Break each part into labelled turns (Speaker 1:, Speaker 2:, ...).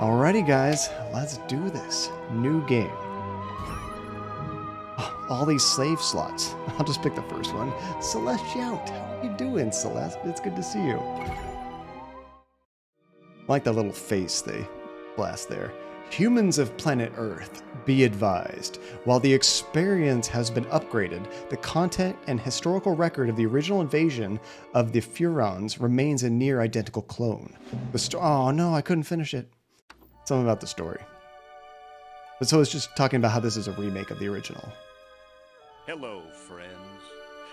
Speaker 1: Alrighty, guys, let's do this. New game. Oh, all these slave slots. I'll just pick the first one. Celeste Shout. How are you doing, Celeste? It's good to see you. I like the little face they blast there. Humans of planet Earth, be advised. While the experience has been upgraded, the content and historical record of the original invasion of the Furons remains a near identical clone. Oh no, I couldn't finish it. Something about the story. But so it's just talking about how this is a remake of the original.
Speaker 2: Hello, friends.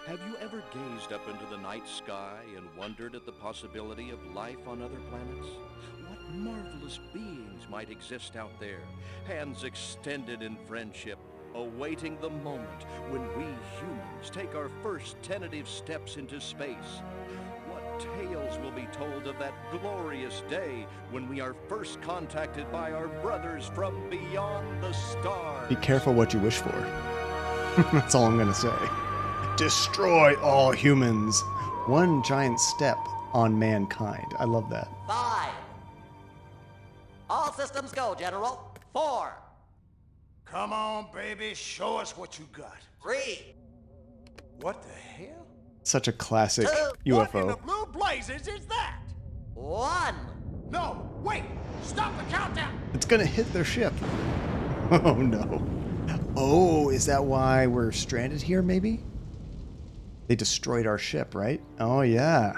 Speaker 2: Have you ever gazed up into the night sky and wondered at the possibility of life on other planets? What marvelous beings might exist out there, hands extended in friendship, awaiting the moment when we humans take our first tentative steps into space? What tales will be told of that glorious day when we are first contacted by our brothers from beyond the stars?
Speaker 1: Be careful what you wish for. That's all I'm gonna say. Destroy all humans. One giant step on mankind. I love that.
Speaker 3: 5. All systems go, General. 4.
Speaker 4: Come on, baby, show us what you got.
Speaker 3: 3.
Speaker 4: What the hell?
Speaker 1: Such a classic
Speaker 4: What in the
Speaker 1: UFO.
Speaker 4: blue blazes is that?
Speaker 3: 1.
Speaker 4: No, wait! Stop the countdown!
Speaker 1: It's gonna hit their ship. Oh no. Oh, is that why we're stranded here, maybe? They destroyed our ship, right? Oh yeah.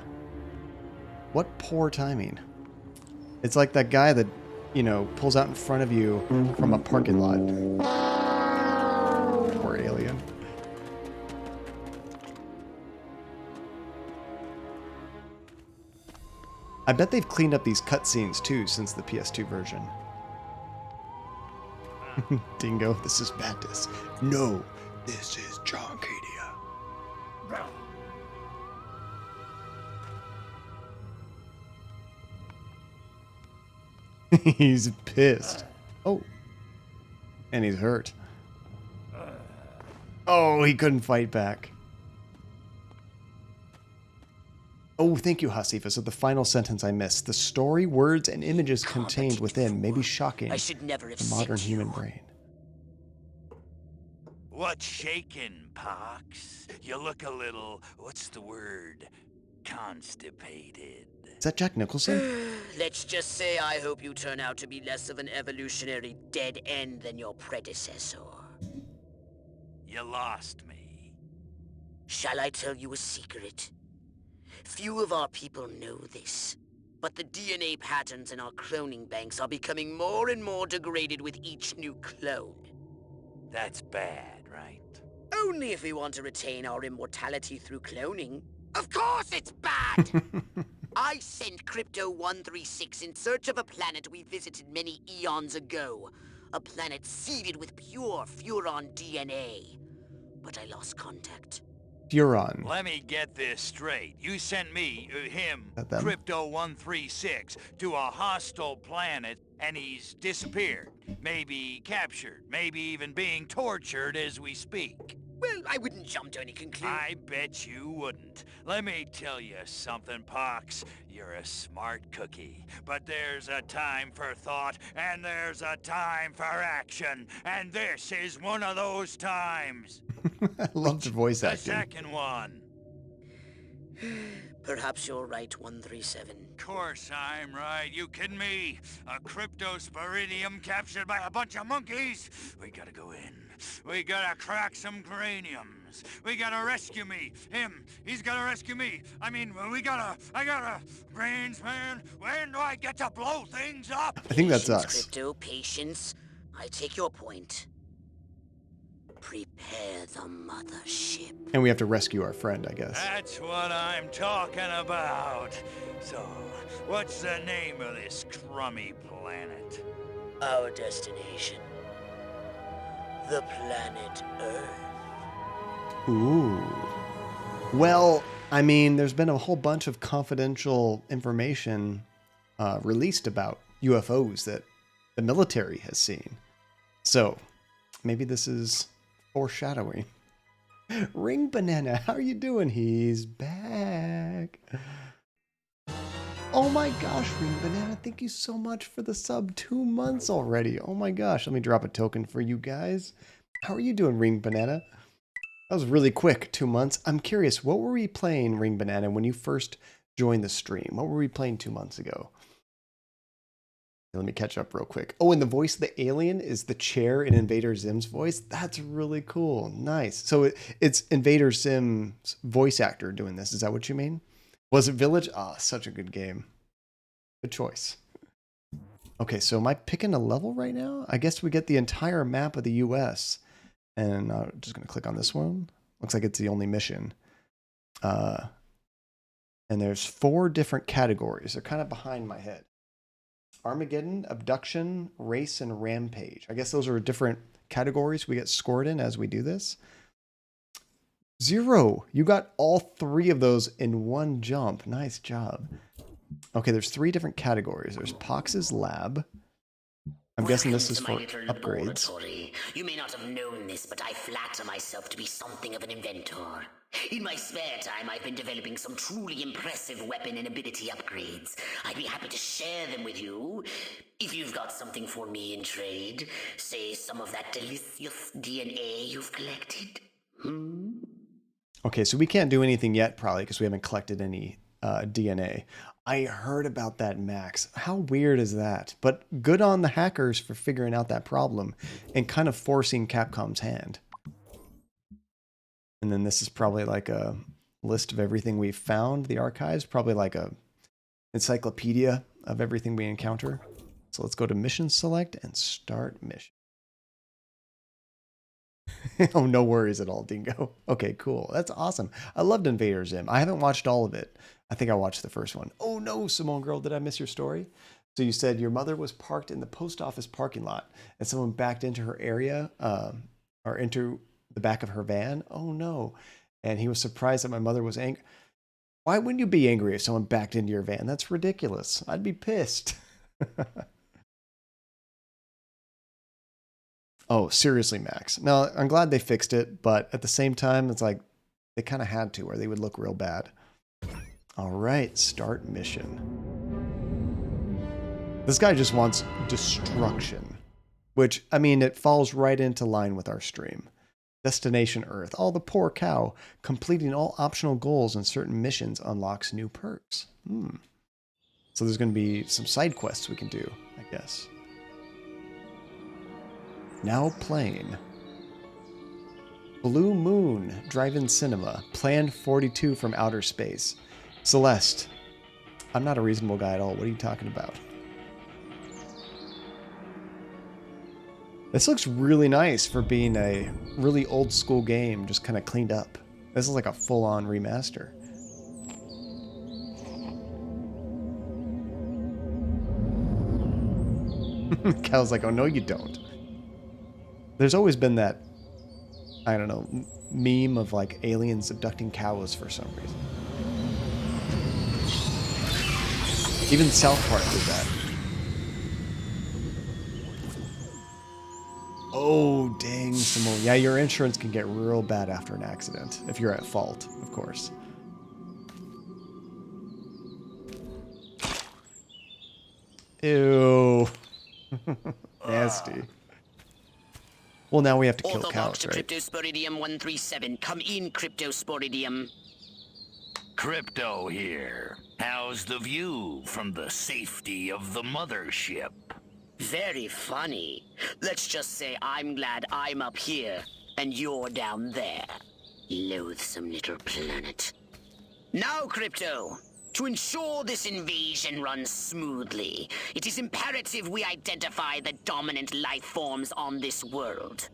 Speaker 1: What poor timing. It's like that guy that, you know, pulls out in front of you from a parking lot. Poor alien. I bet they've cleaned up these cutscenes too since the PS2 version. Dingo, this is Baptist. No, this is John Cadia. He's pissed. Oh. And he's hurt. Oh, he couldn't fight back. Oh, thank you, Hasifa. So the final sentence I missed. The story, words, and images contained within may be shocking
Speaker 3: I should never have
Speaker 1: to the modern
Speaker 3: sent
Speaker 1: human
Speaker 3: you.
Speaker 1: brain.
Speaker 5: What's shaking, Pox? You look a little, what's the word? Constipated.
Speaker 1: Is that Jack Nicholson?
Speaker 3: Let's just say I hope you turn out to be less of an evolutionary dead end than your predecessor.
Speaker 5: You lost me.
Speaker 3: Shall I tell you a secret? Few of our people know this, but the DNA patterns in our cloning banks are becoming more and more degraded with each new clone.
Speaker 5: That's bad, right?
Speaker 3: Only if we want to retain our immortality through cloning. Of course it's bad! I sent Crypto-136 in search of a planet we visited many eons ago. A planet seeded with pure Furon DNA. But I lost contact.
Speaker 1: Furon.
Speaker 5: Let me get this straight. You sent me, him,
Speaker 1: That them?
Speaker 5: Crypto-136, to a hostile planet, and he's disappeared. Maybe captured, maybe even being tortured as we speak.
Speaker 3: Well, I wouldn't jump to any conclusion.
Speaker 5: I bet you wouldn't. Let me tell you something, Pox. You're a smart cookie. But there's a time for thought, and there's a time for action. And this is one of those times.
Speaker 1: I love the voice
Speaker 5: The
Speaker 1: acting.
Speaker 5: second one.
Speaker 3: Perhaps you're right, 137.
Speaker 5: Course I'm right. You kidding me? A cryptosporidium captured by a bunch of monkeys? We gotta go in. We gotta crack some craniums. We gotta rescue me. Him. He's gotta rescue me. I mean, I gotta... Brains, man. When do I get to blow things up?
Speaker 1: I think that's
Speaker 3: Patience,
Speaker 1: us.
Speaker 3: Crypto, patience. I take your point. Prepare the mothership.
Speaker 1: And we have to rescue our friend, I guess.
Speaker 5: That's what I'm talking about. So, what's the name of this crummy planet?
Speaker 3: Our destination. The planet Earth.
Speaker 1: Ooh. Well, I mean, there's been a whole bunch of confidential information released about UFOs that the military has seen. So, maybe this is foreshadowing. Ring Banana, how are you doing? He's back. Oh my gosh, Ring Banana, thank you so much for the sub. 2 months already. Oh my gosh, let me drop a token for you guys. How are you doing, Ring Banana? That was really quick, 2 months. I'm curious, what were we playing, Ring Banana, when you first joined the stream? What were we playing 2 months ago? Let me catch up real quick. Oh, and the voice of the alien is the chair in Invader Zim's voice. That's really cool. Nice. So it's Invader Zim's voice actor doing this. Is that what you mean? Was it Village? Ah, such a good game. Good choice. Okay, so am I picking a level right now? I guess we get the entire map of the US. And I'm just going to click on this one. Looks like it's the only mission. And there's 4 different categories. They're kind of behind my head. Armageddon, Abduction, Race, and Rampage. I guess those are different categories we get scored in as we do this. 0. You got all 3 of those in one jump. Nice job. Okay, there's 3 different categories. There's Pox's Lab. I'm guessing this is for upgrades.
Speaker 3: You may not have known this, but I flatter myself to be something of an inventor. In my spare time, I've been developing some truly impressive weapon and ability upgrades. I'd be happy to share them with you, if you've got something for me in trade. Say some of that delicious DNA you've collected.
Speaker 1: Okay, so we can't do anything yet, probably, because we haven't collected any DNA. I heard about that, Max. How weird is that? But good on the hackers for figuring out that problem and kind of forcing Capcom's hand. And then this is probably like a list of everything we've found, the archives, probably like a encyclopedia of everything we encounter. So let's go to Mission Select and start mission. Oh, no worries at all, Dingo. Okay, cool. That's awesome. I loved Invader Zim. I haven't watched all of it. I think I watched the first one. Oh no, Simone Girl, did I miss your story? So you said your mother was parked in the post office parking lot and someone backed into her area or into the back of her van. Oh no. And he was surprised that my mother was angry. Why wouldn't you be angry if someone backed into your van? That's ridiculous. I'd be pissed. Oh, seriously, Max. Now, I'm glad they fixed it, but at the same time, it's like they kind of had to or they would look real bad. All right, start mission. This guy just wants destruction, which, I mean, it falls right into line with our stream. Destination Earth. Oh, the poor cow. Completing all optional goals and certain missions unlocks new perks. So there's going to be some side quests we can do, I guess. Now playing. Blue Moon Drive-In Cinema. Plan 42 from Outer Space. Celeste. I'm not a reasonable guy at all. What are you talking about? This looks really nice for being a really old school game, just kind of cleaned up. This is like a full-on remaster. Cal's like, oh no you don't. There's always been that, I don't know, meme of like aliens abducting cows for some reason. Even South Park did that. Oh, dang, Simone. Yeah, your insurance can get real bad after an accident, if you're at fault, of course. Ew. Nasty. Well, now we have to kill cows, right?
Speaker 3: Cryptosporidium 137. Come in, Cryptosporidium.
Speaker 5: Crypto here. How's the view from the safety of the mothership?
Speaker 3: Very funny. Let's just say I'm glad I'm up here and you're down there. Loathsome little planet. Now, Crypto, to ensure this invasion runs smoothly, it is imperative we identify the dominant life forms on this world.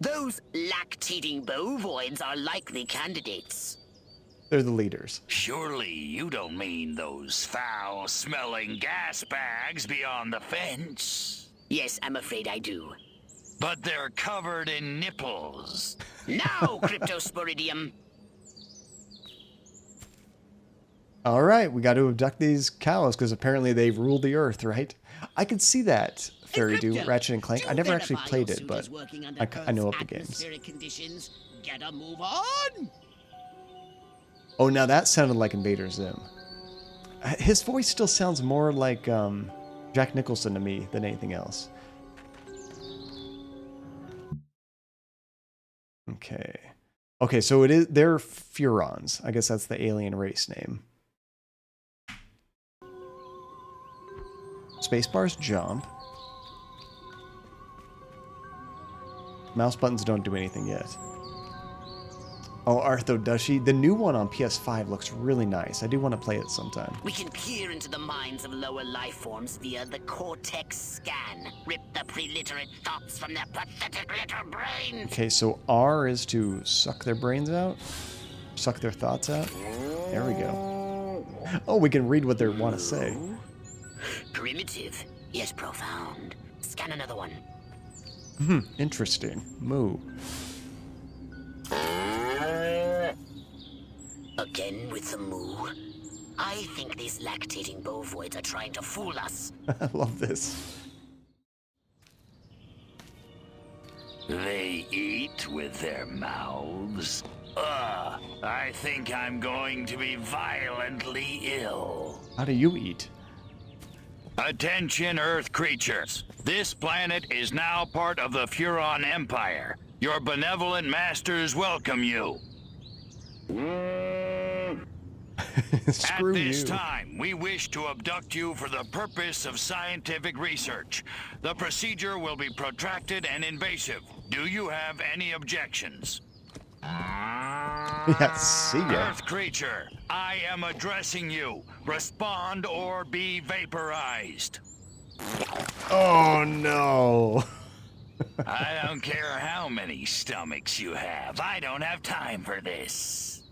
Speaker 3: Those lactating bovoids are likely candidates.
Speaker 1: They're the leaders.
Speaker 5: Surely you don't mean those foul-smelling gas bags beyond the fence?
Speaker 3: Yes, I'm afraid I do.
Speaker 5: But they're covered in nipples.
Speaker 3: Now, Cryptosporidium.
Speaker 1: All right, we got to abduct these cows because apparently they've ruled the earth, right? I could see that, Fairy Do, Ratchet and Clank. I never actually played it, but I know of the games.
Speaker 3: Conditions. Get a move on.
Speaker 1: Oh, now that sounded like Invaders Zim. His voice still sounds more like Jack Nicholson to me than anything else. Okay. Okay, so they're Furons. I guess that's the alien race name. Spacebar's jump. Mouse buttons don't do anything yet. Oh, Arthodashi. The new one on PS5 looks really nice. I do want to play it sometime.
Speaker 3: We can peer into the minds of lower life forms via the Cortex scan. Rip the preliterate thoughts from their pathetic little brains.
Speaker 1: Okay, so R is to suck their brains out? Suck their thoughts out? There we go. Oh, we can read what they want to say.
Speaker 3: Primitive, yet profound. Scan another one.
Speaker 1: Interesting. Moo.
Speaker 3: Again with the moo. I think these lactating bovoids are trying to fool us.
Speaker 1: I love this.
Speaker 5: They eat with their mouths. I think I'm going to be violently ill.
Speaker 1: How do you eat?
Speaker 5: Attention, Earth creatures. This planet is now part of the Furon Empire. Your benevolent masters welcome you.
Speaker 1: Screw
Speaker 5: At this
Speaker 1: you.
Speaker 5: time, we wish to abduct you for the purpose of scientific research. The procedure will be protracted and invasive. Do you have any objections?
Speaker 1: Yeah, see ya.
Speaker 5: Earth creature, I am addressing you. Respond or be vaporized.
Speaker 1: Oh no.
Speaker 5: I don't care how many stomachs you have. I don't have time for this.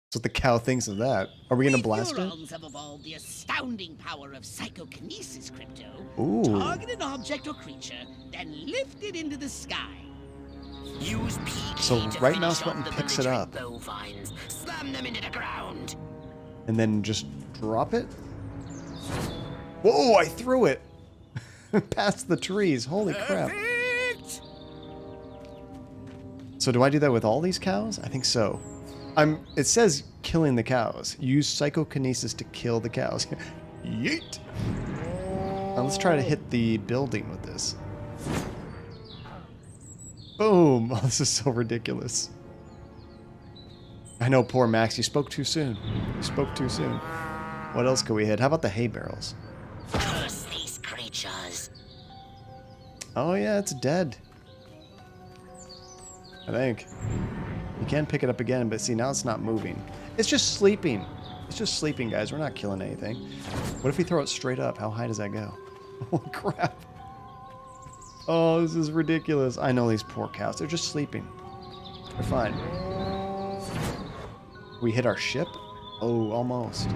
Speaker 1: That's what the cow thinks of that. Are we gonna blast it?
Speaker 6: Furons have evolved the astounding power of psychokinesis, Crypto.
Speaker 1: Ooh.
Speaker 6: Target an object or creature, then lift it into the sky.
Speaker 3: Use PK
Speaker 1: So
Speaker 3: to
Speaker 1: right
Speaker 3: finish
Speaker 1: mouse
Speaker 3: off
Speaker 1: button
Speaker 3: the
Speaker 1: picks it
Speaker 3: belligerent
Speaker 1: up.
Speaker 3: bovines. Slam them into the ground.
Speaker 1: And then just drop it? Whoa, I threw it! Past the trees, holy crap. So do I do that with all these cows? I think so. It says killing the cows. Use psychokinesis to kill the cows. Yeet! Now let's try to hit the building with this. Boom! Oh, this is so ridiculous. I know, poor Max, you spoke too soon. You spoke too soon. What else could we hit? How about the hay barrels?
Speaker 3: Curse these creatures.
Speaker 1: Oh yeah, it's dead. I think. You can pick it up again, but see, now it's not moving. It's just sleeping. It's just sleeping, guys. We're not killing anything. What if we throw it straight up? How high does that go? Holy crap. Oh, this is ridiculous. I know these poor cows. They're just sleeping. They're fine. We hit our ship? Oh, almost.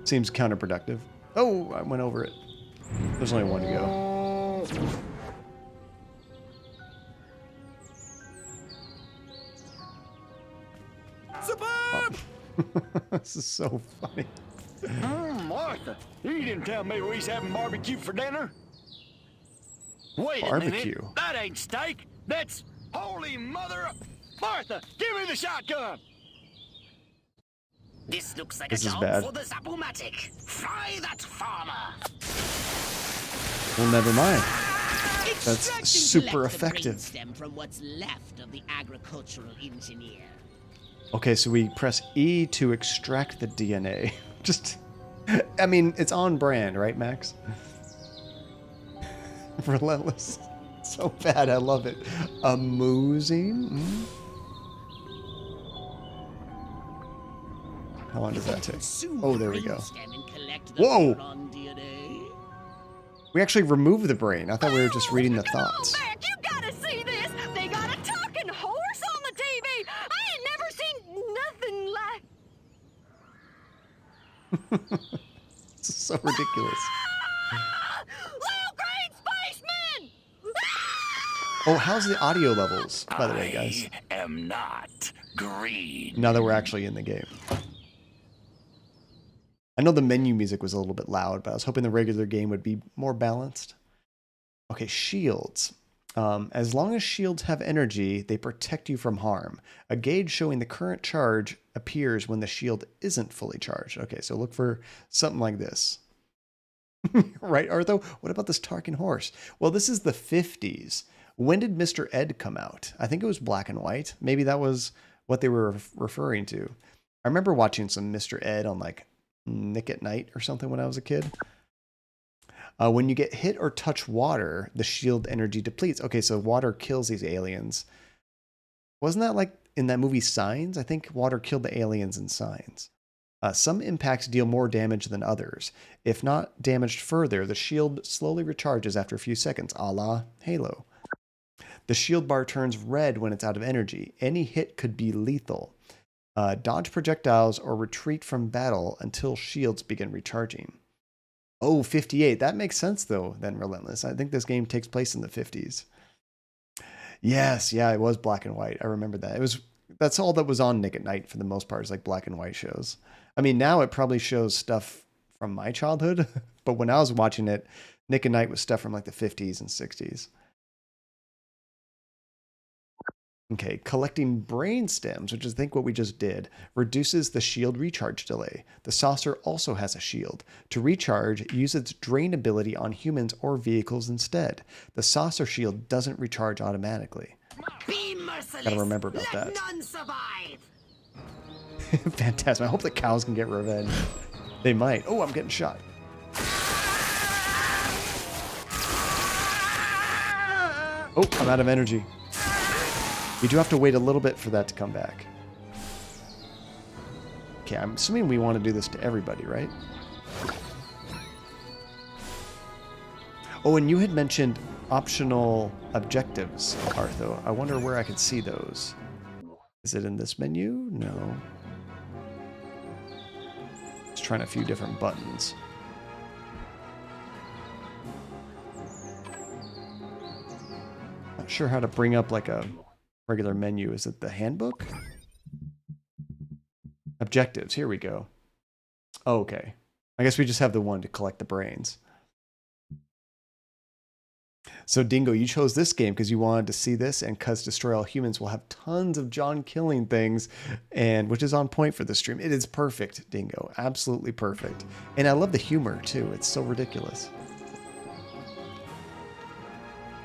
Speaker 1: Seems counterproductive. Oh, I went over it. There's only one to go. Oh. This is so funny.
Speaker 7: Martha, you didn't tell me we was having barbecue for dinner. Wait
Speaker 1: Barbecue?
Speaker 7: a minute. That ain't steak. That's holy mother. Martha, give me the shotgun.
Speaker 3: This looks like
Speaker 1: This
Speaker 3: a
Speaker 1: is
Speaker 3: job
Speaker 1: bad.
Speaker 3: for the Zapomatic. Fry that farmer.
Speaker 1: Well, never mind. That's
Speaker 6: Extract and
Speaker 1: super
Speaker 6: collect the
Speaker 1: effective.
Speaker 6: brainstem from what's left of the agricultural engineer.
Speaker 1: Okay, so we press E to extract the DNA. Just, I mean, it's on brand, right, Max? Relentless. So bad, I love it. Amusing. How long does that take?
Speaker 6: Consume
Speaker 1: Oh,
Speaker 6: the
Speaker 1: there we go.
Speaker 6: brainstem and collect the
Speaker 1: Whoa!
Speaker 6: Furon DNA.
Speaker 1: We actually removed the brain. I thought we were just reading the thoughts.
Speaker 8: Come on back, you gotta see this. They got a talking horse on the TV. I ain't never seen nothing like.
Speaker 1: This is so ridiculous.
Speaker 8: Little green spaceman!
Speaker 1: Oh, how's the audio levels, by the way, guys?
Speaker 5: I am not green.
Speaker 1: Now that we're actually in the game. I know the menu music was a little bit loud, but I was hoping the regular game would be more balanced. Okay, shields. As long as shields have energy, they protect you from harm. A gauge showing the current charge appears when the shield isn't fully charged. Okay, so look for something like this. Right, Artho? What about this Tarkin horse? Well, this is the 50s. When did Mr. Ed come out? I think it was black and white. Maybe that was what they were referring to. I remember watching some Mr. Ed on like Nick at Night or something when I was a kid. When you get hit or touch water, the shield energy depletes. Okay, so water kills these aliens. Wasn't that like in that movie Signs? I think water killed the aliens in Signs. Some impacts deal more damage than others. If not damaged further, the shield slowly recharges after a few seconds, a la Halo. The shield bar turns red when it's out of energy. Any hit could be lethal. Dodge projectiles or retreat from battle until shields begin recharging. Oh, 58. That makes sense, though, then, Relentless. I think this game takes place in the 50s. Yes, yeah, it was black and white. I remember that. That's all that was on Nick at Night for the most part, is like black and white shows. I mean, now it probably shows stuff from my childhood, but when I was watching it, Nick at Night was stuff from like the 50s and 60s. Okay, collecting brain stems, which is I think what we just did, reduces the shield recharge delay. The saucer also has a shield. To recharge, use its drain ability on humans or vehicles instead. The saucer shield doesn't recharge automatically.
Speaker 3: Be merciless.
Speaker 1: Gotta remember about
Speaker 3: Let
Speaker 1: that.
Speaker 3: none survive.
Speaker 1: Fantastic. I hope the cows can get revenge. They might. Oh, I'm getting shot. Oh, I'm out of energy. You do have to wait a little bit for that to come back. Okay, I'm assuming we want to do this to everybody, right? Oh, and you had mentioned optional objectives, Artho. I wonder where I could see those. Is it in this menu? No. Just trying a few different buttons. Not sure how to bring up like a regular menu. Is it the handbook? Objectives. Here we go. Oh, okay. I guess we just have the one to collect the brains. So Dingo, you chose this game because you wanted to see this, and because Destroy All Humans will have tons of John killing things, and which is on point for the stream. It is perfect, Dingo. Absolutely perfect. And I love the humor too. It's so ridiculous.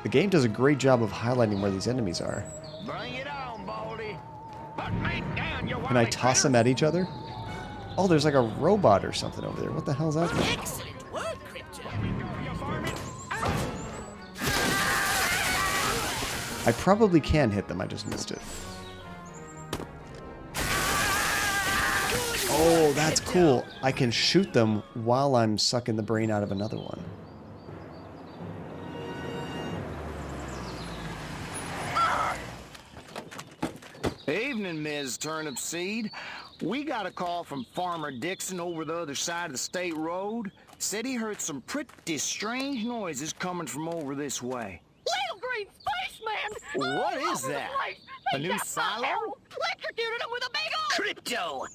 Speaker 1: The game does a great job of highlighting where these enemies are.
Speaker 7: Bring it on, Baldy. Put me down, you
Speaker 1: Can I toss them at each other? Oh, there's like a robot or something over there. What the hell's that?
Speaker 6: Excellent work, Crypto.
Speaker 1: I probably can hit them. I just missed it. Oh, that's cool. I can shoot them while I'm sucking the brain out of another one.
Speaker 7: Evening, Ms. Turnip Seed. We got a call from Farmer Dixon over the other side of the state road. Said he heard some pretty strange noises coming from over this way.
Speaker 8: Little green spaceman!
Speaker 7: What
Speaker 8: all
Speaker 7: is
Speaker 8: over the
Speaker 7: that?
Speaker 8: place.
Speaker 7: A
Speaker 8: They
Speaker 7: new
Speaker 8: got my
Speaker 7: silo?
Speaker 8: arrow, electrocuted him with a big old...
Speaker 3: Crypto!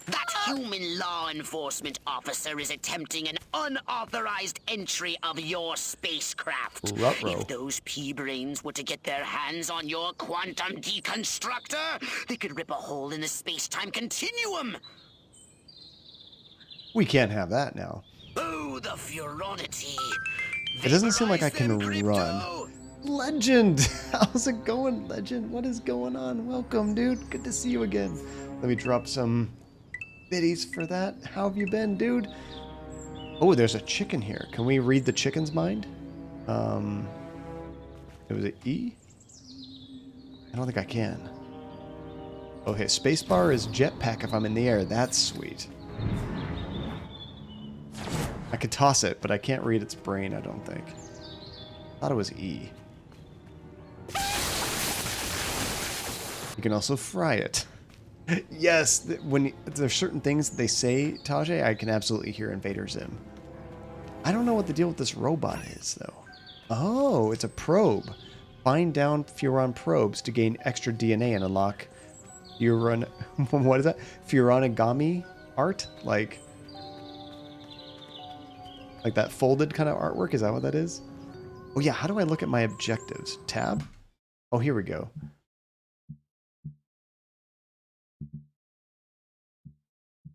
Speaker 3: That human law enforcement officer is attempting an unauthorized entry of your spacecraft.
Speaker 1: Ruh-roh.
Speaker 3: If those pea-brains were to get their hands on your quantum deconstructor, they could rip a hole in the space-time continuum.
Speaker 1: We can't have that now.
Speaker 3: Oh, the furonity.
Speaker 1: It doesn't seem like I
Speaker 3: Vaporize them,
Speaker 1: can
Speaker 3: Crypto.
Speaker 1: run. Legend! How's it going, Legend? What is going on? Welcome, dude. Good to see you again. Let me drop some biddies for that. How have you been, dude? Oh, there's a chicken here. Can we read the chicken's mind? It was an E? I don't think I can. Okay, spacebar is jetpack if I'm in the air. That's sweet. I could toss it, but I can't read its brain, I don't think. Thought it was E. You can also fry it. Yes, when there's certain things that they say, Tajay, I can absolutely hear Invaders in. I don't know what the deal with this robot is, though. Oh, it's a probe. Bind down Furon probes to gain extra DNA and unlock Furon... what is that? Furonigami art? Like that folded kind of artwork? Is that what that is? Oh yeah, how do I look at my objectives? Tab? Oh, here we go.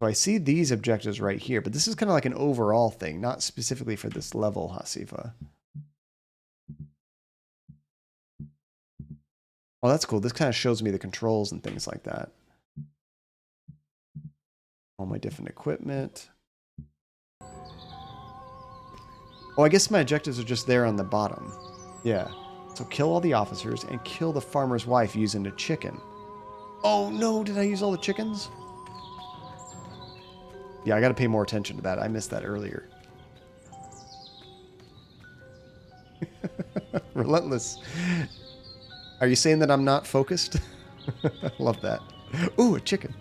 Speaker 1: So I see these objectives right here, but this is kind of like an overall thing, not specifically for this level, Hasifa. Well, that's cool. This kind of shows me the controls and things like that. All my different equipment. Oh, I guess my objectives are just there on the bottom. Yeah. So kill all the officers and kill the farmer's wife using a chicken. Oh no, did I use all the chickens? Yeah, I gotta pay more attention to that. I missed that earlier. Relentless. Are you saying that I'm not focused? Love that. Ooh, a chicken.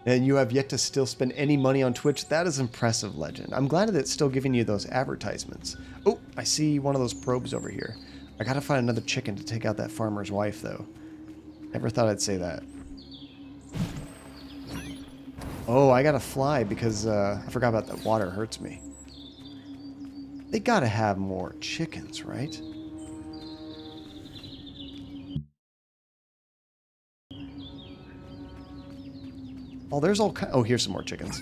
Speaker 1: And you have yet to still spend any money on Twitch. That is impressive, Legend. I'm glad that it's still giving you those advertisements. Oh, I see one of those probes over here. I gotta find another chicken to take out that farmer's wife, though. Never thought I'd say that. Oh, I gotta fly because I forgot about that. Water hurts me. They gotta have more chickens, right? Oh, there's all kind. Oh, here's some more chickens.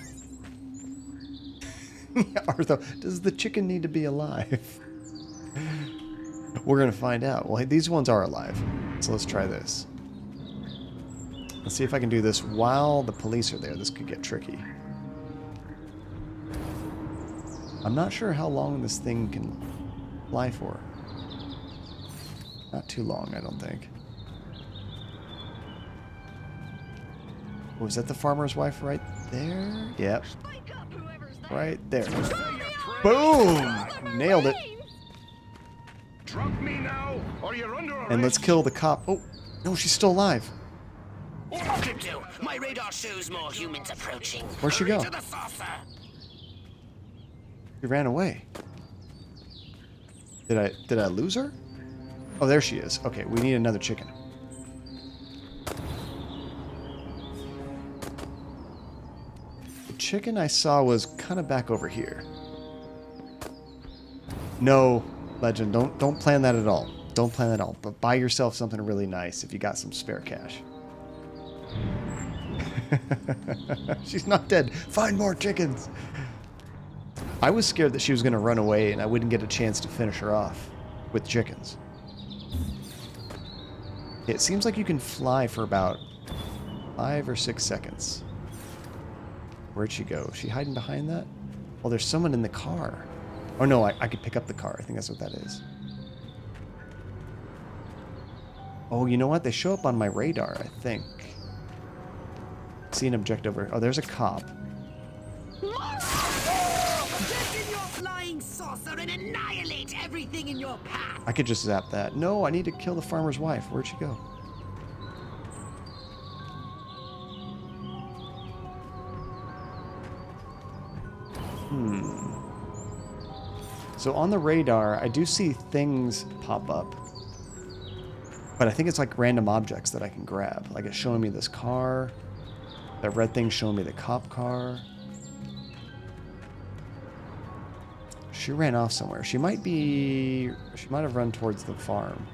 Speaker 1: Arthur, does the chicken need to be alive? We're gonna find out. Well, these ones are alive, so let's try this. Let's see if I can do this while the police are there. This could get tricky. I'm not sure how long this thing can fly for. Not too long, I don't think. Was that the farmer's wife right there? Yep. Right there. Boom! Nailed it. And let's kill the cop. Oh, no, she's still alive.
Speaker 3: Crypto, my radar shows more humans approaching.
Speaker 1: Where'd she go? She ran away. Did I lose her? Oh, there she is. Okay, we need another chicken. The chicken I saw was kind of back over here. No, Legend, don't plan that at all. Don't plan that at all. But buy yourself something really nice if you got some spare cash. She's not dead. Find more chickens. I was scared that she was going to run away and I wouldn't get a chance to finish her off with chickens. It seems like you can fly for about 5 or 6 seconds. Where'd she go? Is she hiding behind that? Oh, there's someone in the car. Oh no, I could pick up the car. I think that's what that is. Oh, you know what? They show up on my radar, I think. See an objective over. Oh, there's a cop.
Speaker 3: Get in your flying saucer and annihilate everything in your path.
Speaker 1: I could just zap that. No, I need to kill the farmer's wife. Where'd she go? So on the radar, I do see things pop up. But I think it's like random objects that I can grab. Like it's showing me this car. That red thing's showing me the cop car. She ran off somewhere. She might have run towards the farm.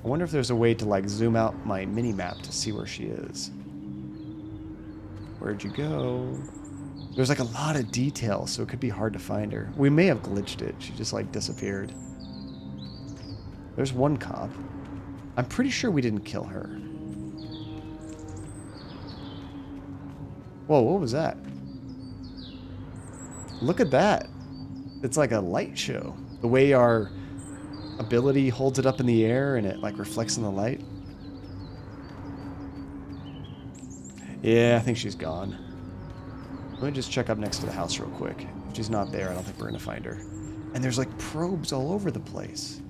Speaker 1: I wonder if there's a way to like zoom out my mini map to see where she is. Where'd you go? There's like a lot of detail, so it could be hard to find her. We may have glitched it. She just like disappeared. There's one cop. I'm pretty sure we didn't kill her. Whoa, what was that? Look at that. It's like a light show. The way our ability holds it up in the air and it like reflects in the light. Yeah, I think she's gone. Let me just check up next to the house real quick. If she's not there, I don't think we're gonna find her. And there's like probes all over the place.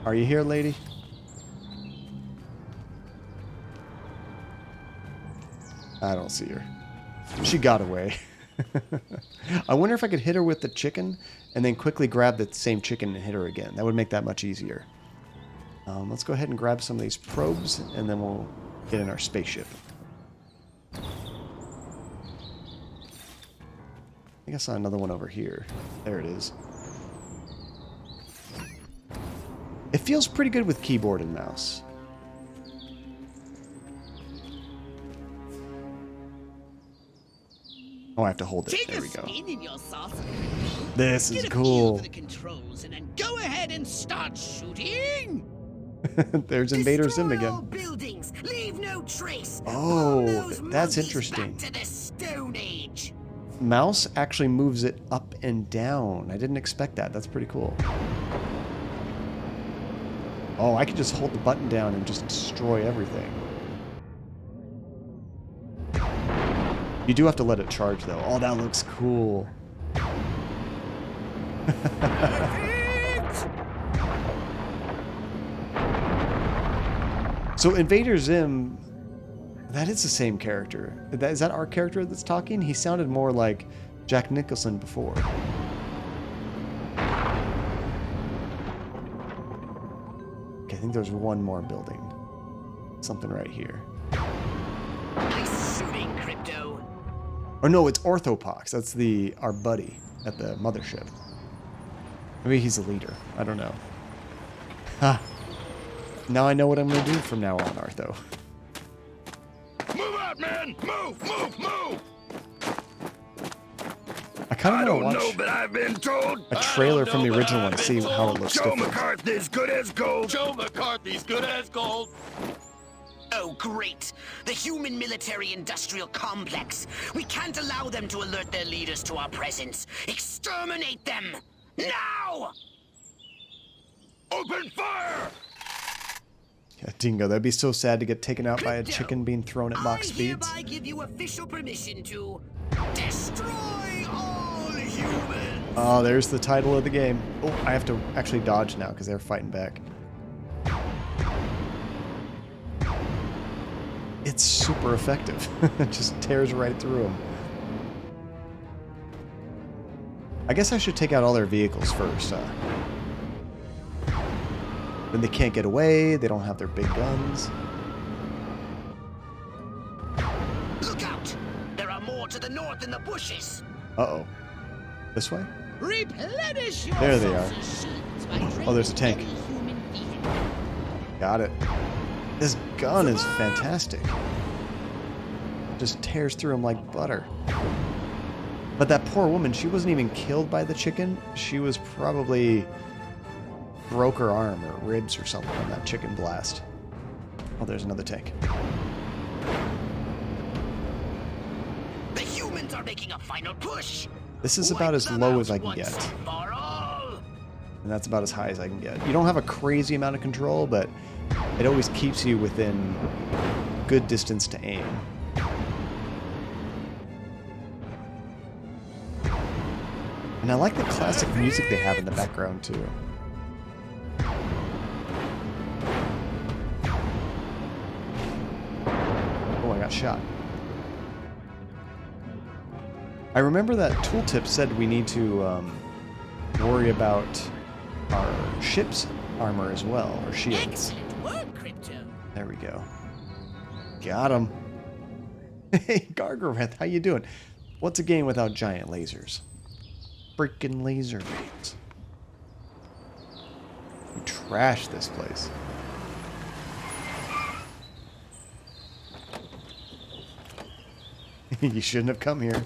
Speaker 1: Are you here, lady? I don't see her. She got away. I wonder if I could hit her with the chicken and then quickly grab the same chicken and hit her again. That would make that much easier. Let's go ahead and grab some of these probes and then we'll get in our spaceship. I think I saw another one over here. There it is. It feels pretty good with keyboard and mouse. Oh, I have to hold it.
Speaker 6: Take
Speaker 1: There
Speaker 6: a
Speaker 1: we go.
Speaker 6: spin in your saucer.
Speaker 1: This is
Speaker 6: Get a feel
Speaker 1: cool.
Speaker 6: for the controls and then go ahead and start shooting.
Speaker 1: There's Invaders Zim
Speaker 3: Destroy all
Speaker 1: again.
Speaker 3: buildings, leave no trace.
Speaker 1: Oh,
Speaker 3: Bomb those
Speaker 1: that's
Speaker 3: monkeys
Speaker 1: interesting.
Speaker 3: Back to the Stone Age.
Speaker 1: Mouse actually moves it up and down. I didn't expect that. That's pretty cool. Oh, I can just hold the button down and just destroy everything. You do have to let it charge, though. Oh, that looks cool. So Invader Zim, that is the same character. Is that our character that's talking? He sounded more like Jack Nicholson before. Okay, I think there's one more building. Something right here.
Speaker 3: Nice shooting, Crypto.
Speaker 1: Or no, it's Orthopox. That's our buddy at the mothership. Maybe he's the leader. I don't know. Ha. Now I know what I'm going to do from now on, Artho.
Speaker 5: Move out, man! Move, move, move!
Speaker 1: I kind of want to watch
Speaker 5: but I've been told.
Speaker 1: a trailer from the original one to see how it looks
Speaker 5: Joe
Speaker 1: different.
Speaker 5: McCarthy's good as gold. Joe McCarthy's good as gold.
Speaker 3: Oh, great. The human military-industrial complex. We can't allow them to alert their leaders to our presence. Exterminate them! Now!
Speaker 5: Open fire!
Speaker 1: Yeah, Dingo, that'd be so sad to get taken out by a chicken being thrown at Mach
Speaker 3: I
Speaker 1: speeds.
Speaker 3: hereby give you official permission to destroy all humans.
Speaker 1: Oh, there's the title of the game. Oh, I have to actually dodge now because they're fighting back. It's super effective. It just tears right through them. I guess I should take out all their vehicles first. Then they can't get away. They don't have their big guns.
Speaker 3: Look out! There are more to the north in the bushes.
Speaker 1: Uh-oh. This way?
Speaker 6: Replenish your
Speaker 1: There they are.
Speaker 6: saucer shields by
Speaker 1: Oh, there's a
Speaker 6: draining
Speaker 1: tank.
Speaker 6: any human vehicle.
Speaker 1: Got it. This gun is fantastic. Just tears through them like butter. But that poor woman, she wasn't even killed by the chicken. She was probably broke her arm or ribs or something on that chicken blast. Oh, there's another tank.
Speaker 3: The humans are making a final push.
Speaker 1: This is about as low as I can get.
Speaker 3: For all.
Speaker 1: And that's about as high as I can get. You don't have a crazy amount of control, but it always keeps you within good distance to aim. And I like the classic music they have in the background, too. Oh, I got shot. I remember that tooltip said we need to worry about our ship's armor as well, or shields.
Speaker 6: Excellent work, Crypto.
Speaker 1: There we go. Got him. Hey, Gargareth, how you doing? What's a game without giant lasers? Freaking laser beams. We trashed this place. You shouldn't have come here.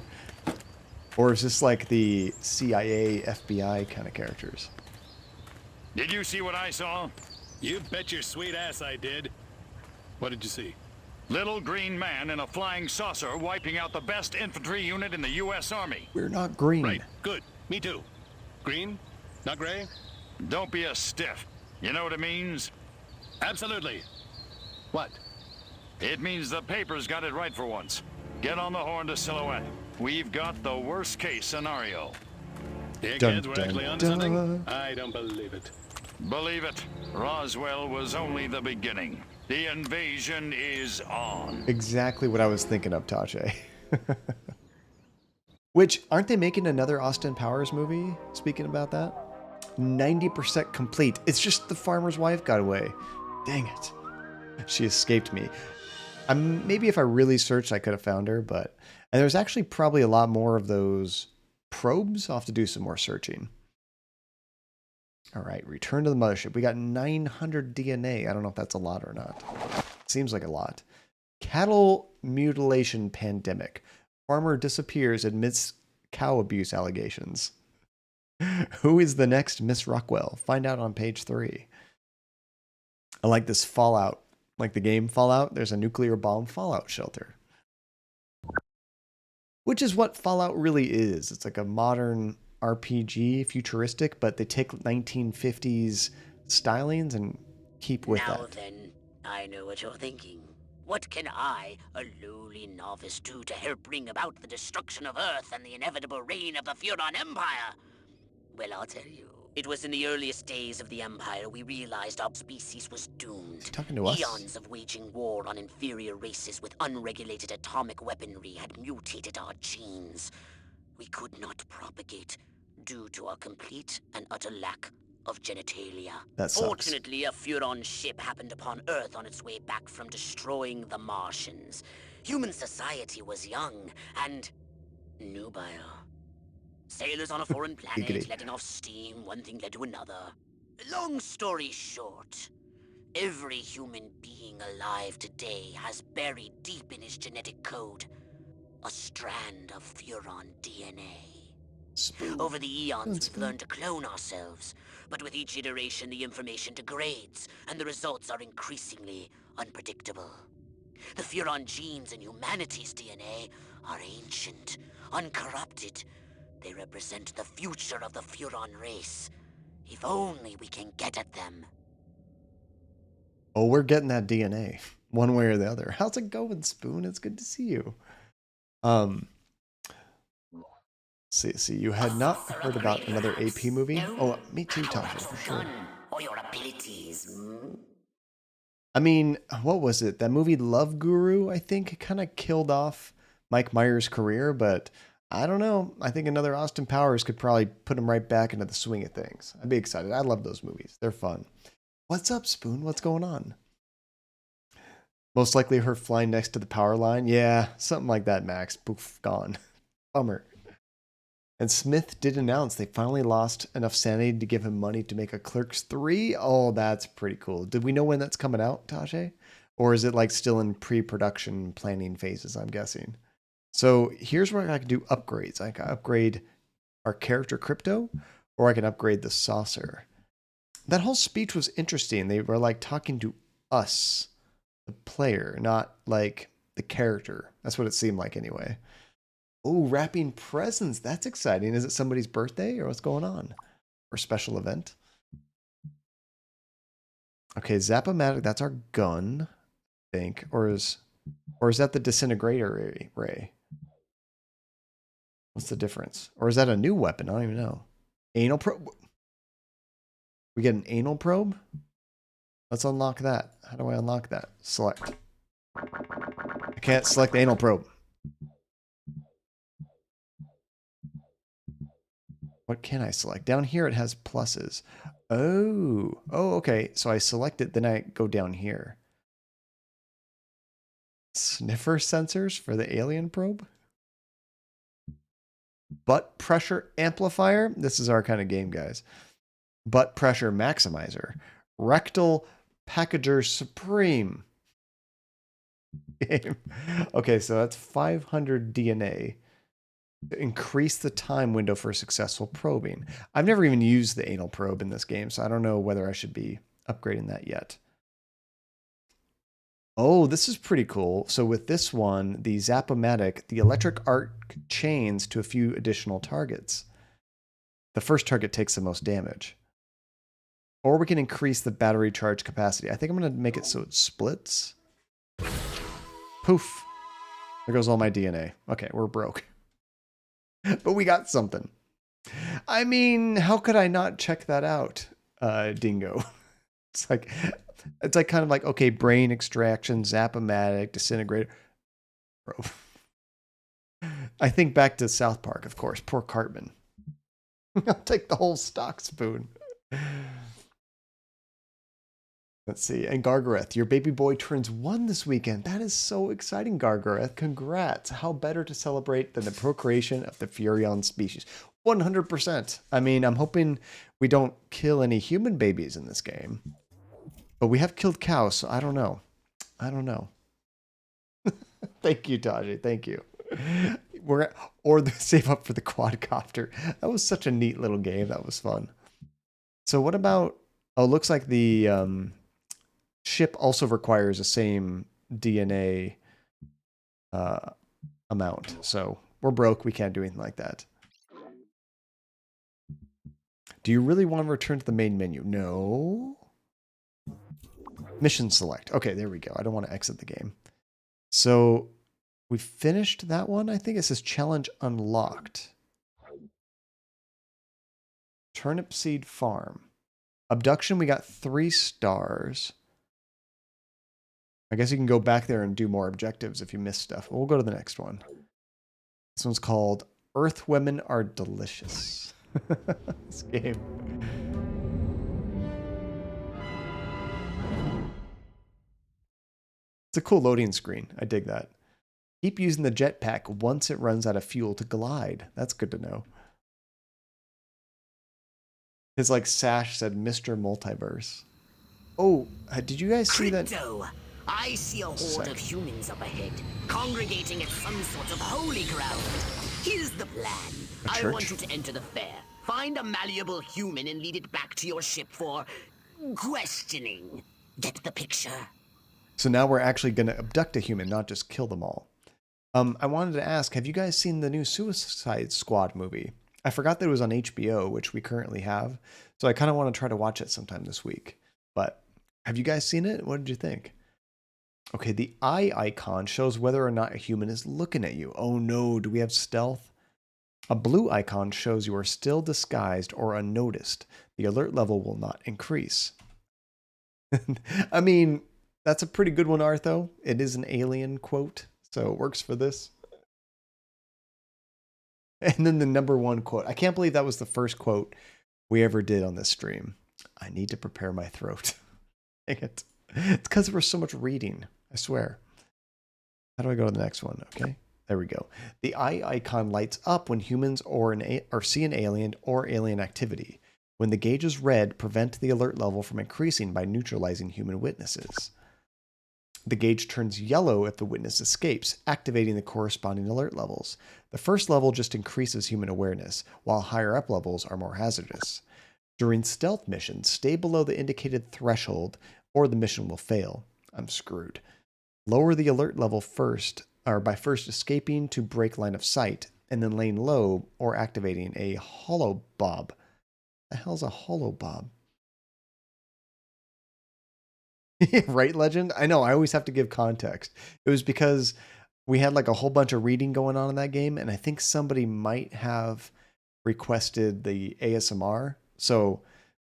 Speaker 1: Or is this like the CIA, FBI kind of characters?
Speaker 5: Did you see what I saw?
Speaker 9: You bet your sweet ass I did. What did you see?
Speaker 5: Little green man in a flying saucer wiping out the best infantry unit in the U.S. Army.
Speaker 1: We're not green.
Speaker 9: Right, good. Me too. Green? Not gray?
Speaker 5: Don't be a stiff. You know what it means?
Speaker 9: Absolutely. What?
Speaker 5: It means the paper's got it right for once. Get on the horn to Silhouette. We've got the worst case scenario.
Speaker 9: The
Speaker 1: Dun,
Speaker 9: eggheads were
Speaker 1: dun,
Speaker 9: actually onto
Speaker 1: dun.
Speaker 9: something? I don't believe it.
Speaker 5: Believe it, Roswell was only the beginning. The invasion is on.
Speaker 1: Exactly what I was thinking of, Tache. Which, aren't they making another Austin Powers movie? Speaking about that? 90% complete. It's just the farmer's wife got away. Dang it. She escaped me. Maybe if I really searched, I could have found her, but... And there's actually probably a lot more of those probes. I'll have to do some more searching. All right, return to the mothership. We got 900 DNA. I don't know if that's a lot or not. Seems like a lot. Cattle mutilation pandemic. Farmer disappears amidst cow abuse allegations. Who is the next Miss Rockwell? Find out on page 3. I like this Fallout. Like the game Fallout, there's a nuclear bomb fallout shelter. Which is what Fallout really is. It's like a modern RPG, futuristic, but they take 1950s stylings and keep with
Speaker 3: Now
Speaker 1: that.
Speaker 3: then, I know what you're thinking. What can I, a lowly novice, do to help bring about the destruction of Earth and the inevitable reign of the Furon Empire? Well, I'll tell you. It was in the earliest days of the Empire we realized our species was doomed.
Speaker 1: Talking to us?
Speaker 3: Eons of waging war on inferior races with unregulated atomic weaponry had mutated our genes. We could not propagate due to our complete and utter lack of genitalia.
Speaker 1: That sucks.
Speaker 3: Fortunately, a Furon ship happened upon Earth on its way back from destroying the Martians. Human society was young and nubile. Sailors on a foreign planet,
Speaker 1: Giggity.
Speaker 3: letting off steam, one thing led to another. Long story short, every human being alive today has buried deep in his genetic code a strand of Furon DNA.
Speaker 1: Spoon.
Speaker 3: Over the eons,
Speaker 1: Spoon.
Speaker 3: we've learned to clone ourselves, but with each iteration, the information degrades, and the results are increasingly unpredictable. The Furon genes in humanity's DNA are ancient, uncorrupted. They represent the future of the Furon race. If only we can get at them.
Speaker 1: Oh, we're getting that DNA one way or the other. How's it going, Spoon? It's good to see you. See, you had not heard about another AP movie? Oh, me too, Tasha, for sure.
Speaker 3: Or your abilities,
Speaker 1: I mean, what was it? That movie Love Guru, I think, kind of killed off Mike Myers' career, but I don't know. I think another Austin Powers could probably put him right back into the swing of things. I'd be excited. I love those movies. They're fun. What's up, Spoon? What's going on? Most likely her flying next to the power line. Yeah, something like that, Max. Poof, gone. Bummer. And Smith did announce they finally lost enough sanity to give him money to make a Clerks 3. Oh, that's pretty cool. Did we know when that's coming out, Tajay? Or is it like still in pre-production planning phases, I'm guessing? So here's where I can do upgrades. I can upgrade our character Crypto, or I can upgrade the saucer. That whole speech was interesting. They were like talking to us, the player, not like the character. That's what it seemed like anyway. Oh, wrapping presents. That's exciting. Is it somebody's birthday or what's going on? Or special event? Okay, Zap-O-Matic, that's our gun, I think. Or is that the Disintegrator Array? What's the difference? Or is that a new weapon? I don't even know. Anal probe? We get an anal probe? Let's unlock that. How do I unlock that? Select. I can't select the anal probe. What can I select? Down here it has pluses. Oh, okay. So I select it, then I go down here. Sniffer sensors for the alien probe? Butt pressure amplifier? This is our kind of game, guys. Butt pressure maximizer. Rectal packager supreme. Okay, so that's 500 DNA. To increase the time window for successful probing. I've never even used the anal probe in this game, so I don't know whether I should be upgrading that yet. Oh, this is pretty cool. So with this one, the Zap-O-Matic, the electric arc chains to a few additional targets. The first target takes the most damage. Or we can increase the battery charge capacity. I think I'm going to make it so it splits. Poof. There goes all my DNA. Okay, we're broke. But we got something. I mean, how could I not check that out, Dingo? It's like kind of like, okay, brain extraction, Zap-O-Matic, Disintegrator. Bro. I think back to South Park, of course. Poor Cartman. I'll take the whole stock, Spoon. Let's see. And Gargareth, your baby boy turns 1 this weekend. That is so exciting, Gargareth. Congrats. How better to celebrate than the procreation of the Furion species? 100%. I mean, I'm hoping we don't kill any human babies in this game. But we have killed cows, so I don't know. I don't know. Thank you, Taji. Thank you. Save up for the quadcopter. That was such a neat little game. That was fun. So what about... Oh, it looks like the... ship also requires the same DNA amount. So we're broke. We can't do anything like that. Do you really want to return to the main menu? No. Mission select. Okay, there we go. I don't want to exit the game. So we finished that one. I think it says challenge unlocked. Turnip Seed Farm. Abduction, we got 3 stars. I guess you can go back there and do more objectives if you missed stuff. We'll go to the next one. This one's called Earth Women Are Delicious. This game. It's a cool loading screen. I dig that. Keep using the jetpack once it runs out of fuel to glide. That's good to know. His like sash said Mr. Multiverse. Oh, did you guys see that?
Speaker 3: I see a horde of humans up ahead, congregating at some sort of holy ground. Here's the plan. I want you to enter the fair, find a malleable human and lead it back to your ship for questioning. Get the picture?
Speaker 1: So now we're actually going to abduct a human, not just kill them all. I wanted to ask, have you guys seen the new Suicide Squad movie? I forgot that it was on HBO, which we currently have. So I kind of want to try to watch it sometime this week. But have you guys seen it? What did you think? Okay, the eye icon shows whether or not a human is looking at you. Oh no, do we have stealth? A blue icon shows you are still disguised or unnoticed. The alert level will not increase. I mean, that's a pretty good one, Artho. It is an alien quote, so it works for this. And then the #1 quote. I can't believe that was the first quote we ever did on this stream. I need to prepare my throat. Dang it. It's because there was so much reading. I swear. How do I go to the next one? Okay, there we go. The eye icon lights up when humans or see an alien or alien activity. When the gauge is red, prevent the alert level from increasing by neutralizing human witnesses. The gauge turns yellow if the witness escapes, activating the corresponding alert levels. The first level just increases human awareness, while higher up levels are more hazardous. During stealth missions, stay below the indicated threshold or the mission will fail. I'm screwed. Lower the alert level first, or by first escaping to break line of sight, and then laying low or activating a holo bob. The hell's a holo bob? Right, Legend? I know, I always have to give context. It was because we had like a whole bunch of reading going on in that game, and I think somebody might have requested the ASMR, so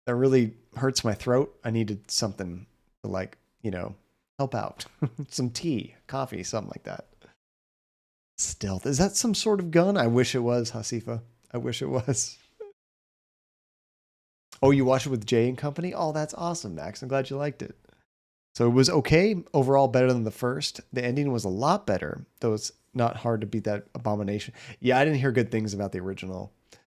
Speaker 1: that really hurts my throat. I needed something to, like, you know, help out. Some tea, coffee, something like that. Stealth. Is that some sort of gun? I wish it was, Hasifa. I wish it was. Oh, you watched it with Jay and company? Oh, that's awesome, Max. I'm glad you liked it. So it was okay. Overall, better than the first. The ending was a lot better, though it's not hard to beat that abomination. Yeah, I didn't hear good things about the original.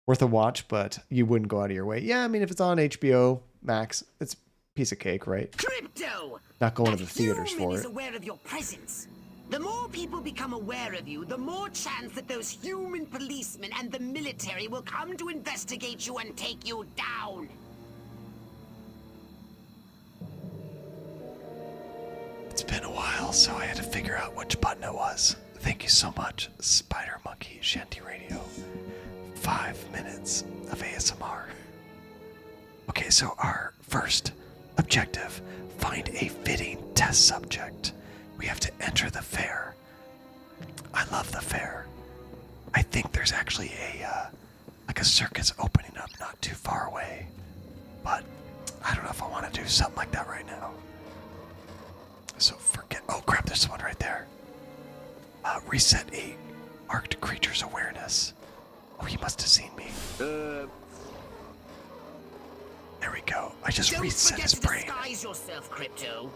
Speaker 1: Worth a watch, but you wouldn't go out of your way. Yeah, I mean, if it's on HBO Max, it's a piece of cake, right?
Speaker 3: Crypto!
Speaker 1: Not going to the theaters for
Speaker 3: is
Speaker 1: it.
Speaker 3: Aware of your presence. The more people become aware of you, the more chance that those human policemen and the military will come to investigate you and take you down.
Speaker 1: It's been a while, so I had to figure out which button it was. Thank you so much, Spider Monkey Shanty Radio. 5 minutes of ASMR. Okay, so our first objective, find a fitting test subject. We have to enter the fair. I love the fair. I think there's actually a circus opening up not too far away, but I don't know if I want to do something like that right now. So forget. Oh crap! There's one right there. Reset a marked creature's awareness. Oh, he must have seen me. There we go. I just
Speaker 3: Don't
Speaker 1: reset
Speaker 3: forget
Speaker 1: his
Speaker 3: to
Speaker 1: brain.
Speaker 3: disguise yourself, Crypto.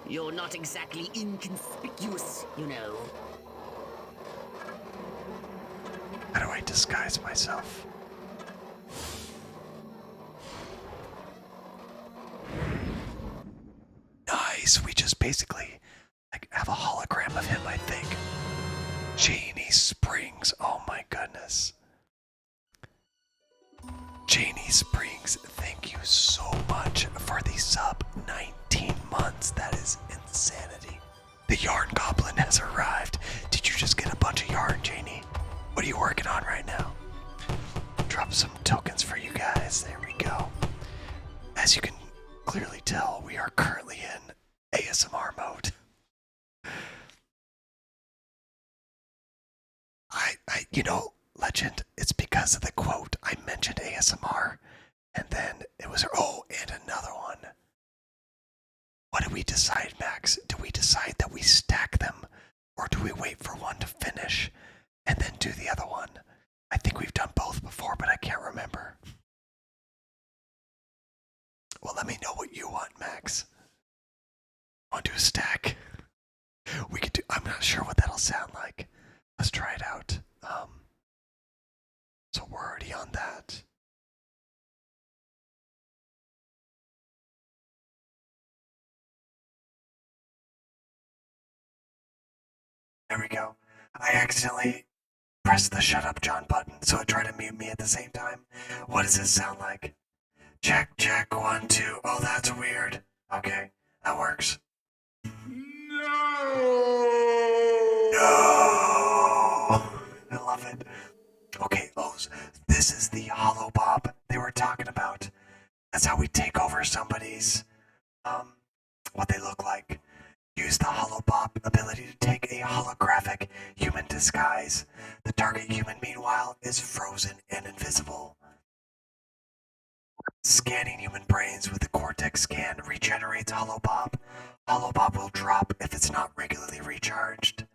Speaker 3: You're not exactly inconspicuous, you know.
Speaker 1: How do I disguise myself? Nice. We just basically like have a hologram of him, I think. Janie Springs. Oh my goodness. Janie Springs, thank you so much for the sub 19 months. That is insanity. The yarn goblin has arrived. Did you just get a bunch of yarn, Janie? What are you working on right now? Drop some tokens for you guys. There we go. As you can clearly tell, we are currently in ASMR mode. You know, Legend, it's because of the quote. I mentioned ASMR, and then it was, oh, and another one. What did we decide, Max? Do we decide that we stack them, or do we wait for one to finish, and then do the other one? I think we've done both before, but I can't remember. Well, let me know what you want, Max. Want to do a stack? We could do, I'm not sure what that'll sound like. Let's try it out. So we're already on that. There we go. I accidentally pressed the shut up John button, so it tried to mute me at the same time. What does this sound like? Check, check, 1, 2. Oh, that's weird. Okay, that works. No! I love it. Okay, O's, this is the hollow bob they were talking about. That's how we take over somebody's, what they look like. Use the hollow bob ability to take a holographic human disguise. The target human, meanwhile, is frozen and invisible. Scanning human brains with the Cortex scan regenerates Holobob. Holobob will drop if it's not regularly recharged.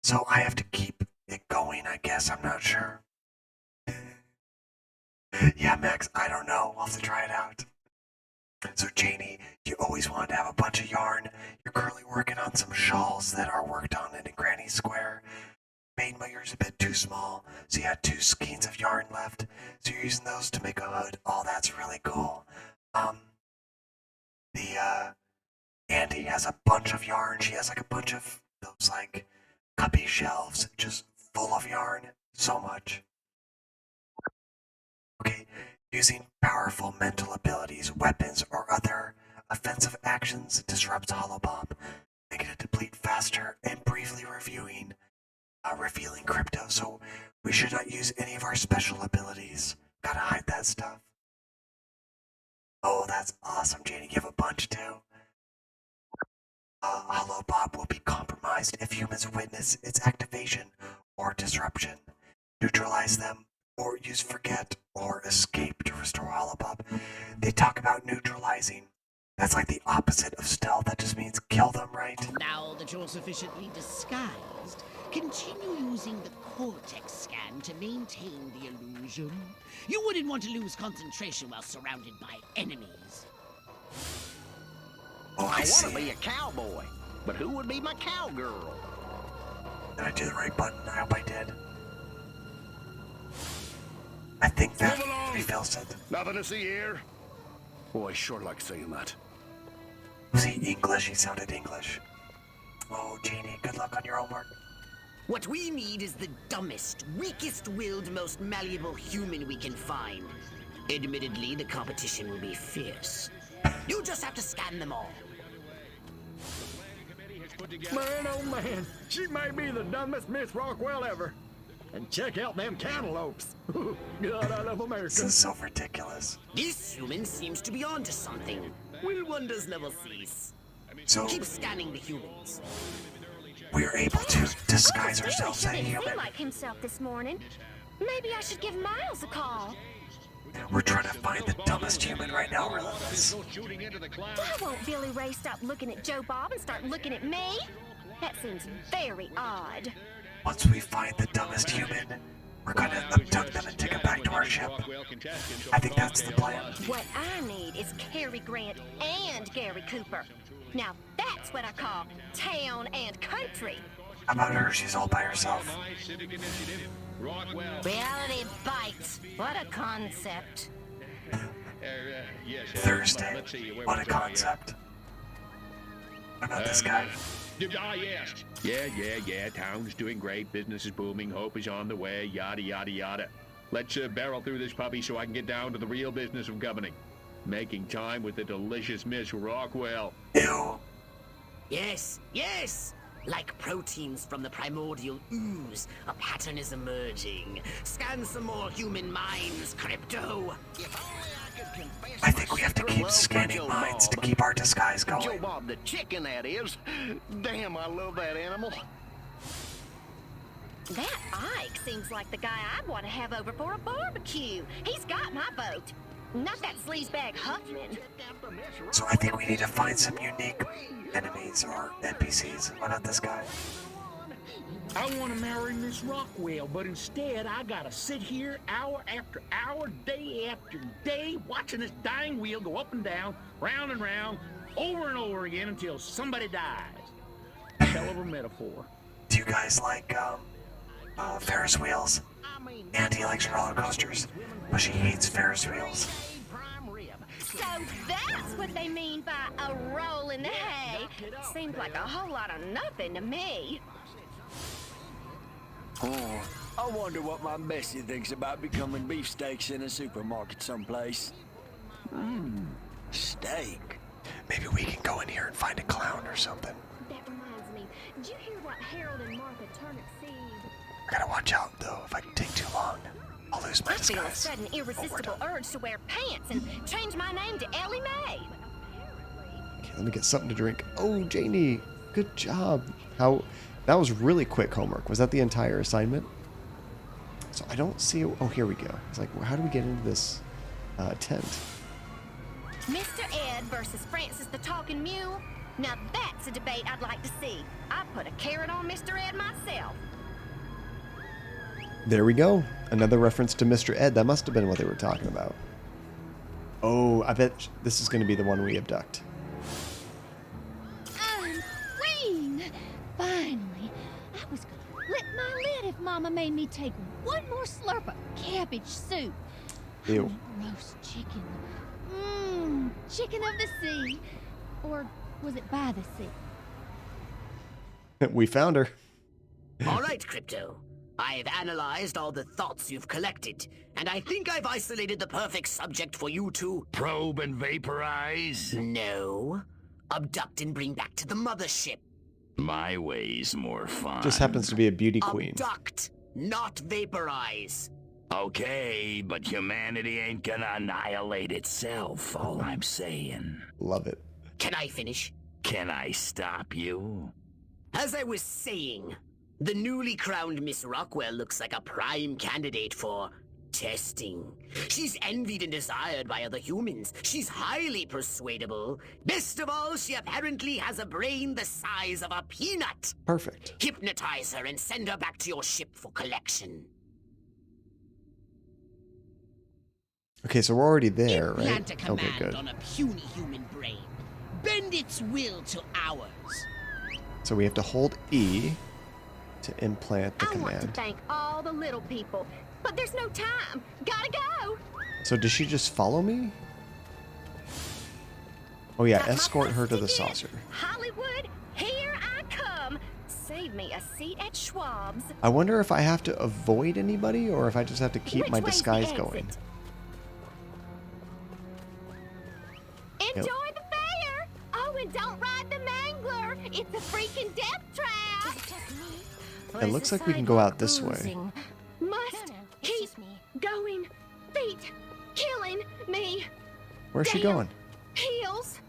Speaker 1: So I have to keep it going, I guess. I'm not sure. Yeah, Max, I don't know. We'll have to try it out. So, Janie, you always wanted to have a bunch of yarn. You're currently working on some shawls that are worked on in Granny Square. Made my ears a bit too small, so you had 2 skeins of yarn left. So you're using those to make a hood. Oh, that's really cool. Andy has a bunch of yarn. She has like a bunch of those like cubby shelves just full of yarn. So much. Okay, using powerful mental abilities, weapons, or other offensive actions disrupts Holobob, making it deplete faster and briefly revealing crypto, so we should not use any of our special abilities. Gotta hide that stuff. Oh, that's awesome, Janie. You have a bunch too. Holobob will be compromised if humans witness its activation or disruption. Neutralize them, or use forget or escape to restore Holobob. They talk about neutralizing. That's like the opposite of stealth. That just means kill them, right?
Speaker 6: Now that you're sufficiently disguised, continue using the Cortex scan to maintain the illusion. You wouldn't want to lose concentration while surrounded by enemies.
Speaker 1: Oh, I see.
Speaker 7: want to be a cowboy, but who would be my cowgirl?
Speaker 1: Did I do the right button? I hope I did. I think that reveals it.
Speaker 9: Nothing to see here. Boy, sure like saying that.
Speaker 1: Was he English? He sounded English. Oh, Janie, good luck on your homework.
Speaker 3: What we need is the dumbest, weakest-willed, most malleable human we can find. Admittedly, the competition will be fierce. You just have to scan them all.
Speaker 10: Man, oh man, she may be the dumbest Miss Rockwell ever. And check out them cantaloupes. God, I love America.
Speaker 1: This is so ridiculous.
Speaker 3: This human seems to be onto something. Will wonders never cease?
Speaker 1: So
Speaker 3: keep scanning the humans.
Speaker 1: We are able to disguise ourselves as a
Speaker 8: He
Speaker 1: human.
Speaker 8: like himself this morning. Maybe I should give Miles a call.
Speaker 1: We're trying to find the dumbest human right now, Relentless.
Speaker 8: Why won't Billy Ray stop looking at Joe Bob and start looking at me? That seems very odd.
Speaker 1: Once we find the dumbest human, we're gonna abduct them and take them back to our ship. I think that's the plan.
Speaker 8: What I need is Cary Grant and Gary Cooper. Now that's what I call town and country.
Speaker 1: How about her? She's all by herself.
Speaker 8: Reality bites. What a concept.
Speaker 1: Thursday. What a concept. What about this guy?
Speaker 11: Yeah. Town's doing great. Business is booming. Hope is on the way. Yada, yada, yada. Let's barrel through this puppy so I can get down to the real business of governing. Making time with the delicious Miss Rockwell.
Speaker 1: Ew.
Speaker 3: Yes. Like proteins from the primordial ooze, a pattern is emerging. Scan some more human minds, Crypto.
Speaker 1: I think we have to keep scanning minds to keep our disguise
Speaker 7: Joe
Speaker 1: going.
Speaker 7: Bob the chicken, that is. Damn, I love that animal.
Speaker 8: That Ike seems like the guy I'd want to have over for a barbecue. He's got my vote. Not that sleazebag Huffman.
Speaker 1: So I think we need to find some unique enemies or NPCs. Why not this guy?
Speaker 10: I want to marry Miss Rockwell, but instead I gotta sit here hour after hour, day after day, watching this dying wheel go up and down, round and round, over and over again until somebody dies. Hell of a metaphor.
Speaker 1: Do you guys like Ferris wheels? Auntie likes roller coasters, but she hates Ferris wheels.
Speaker 8: So that's what they mean by a roll in the hay. Seems like a whole lot of nothing to me.
Speaker 12: Oh, I wonder what my Bessie thinks about becoming beefsteaks in a supermarket someplace. Steak.
Speaker 1: Maybe we can go in here and find a clown or something.
Speaker 8: That reminds me. Did you hear what Harold and Martha Turnip said?
Speaker 1: I gotta watch out though. If I take too long, I'll lose my
Speaker 8: I feel a
Speaker 1: disguise.
Speaker 8: sudden irresistible urge to wear pants and change my name to Ellie Mae.
Speaker 1: Okay, let me get something to drink. Oh, Janie, good job. That was really quick homework. Was that the entire assignment? So I don't see. Oh, here we go. It's like, well, how do we get into this tent?
Speaker 8: Mr. Ed versus Francis the Talking Mule. Now that's a debate I'd like to see. I'd put a carrot on Mr. Ed myself.
Speaker 1: There we go. Another reference to Mr. Ed. That must have been what they were talking about. Oh, I bet this is going to be the one we abduct.
Speaker 13: I'm queen! Finally, I was gonna flip my lid if Mama made me take one more slurp of cabbage soup.
Speaker 1: Ew.
Speaker 13: I want roast chicken. Chicken of the sea. Or was it by the sea?
Speaker 1: We found her.
Speaker 3: All right, Crypto. I've analyzed all the thoughts you've collected, and I think I've isolated the perfect subject for you to...
Speaker 11: Probe and vaporize?
Speaker 3: No. Abduct and bring back to the mothership.
Speaker 11: My way's more fun.
Speaker 1: Just happens to be a beauty queen.
Speaker 3: Abduct, not vaporize.
Speaker 11: Okay, but humanity ain't gonna annihilate itself, all I'm saying.
Speaker 1: Love it.
Speaker 3: Can I finish?
Speaker 11: Can I stop you?
Speaker 3: As I was saying, the newly crowned Miss Rockwell looks like a prime candidate for testing. She's envied and desired by other humans. She's highly persuadable. Best of all, she apparently has a brain the size of a peanut.
Speaker 1: Perfect.
Speaker 3: Hypnotize her and send her back to your ship for collection.
Speaker 1: Okay, so we're already there, right?
Speaker 6: Implant a command
Speaker 1: Okay, good.
Speaker 6: on a puny human brain. Bend its will to ours.
Speaker 1: So we have to hold E to implant the
Speaker 8: I want to
Speaker 1: command.
Speaker 8: thank all the little people, but there's no time. Gotta go.
Speaker 1: So does she just follow me? Oh yeah,
Speaker 8: Got my
Speaker 1: escort her to the
Speaker 8: ticket.
Speaker 1: saucer.
Speaker 8: Hollywood, here I come. Save me a seat at Schwab's.
Speaker 1: I wonder if I have to avoid anybody or if I just have to keep
Speaker 8: Which
Speaker 1: my
Speaker 8: way's the
Speaker 1: disguise
Speaker 8: exit?
Speaker 1: going.
Speaker 8: Enjoy the fair. Oh, and don't ride the mangler. It's a freaking death trap.
Speaker 1: It looks like we can go out this way.
Speaker 8: Must keep going. Feet killing me.
Speaker 1: Where's she
Speaker 8: Damn
Speaker 1: going?
Speaker 8: Heels.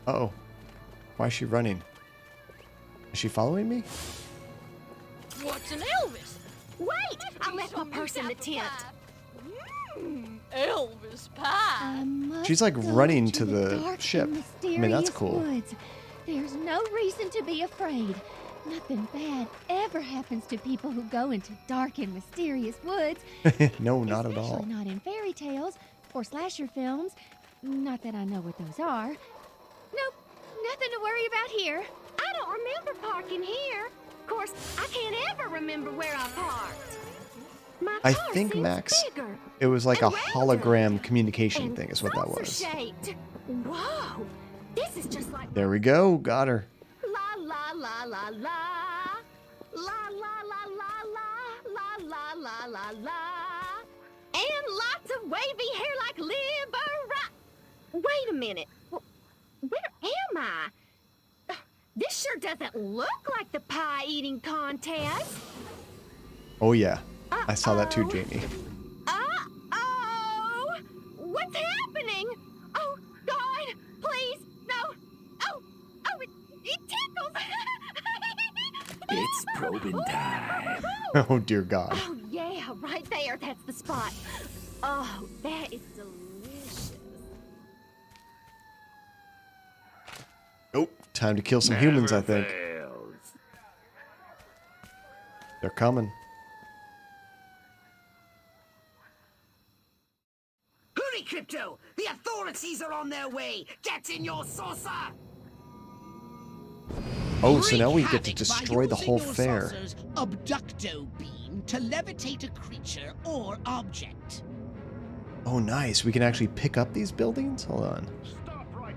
Speaker 1: Uh-oh. Why is she running? Is she following me?
Speaker 8: What's an Elvis? Wait, I left my purse in the tent. Elvis pie.
Speaker 1: She's like running to the ship. I mean, that's cool.
Speaker 13: Woods. There's no reason to be afraid. Nothing bad ever happens to people who go into dark and mysterious woods.
Speaker 1: No, not at all.
Speaker 13: Especially not in fairy tales or slasher films. Not that I know what those are. Nope, nothing to worry about here.
Speaker 8: I don't remember parking here. Of course, I can't ever remember where I parked. My
Speaker 1: I
Speaker 8: car
Speaker 1: think,
Speaker 8: seems
Speaker 1: Max,
Speaker 8: bigger
Speaker 1: it was like a
Speaker 8: and rounder
Speaker 1: hologram communication
Speaker 8: and
Speaker 1: thing is what that was.
Speaker 8: saucer-shaped. Whoa, this is just like
Speaker 1: There we go. Got her.
Speaker 8: la la la la la la la la la la la la la la, and lots of wavy hair like Libera. Wait a minute, where am I? This sure doesn't look like the pie eating contest.
Speaker 1: Oh, yeah. I saw that too, Jamie.
Speaker 8: Uh-oh! What's happening? Oh, God, please, no. Oh, it tickles.
Speaker 12: It's probing time.
Speaker 1: Oh, dear God.
Speaker 8: Oh, yeah, right there. That's the spot. Oh, that is delicious.
Speaker 1: Oh, time to kill some humans, I think. They're coming.
Speaker 3: Hurry, Crypto! The authorities are on their way! Get in your saucer!
Speaker 1: Oh, so now we get to
Speaker 6: Havoc
Speaker 1: destroy
Speaker 6: by
Speaker 1: the whole
Speaker 6: using your
Speaker 1: fair.
Speaker 6: saucer's abducto beam to levitate a creature or object.
Speaker 1: Oh, nice. We can actually pick up these buildings? Hold on.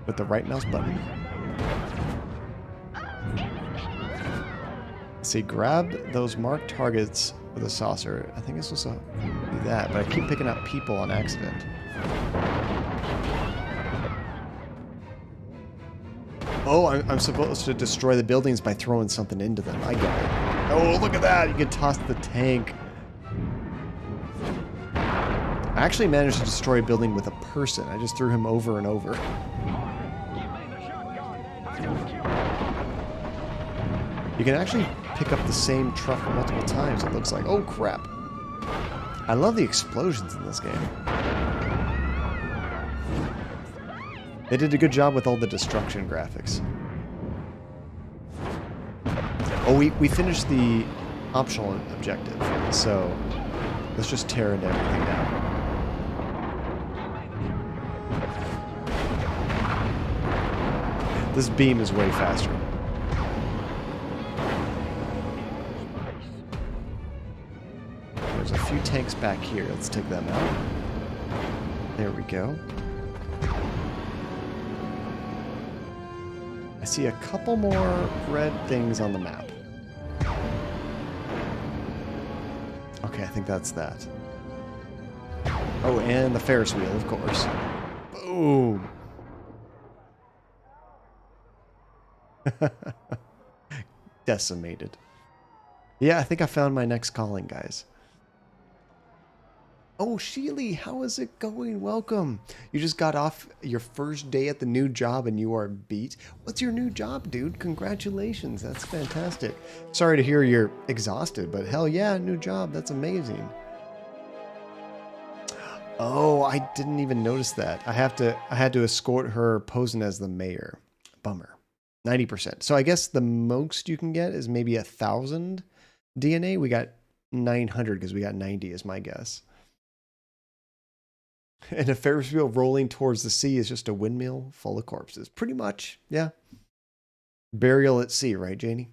Speaker 1: With the right mouse button. See, grab those marked targets with a saucer. I think it's supposed to do that, but I keep picking up people on accident. Oh, I'm supposed to destroy the buildings by throwing something into them. I get it. Oh, look at that! You can toss the tank. I actually managed to destroy a building with a person. I just threw him over and over. You can actually pick up the same truck multiple times, it looks like. Oh, crap. I love the explosions in this game. They did a good job with all the destruction graphics. Oh, we finished the optional objective, so let's just tear into everything now. This beam is way faster. There's a few tanks back here. Let's take them out. There we go. I see a couple more red things on the map. Okay, I think that's that. Oh, and the Ferris wheel, of course. Boom! Decimated. Yeah, I think I found my next calling, guys. Oh, Sheely, how is it going? Welcome. You just got off your first day at the new job and you are beat. What's your new job, dude? Congratulations. That's fantastic. Sorry to hear you're exhausted, but hell yeah, new job. That's amazing. Oh, I didn't even notice that. I had to escort her posing as the mayor. Bummer. 90%. So I guess the most you can get is maybe 1,000 DNA. We got 900 because we got 90 is my guess. And a Ferris wheel rolling towards the sea is just a windmill full of corpses. Pretty much, yeah. Burial at sea, right, Janie?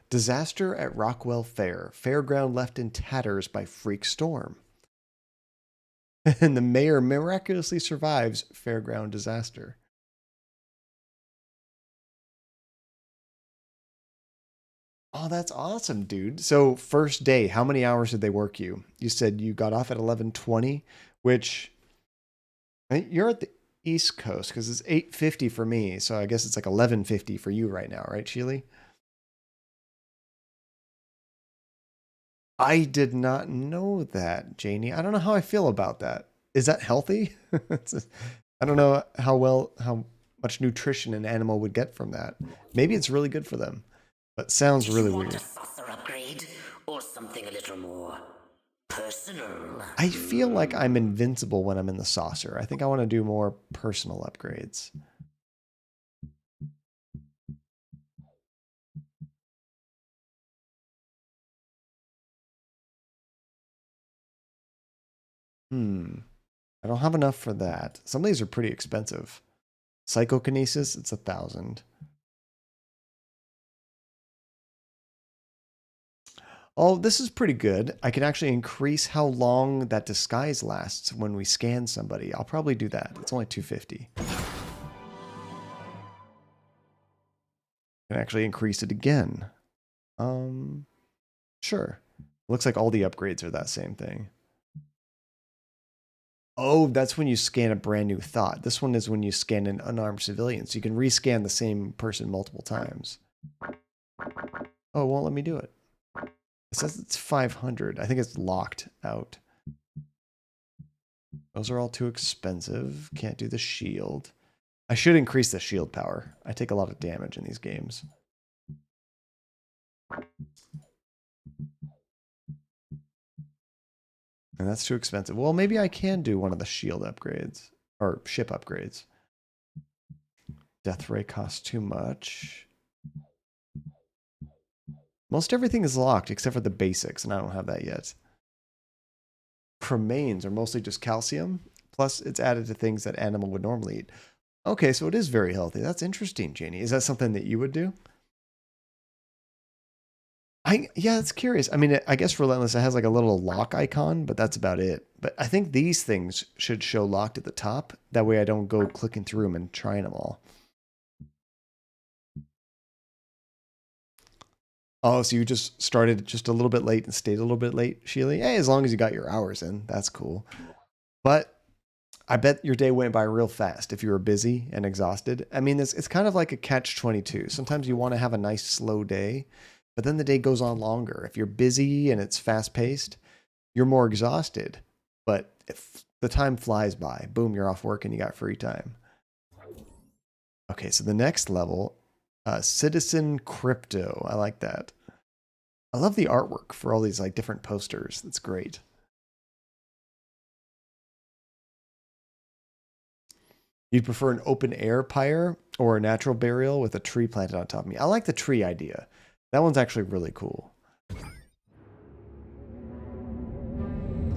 Speaker 1: Disaster at Rockwell Fair. Fairground left in tatters by freak storm. And the mayor miraculously survives fairground disaster. Oh, that's awesome, dude. So first day, how many hours did they work you? You said you got off at 11:20, which I think you're at the East Coast because it's 8:50 for me. So I guess it's like 11:50 for you right now, right, Sheely? I did not know that, Janie. I don't know how I feel about that. Is that healthy? I don't know how much nutrition an animal would get from that. Maybe it's really good for them. But sounds really weird.
Speaker 3: A saucer upgrade or something a little more personal?
Speaker 1: I feel like I'm invincible when I'm in the saucer. I think I want to do more personal upgrades. I don't have enough for that. Some of these are pretty expensive. Psychokinesis, it's 1,000. Oh, this is pretty good. I can actually increase how long that disguise lasts when we scan somebody. I'll probably do that. It's only 250. Can actually increase it again. Sure. Looks like all the upgrades are that same thing. Oh, that's when you scan a brand new thought. This one is when you scan an unarmed civilian. So you can rescan the same person multiple times. Oh, it won't let me do it. It says it's 500. I think it's locked out. Those are all too expensive. Can't do the shield. I should increase the shield power. I take a lot of damage in these games. And that's too expensive. Well, maybe I can do one of the shield upgrades. Or ship upgrades. Death ray costs too much. Most everything is locked except for the basics, and I don't have that yet. Cremains are mostly just calcium. Plus, it's added to things that animal would normally eat. Okay, so it is very healthy. That's interesting, Janie. Is that something that you would do? Yeah, it's curious. I mean, I guess Relentless, it has like a little lock icon, but that's about it. But I think these things should show locked at the top. That way I don't go clicking through them and trying them all. Oh, so you just started just a little bit late and stayed a little bit late, Sheely? Hey, as long as you got your hours in, that's cool. But I bet your day went by real fast if you were busy and exhausted. I mean, it's kind of like a catch-22. Sometimes you want to have a nice slow day, but then the day goes on longer. If you're busy and it's fast-paced, you're more exhausted. But if the time flies by, boom, you're off work and you got free time. Okay, so the next level... Citizen Crypto. I like that. I love the artwork for all these like different posters. That's great. You'd prefer an open air pyre or a natural burial with a tree planted on top of me? I like the tree idea. That one's actually really cool.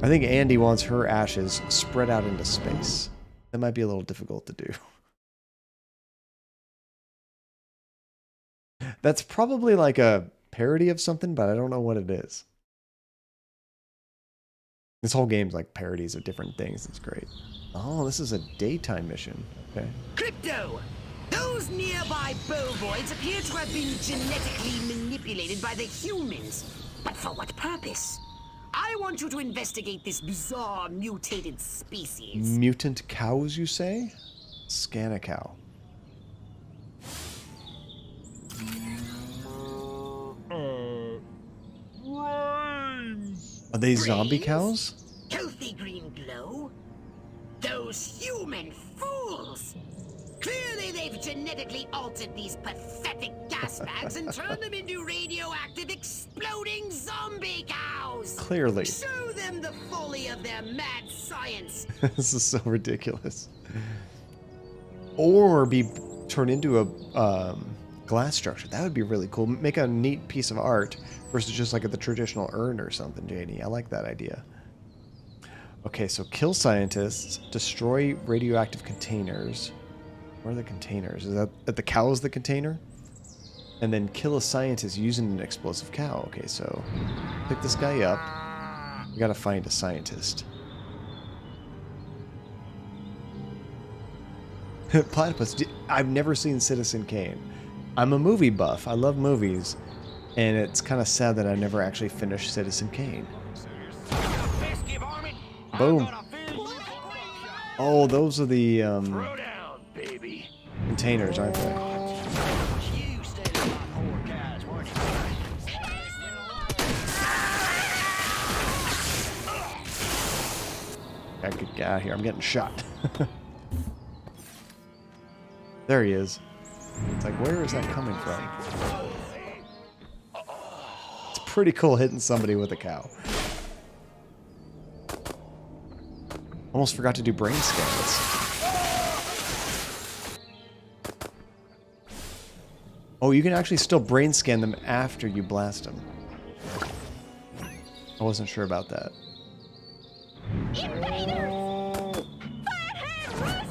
Speaker 1: I think Andy wants her ashes spread out into space. That might be a little difficult to do. That's probably like a parody of something, but I don't know what it is. This whole game's like parodies of different things. It's great. Oh, this is a daytime mission. Okay.
Speaker 3: Crypto! Those nearby bovoids appear to have been genetically manipulated by the humans. But for what purpose? I want you to investigate this bizarre mutated species.
Speaker 1: Mutant cows, you say? Scan a cow. Are they zombie cows?
Speaker 3: Healthy green glow? Those human fools! Clearly they've genetically altered these pathetic gas bags and turned them into radioactive exploding zombie cows!
Speaker 1: Clearly.
Speaker 3: Show them the folly of their mad science!
Speaker 1: This is so ridiculous. Or be turned into a glass structure. That would be really cool. Make a neat piece of art versus just like the traditional urn or something, JD. I like that idea. Okay, so kill scientists, destroy radioactive containers. Where are the containers? Is that the cow is the container? And then kill a scientist using an explosive cow. Okay, so pick this guy up. We gotta find a scientist. Platypus. I've never seen Citizen Kane. I'm a movie buff. I love movies. And it's kind of sad that I never actually finished Citizen Kane. Boom. Oh, those are the containers, aren't they? I could get out of here. I'm getting shot. There he is. It's like, where is that coming from? It's pretty cool hitting somebody with a cow. Almost forgot to do brain scans. Oh, you can actually still brain scan them after you blast them. I wasn't sure about that.
Speaker 8: Invaders! Fathead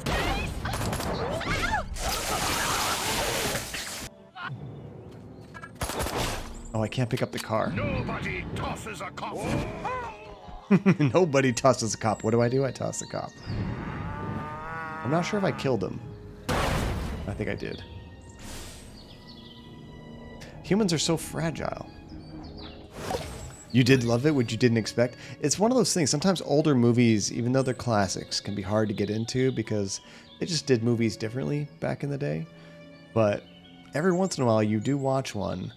Speaker 1: Oh, I can't pick up the car.
Speaker 4: Nobody tosses a cop.
Speaker 1: Nobody tosses a cop. What do? I toss the cop. I'm not sure if I killed him. I think I did. Humans are so fragile. You did love it, which you didn't expect. It's one of those things. Sometimes older movies, even though they're classics, can be hard to get into because they just did movies differently back in the day. But every once in a while, you do watch one,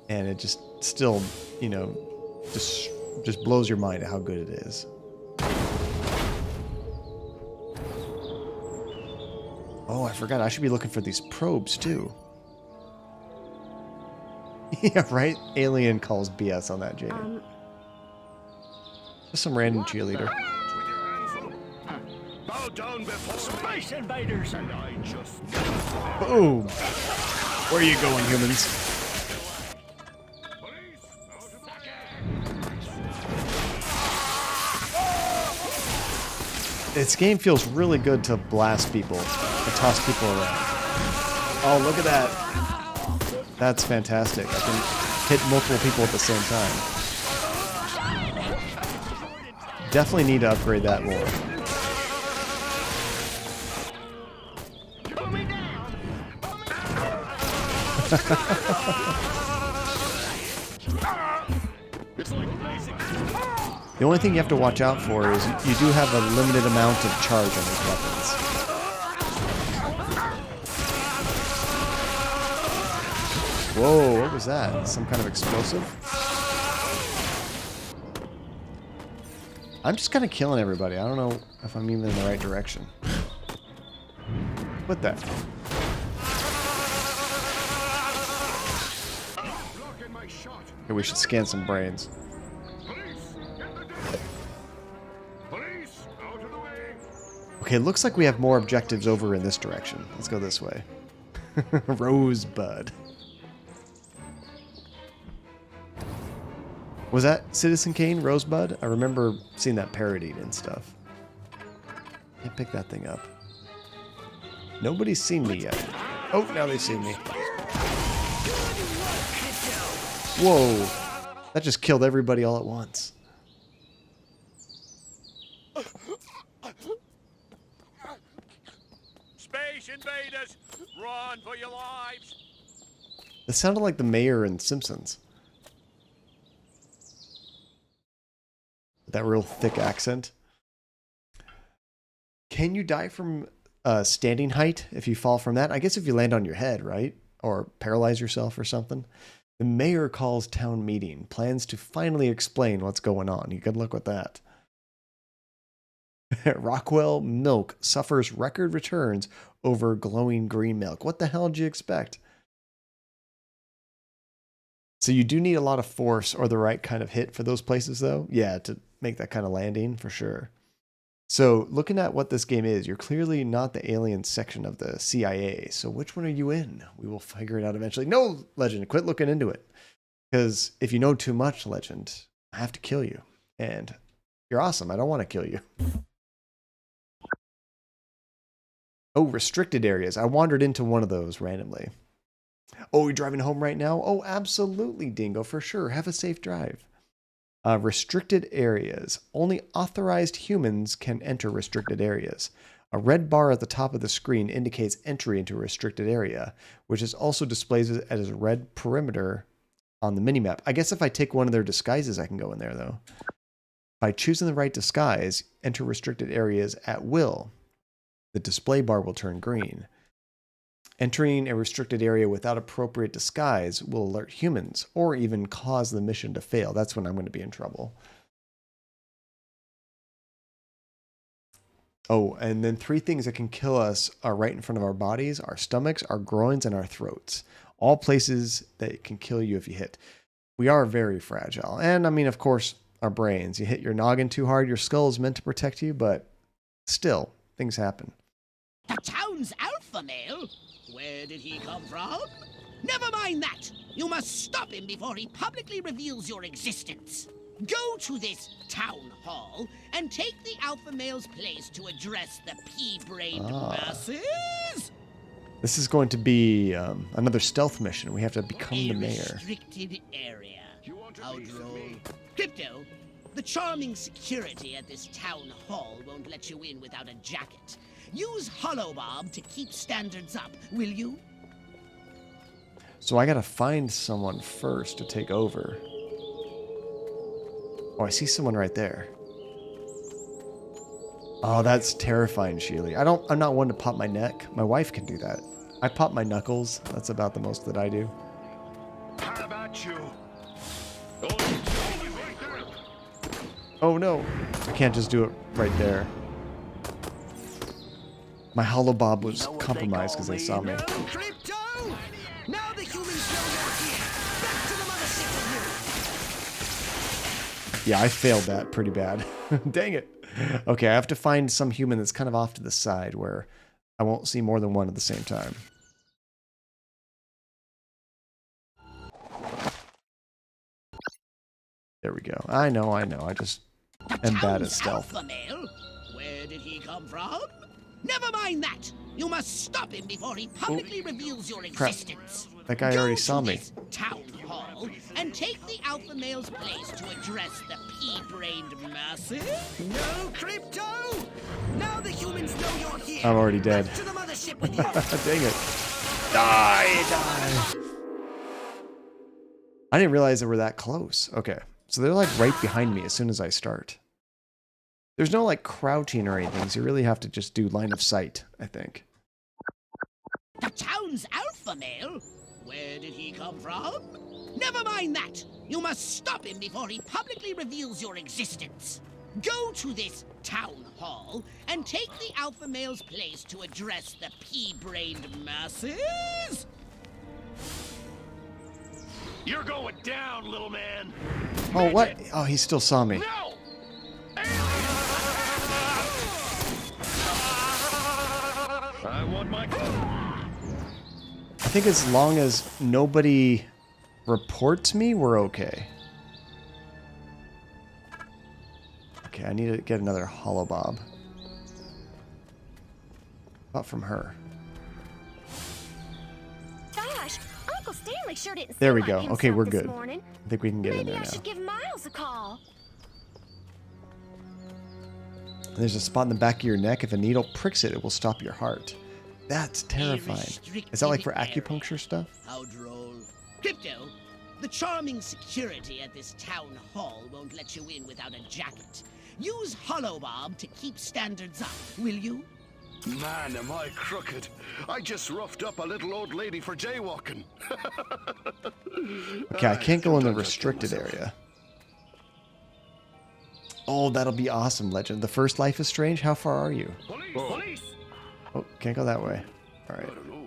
Speaker 1: and it just still, you know, just blows your mind at how good it is. Oh, I forgot. I should be looking for these probes, too. Yeah, right? Alien calls BS on that, Jamie. Just some random cheerleader.
Speaker 4: Bow down before Space Invaders, and I just...
Speaker 1: Boom! Where are you going, humans? This game feels really good to blast people, to toss people around. Oh, look at that. That's fantastic. I can hit multiple people at the same time. Definitely need to upgrade that more. The only thing you have to watch out for is you do have a limited amount of charge on these weapons. Whoa, what was that? Some kind of explosive? I'm just kind of killing everybody. I don't know if I'm even in the right direction. What the? Okay, we should scan some brains. Okay, looks like we have more objectives over in this direction. Let's go this way. Rosebud. Was that Citizen Kane, Rosebud? I remember seeing that parodied and stuff. Can't pick that thing up. Nobody's seen me yet. Oh, now they see me. Whoa. That just killed everybody all at once.
Speaker 4: Space Invaders, run for your lives!
Speaker 1: It sounded like the mayor in Simpsons. That real thick accent. Can you die from standing height if you fall from that? I guess if you land on your head, right? Or paralyze yourself or something. The mayor calls town meeting. Plans to finally explain what's going on. You good luck with that. Rockwell milk suffers record returns over glowing green milk. What the hell did you expect? So you do need a lot of force or the right kind of hit for those places, though. Yeah, to make that kind of landing, for sure. So looking at what this game is, you're clearly not the alien section of the CIA. So which one are you in? We will figure it out eventually. No, Legend, quit looking into it. Because if you know too much, Legend, I have to kill you. And you're awesome. I don't want to kill you. Oh, restricted areas. I wandered into one of those randomly. Oh, you're driving home right now? Oh, absolutely, Dingo, for sure. Have a safe drive. Restricted areas. Only authorized humans can enter restricted areas. A red bar at the top of the screen indicates entry into a restricted area, which is also displayed as a red perimeter on the minimap. I guess if I take one of their disguises, I can go in there, though. By choosing the right disguise, enter restricted areas at will. The display bar will turn green. Entering a restricted area without appropriate disguise will alert humans or even cause the mission to fail. That's when I'm going to be in trouble. Oh, and then 3 things that can kill us are right in front of our bodies: our stomachs, our groins, and our throats. All places that can kill you if you hit. We are very fragile. And I mean, of course, our brains. You hit your noggin too hard, your skull is meant to protect you, but still, things happen.
Speaker 6: The town's alpha male? Where did he come from? Never mind that! You must stop him before he publicly reveals your existence. Go to this town hall and take the alpha male's place to address the pea-brained masses.
Speaker 1: This is going to be another stealth mission. We have to become the mayor.
Speaker 6: Restricted area. Outlaw. Crypto, the charming security at this town hall won't let you in without a jacket. Use Hollow Bob to keep standards up, will you?
Speaker 1: So I gotta find someone first to take over. Oh, I see someone right there. Oh, that's terrifying, Sheely. I'm not one to pop my neck. My wife can do that. I pop my knuckles. That's about the most that I do.
Speaker 12: How about you?
Speaker 1: Oh no, I can't just do it right there. My Hollow Bob was compromised because they saw me.
Speaker 3: Crypto! Now the humans know you're here. Back to the mothership with you.
Speaker 1: Yeah, I failed that pretty bad. Dang it. Okay, I have to find some human that's kind of off to the side where I won't see more than one at the same time. There we go. I know. I just am bad at stealth.
Speaker 6: Alpha male? Where did he come from? Never mind that. You must stop him before he publicly reveals your existence.
Speaker 1: That guy already saw me.
Speaker 6: Town hall and take the alpha male's place to address the pea-brained masses.
Speaker 3: No, Crypto! Now the humans know you're here.
Speaker 1: I'm already dead.
Speaker 3: Back to the mothership with you.
Speaker 1: Dang it. Die! I didn't realize they were that close. Okay. So they're like right behind me as soon as I start. There's no like crouching or anything, so you really have to just do line of sight, I think.
Speaker 6: The town's alpha male? Where did he come from? Never mind that. You must stop him before he publicly reveals your existence. Go to this town hall and take the alpha male's place to address the pea-brained masses.
Speaker 12: You're going down, little man.
Speaker 1: Oh, what? Oh, he still saw me.
Speaker 12: No! I want my...
Speaker 1: I think as long as nobody reports me, we're okay. Okay, I need to get another Hollow Bob. Not from her.
Speaker 8: Gosh, Uncle Stanley sure didn't
Speaker 1: There
Speaker 8: seem
Speaker 1: we
Speaker 8: like
Speaker 1: go.
Speaker 8: himself
Speaker 1: Okay, we're
Speaker 8: this
Speaker 1: good.
Speaker 8: morning.
Speaker 1: I think we can get in
Speaker 8: Maybe
Speaker 1: there
Speaker 8: I
Speaker 1: now.
Speaker 8: should give Miles a call.
Speaker 1: There's a spot in the back of your neck. If a needle pricks it, it will stop your heart. That's terrifying. Is that like for acupuncture stuff?
Speaker 6: How droll. Crypto, the charming security at this town hall won't let you in without a jacket. Use Hollow Bob to keep standards up, will you?
Speaker 12: Man, am I crooked. I just roughed up a little old lady for jaywalking.
Speaker 1: Okay, I can't go in the restricted area. Oh, that'll be awesome, Legend. The first Life is Strange? How far are you?
Speaker 12: Police!
Speaker 1: Oh, can't go that way. Alright.
Speaker 12: I don't know.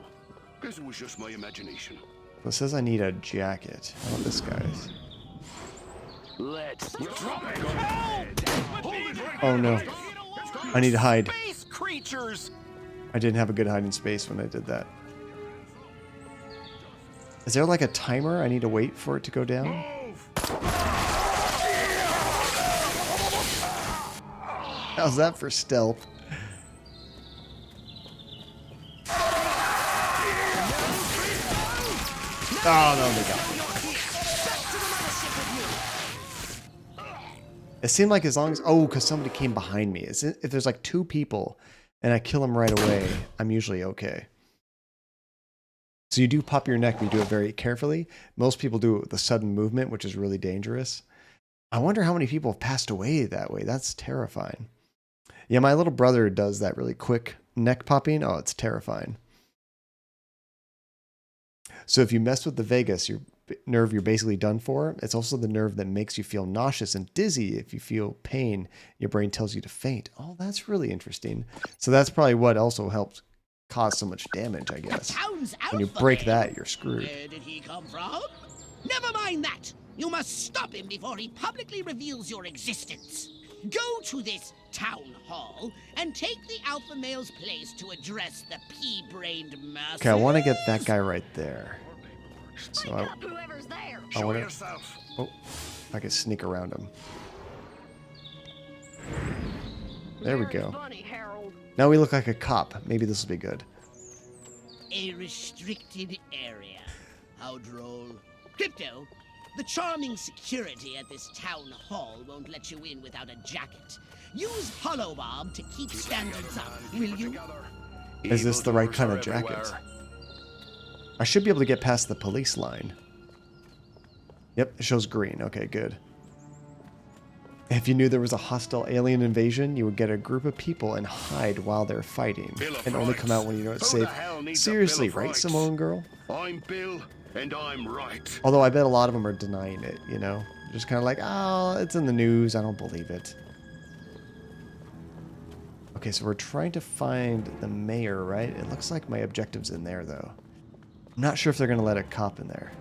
Speaker 12: Guess it was just my imagination.
Speaker 1: Well, it says I need a jacket. How about this guy's?
Speaker 12: Let's drop it.
Speaker 1: Oh no. I need to hide.
Speaker 12: Space creatures!
Speaker 1: I didn't have a good hiding space when I did that. Is there like a timer? I need to wait for it to go down? How's that for stealth? Oh, no, they got me. It seemed like as long as... Oh, because somebody came behind me. If there's like two people and I kill them right away, I'm usually okay. So you do pop your neck, but you do it very carefully. Most people do it with a sudden movement, which is really dangerous. I wonder how many people have passed away that way. That's terrifying. Yeah, my little brother does that really quick neck popping. Oh, it's terrifying. So if you mess with the vagus, your nerve, you're basically done for. It's also the nerve that makes you feel nauseous and dizzy. If you feel pain, your brain tells you to faint. Oh, that's really interesting. So that's probably what also helps cause so much damage, I guess. When you break that, you're screwed.
Speaker 6: Where did he come from? Never mind that. You must stop him before he publicly reveals your existence. Go to this town hall and take the alpha male's place to address the pea-brained masses.
Speaker 1: Okay, I want to get that guy right there.
Speaker 8: Speak up, whoever's there.
Speaker 1: I wonder. Oh, I can sneak around him. There we go.
Speaker 8: Funny, Harold.
Speaker 1: Now we look like a cop. Maybe this will be good.
Speaker 6: A restricted area. How droll. Crypto, the charming security at this town hall won't let you in without a jacket. Use Hollow Bob to keep standards up, will you?
Speaker 1: Is this the right kind of jacket? I should be able to get past the police line. Yep, it shows green. Okay, good. If you knew there was a hostile alien invasion, you would get a group of people and hide while they're fighting. And only come out when you know it's safe. Seriously, right, Samoan girl?
Speaker 14: I'm Bill, and I'm right.
Speaker 1: Although I bet a lot of them are denying it, you know? Just kind of like, oh, it's in the news. I don't believe it. Okay, so we're trying to find the mayor, right? It looks like my objective's in there, though. I'm not sure if they're going to let a cop in there.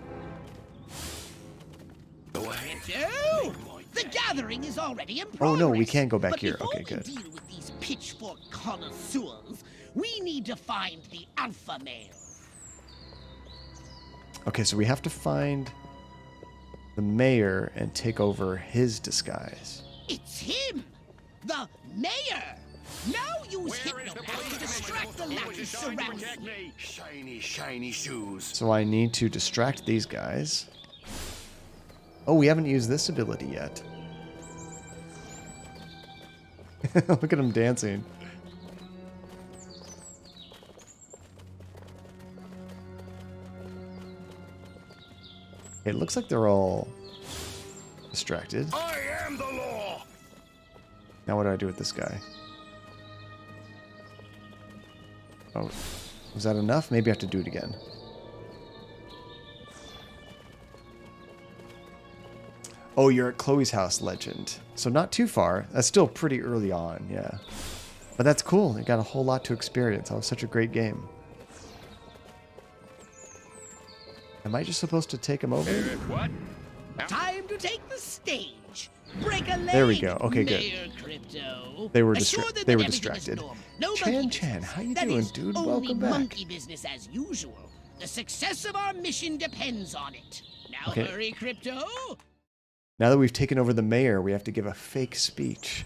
Speaker 6: Crypto! The gathering is already in progress.
Speaker 1: Oh, no, we can't go back here.
Speaker 6: Before
Speaker 1: Okay, good.
Speaker 6: we deal with these pitchfork connoisseurs, we need to find the alpha male.
Speaker 1: Okay, so we have to find the mayor and take over his disguise.
Speaker 6: It's him! The mayor! Now use hypnopath to distract the lackeys surrounding you.
Speaker 14: Shiny, shiny shoes.
Speaker 1: So I need to distract these guys. Oh, we haven't used this ability yet. Look at him dancing. It looks like they're all distracted.
Speaker 14: I am the law.
Speaker 1: Now what do I do with this guy? Oh, was that enough? Maybe I have to do it again. Oh, you're at Chloe's house, legend. So not too far. That's still pretty early on, yeah. But that's cool. You got a whole lot to experience. That was such a great game. Am I just supposed to take him over?
Speaker 5: What?
Speaker 6: Time to take the stage. Break a leg.
Speaker 1: There we go. Okay, good.
Speaker 6: Mayor Crypto.
Speaker 1: They were
Speaker 6: Assure them
Speaker 1: they
Speaker 6: that
Speaker 1: were
Speaker 6: everything is
Speaker 1: distracted.
Speaker 6: normal. No
Speaker 1: Chan
Speaker 6: monkey
Speaker 1: Chan,
Speaker 6: business.
Speaker 1: how you
Speaker 6: That
Speaker 1: doing,
Speaker 6: is
Speaker 1: dude?
Speaker 6: only
Speaker 1: Welcome back.
Speaker 6: monkey business as usual. The success of our mission depends on it. Now
Speaker 1: Okay.
Speaker 6: hurry, Crypto.
Speaker 1: Now that we've taken over the mayor, we have to give a fake speech.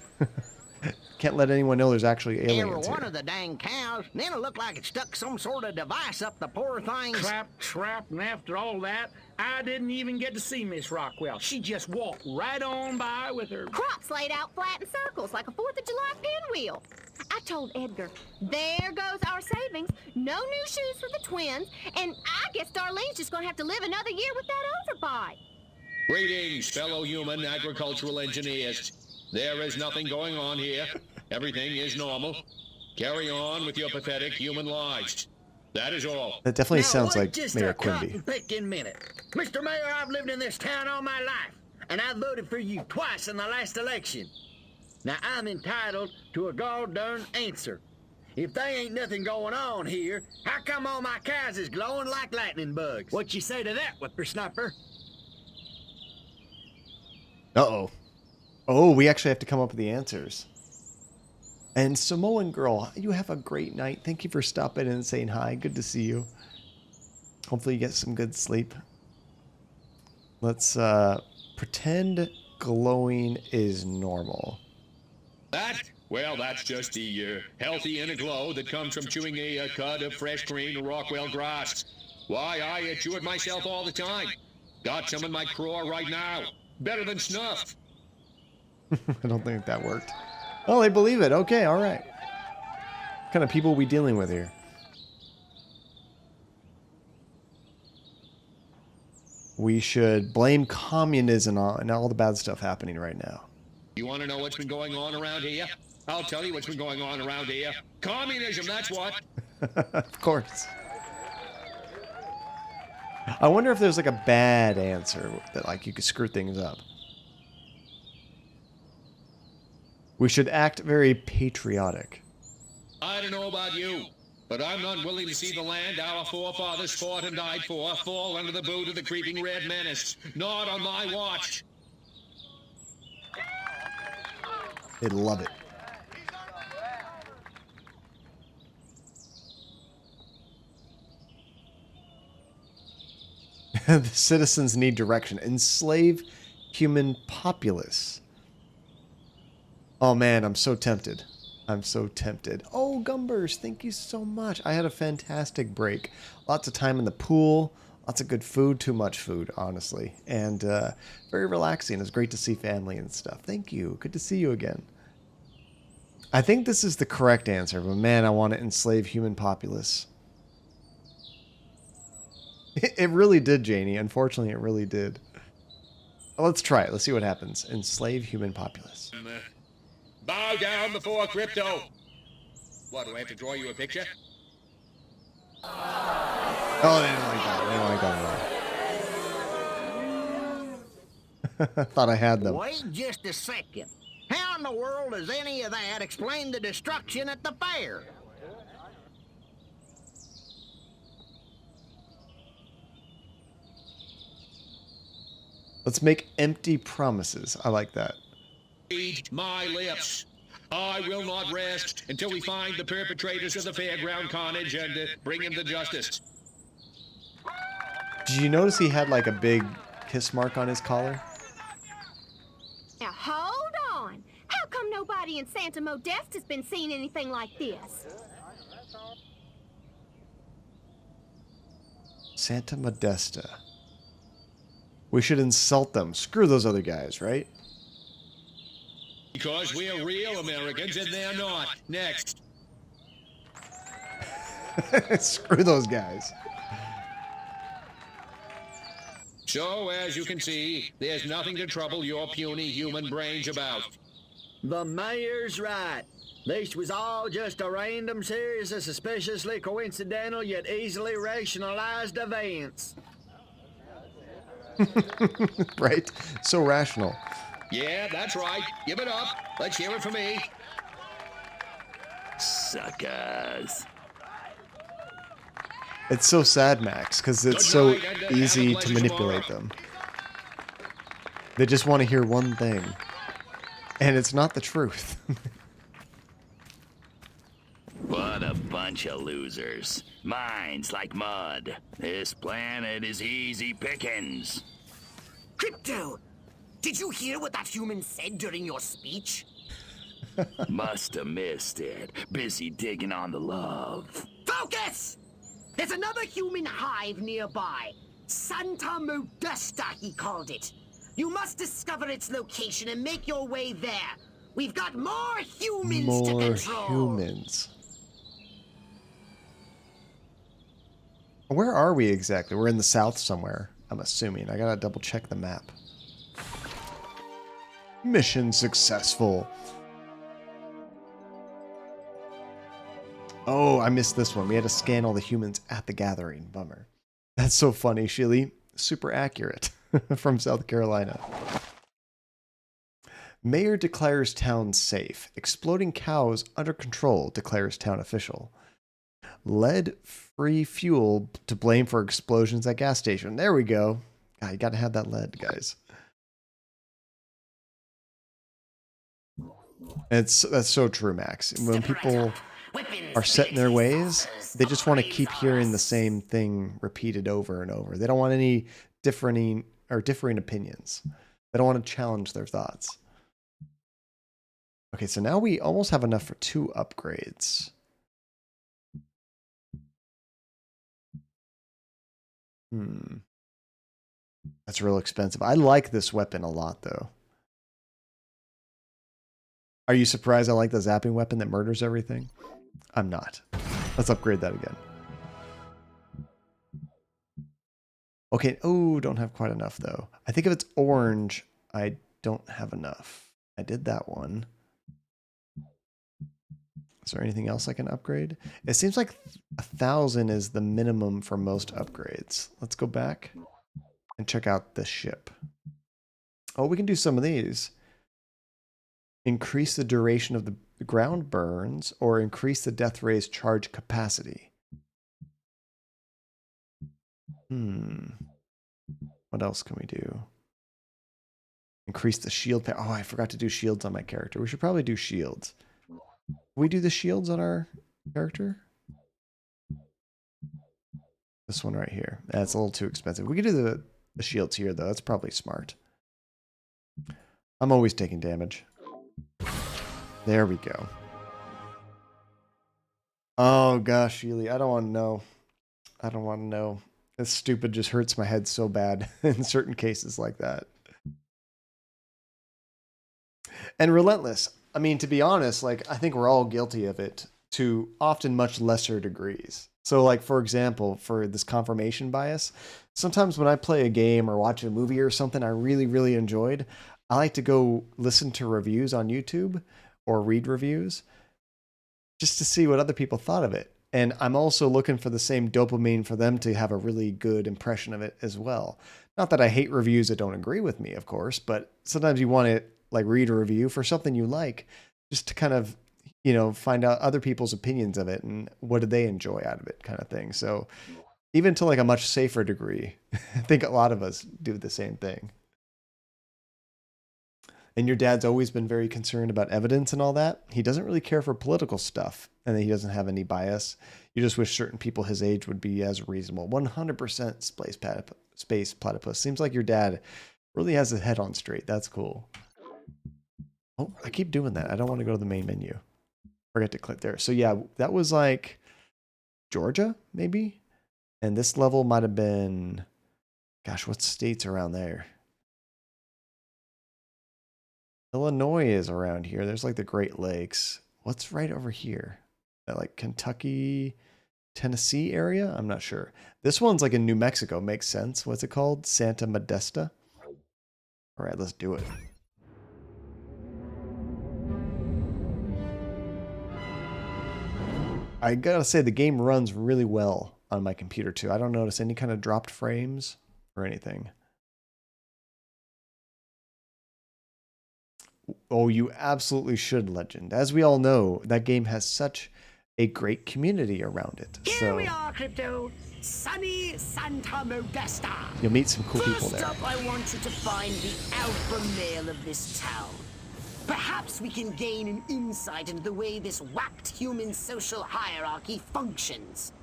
Speaker 1: Can't let anyone know there's actually
Speaker 7: Every
Speaker 1: aliens
Speaker 7: one
Speaker 1: here.
Speaker 7: of the dang cows, then it looked like it stuck some sort of device up the poor thing's...
Speaker 10: Clap, trap, and after all that, I didn't even get to see Miss Rockwell. She just walked right on by with her...
Speaker 8: Crops laid out flat in circles like a 4th of July pinwheel. I told Edgar, there goes our savings. No new shoes for the twins, and I guess Darlene's just gonna have to live another year with that overbite.
Speaker 11: Greetings, fellow human agricultural engineers. There is nothing going on here. Everything is normal. Carry on with your pathetic human lives. That is all.
Speaker 1: That definitely
Speaker 7: Now,
Speaker 1: sounds
Speaker 7: what
Speaker 1: like
Speaker 7: just
Speaker 1: Mayor
Speaker 7: a
Speaker 1: Quimby.
Speaker 7: cotton-picking minute. Mr. Mayor, I've lived in this town all my life, and I voted for you twice in the last election. Now, I'm entitled to a gall-darn answer. If they ain't nothing going on here, how come all my cows is glowing like lightning bugs? What you say to that, whippersnapper?
Speaker 1: Uh-oh. Oh, we actually have to come up with the answers. And Samoan girl, you have a great night. Thank you for stopping and saying hi. Good to see you. Hopefully you get some good sleep. Let's pretend glowing is normal.
Speaker 11: That? Well, that's just the healthy inner glow that comes from chewing a cud of fresh green Rockwell grass. Why, I chew it myself all the time. Got some in my craw right now. Better than snuff.
Speaker 1: I don't think that worked. Oh, they believe it. Okay, all right. What kind of people are we dealing with here? We should blame communism on all the bad stuff happening right now.
Speaker 11: You want to know what's been going on around here? I'll tell you what's been going on around here. Communism, that's what.
Speaker 1: Of course. I wonder if there's like a bad answer that like you could screw things up. We should act very patriotic.
Speaker 11: I don't know about you, but I'm not willing to see the land our forefathers fought and died for fall under the boot of the creeping red menace. Not on my watch.
Speaker 1: They'd love it. The citizens need direction. Enslave human populace. Oh man, I'm so tempted. I'm so tempted. Oh, Gumbers, thank you so much. I had a fantastic break. Lots of time in the pool. Lots of good food. Too much food, honestly. And very relaxing. It was great to see family and stuff. Thank you. Good to see you again. I think this is the correct answer, but man, I want to enslave human populace. It really did, Janie. Unfortunately, it really did. Well, let's try it. Let's see what happens. Enslave human populace.
Speaker 11: Bow down before crypto. What, do I have to draw you a picture?
Speaker 1: Oh, they didn't like that. They didn't like that at all. Thought I had them.
Speaker 7: Wait just a second. How in the world does any of that explain the destruction at the fair?
Speaker 1: Let's make empty promises. I like that.
Speaker 11: Read my lips. I will not rest until we find the perpetrators of the fairground carnage and bring them to justice.
Speaker 1: Did you notice he had like a big kiss mark on his collar?
Speaker 8: Now hold on. How come nobody in Santa Modeste has been seeing anything like this?
Speaker 1: Santa Modesta. We should insult them. Screw those other guys, right?
Speaker 11: Because we're real Americans and they're not. Next.
Speaker 1: Screw those guys.
Speaker 11: So, as you can see, there's nothing to trouble your puny human brains about.
Speaker 7: The mayor's right. This was all just a random series of suspiciously coincidental yet easily rationalized events.
Speaker 1: Right? So rational.
Speaker 11: Yeah, that's right. Give it up. Let's hear it from me.
Speaker 12: Suckers.
Speaker 1: It's so sad, Max, because it's so easy to manipulate them. They just want to hear one thing. And it's not the truth.
Speaker 12: What a bunch of losers. Minds like mud. This planet is easy pickings.
Speaker 3: Crypto! Did you hear what that human said during your speech?
Speaker 12: Must have missed it. Busy digging on the love.
Speaker 3: Focus! There's another human hive nearby. Santa Modesto, he called it. You must discover its location and make your way there. We've got more humans to control.
Speaker 1: More humans. Where are we exactly? We're in the south somewhere, I'm assuming. I gotta double check the map. Mission successful. Oh, I missed this one. We had to scan all the humans at the gathering. Bummer. That's so funny, Sheely. Super accurate. From South Carolina. Mayor declares town safe. Exploding cows under control, declares town official. Lead-free fuel to blame for explosions at gas station. There we go. God, you gotta have that lead, guys. That's so true, Max. When people are set in their ways, they just want to keep hearing the same thing repeated over and over. They don't want any differing opinions. They don't want to challenge their thoughts. Okay, so now we almost have enough for 2 upgrades. That's real expensive. I like this weapon a lot, though. Are you surprised I like the zapping weapon that murders everything? I'm not. Let's upgrade that again. Okay, oh, don't have quite enough, though. I think if it's orange, I don't have enough. I did that one. Is there anything else I can upgrade? It seems like 1,000 is the minimum for most upgrades. Let's go back and check out this ship. Oh, we can do some of these. Increase the duration of the ground burns or increase the death ray's charge capacity. What else can we do? Increase the shield. Oh, I forgot to do shields on my character. We should probably do shields. Can we do the shields on our character? This one right here. That's a little too expensive. We could do the shields here, though. That's probably smart. I'm always taking damage. There we go. Oh, gosh, Sheely. I don't want to know. I don't want to know. This stupid just hurts my head so bad in certain cases like that. And Relentless. I mean, to be honest, like, I think we're all guilty of it to often much lesser degrees. So, like, for example, for this confirmation bias, sometimes when I play a game or watch a movie or something I really, really enjoyed, I like to go listen to reviews on YouTube or read reviews just to see what other people thought of it. And I'm also looking for the same dopamine for them to have a really good impression of it as well. Not that I hate reviews that don't agree with me, of course, but sometimes you want to like read a review for something you like just to kind of, you know, find out other people's opinions of it and what did they enjoy out of it kind of thing. So even to like a much safer degree, I think a lot of us do the same thing. And your dad's always been very concerned about evidence and all that. He doesn't really care for political stuff, and he doesn't have any bias. You just wish certain people his age would be as reasonable. 100% space platypus. Seems like your dad really has his head on straight. That's cool. Oh, I keep doing that. I don't want to go to the main menu. Forget to click there. So yeah, that was like Georgia, maybe? And this level might have been, gosh, what state's around there? Illinois is around here. There's like the Great Lakes. What's right over here? That like Kentucky, Tennessee area? I'm not sure. This one's like in New Mexico. Makes sense. What's it called? Santa Modesta. All right, let's do it. I gotta say, the game runs really well on my computer too. I don't notice any kind of dropped frames or anything. Oh, you absolutely should, Legend. As we all know, that game has such a great community around it.
Speaker 3: Here we are, Crypto. Sunny Santa Modesta.
Speaker 1: You'll meet some cool people there.
Speaker 3: First up, I want you to find the alpha male of this town. Perhaps we can gain an insight into the way this whacked human social hierarchy functions.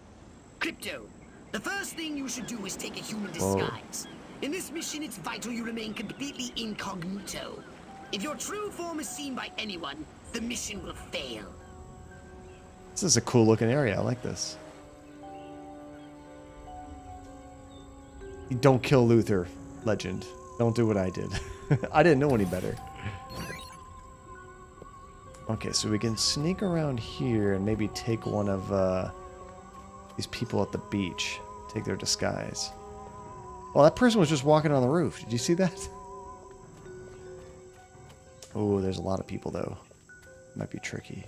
Speaker 3: Crypto, the first thing you should do is take a human disguise. In this mission, it's vital you remain completely incognito. If your true form is seen by anyone, the mission will fail.
Speaker 1: This is a cool looking area. I like this. Don't kill Luther, Legend. Don't do what I did. I didn't know any better. Okay, so we can sneak around here and maybe take one of these people at the beach. Take their disguise. Well, that person was just walking on the roof. Did you see that? Oh, there's a lot of people, though. Might be tricky.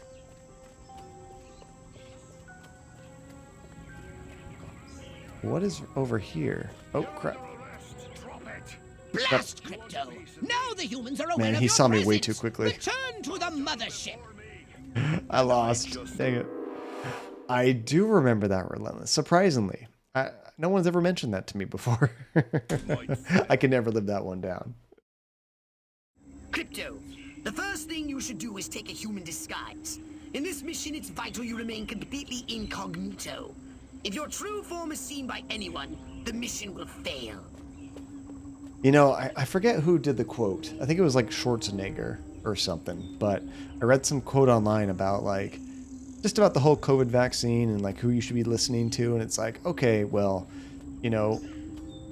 Speaker 1: What is over here? Oh, crap.
Speaker 6: Blast, Crypto! Now the humans are aware
Speaker 1: Man,
Speaker 6: of
Speaker 1: he
Speaker 6: your
Speaker 1: saw me way
Speaker 6: presence.
Speaker 1: too quickly.
Speaker 6: Return to the mothership.
Speaker 1: I lost. Dang it. I do remember that Relentless. Surprisingly. No one's ever mentioned that to me before. I can never live that one down.
Speaker 3: Crypto, the first thing you should do is take a human disguise. In this mission, it's vital you remain completely incognito. If your true form is seen by anyone, the mission will fail.
Speaker 1: You know, I forget who did the quote. I think it was like Schwarzenegger or something. But I read some quote online about like, just about the whole COVID vaccine and like who you should be listening to. And it's like, okay, well, you know,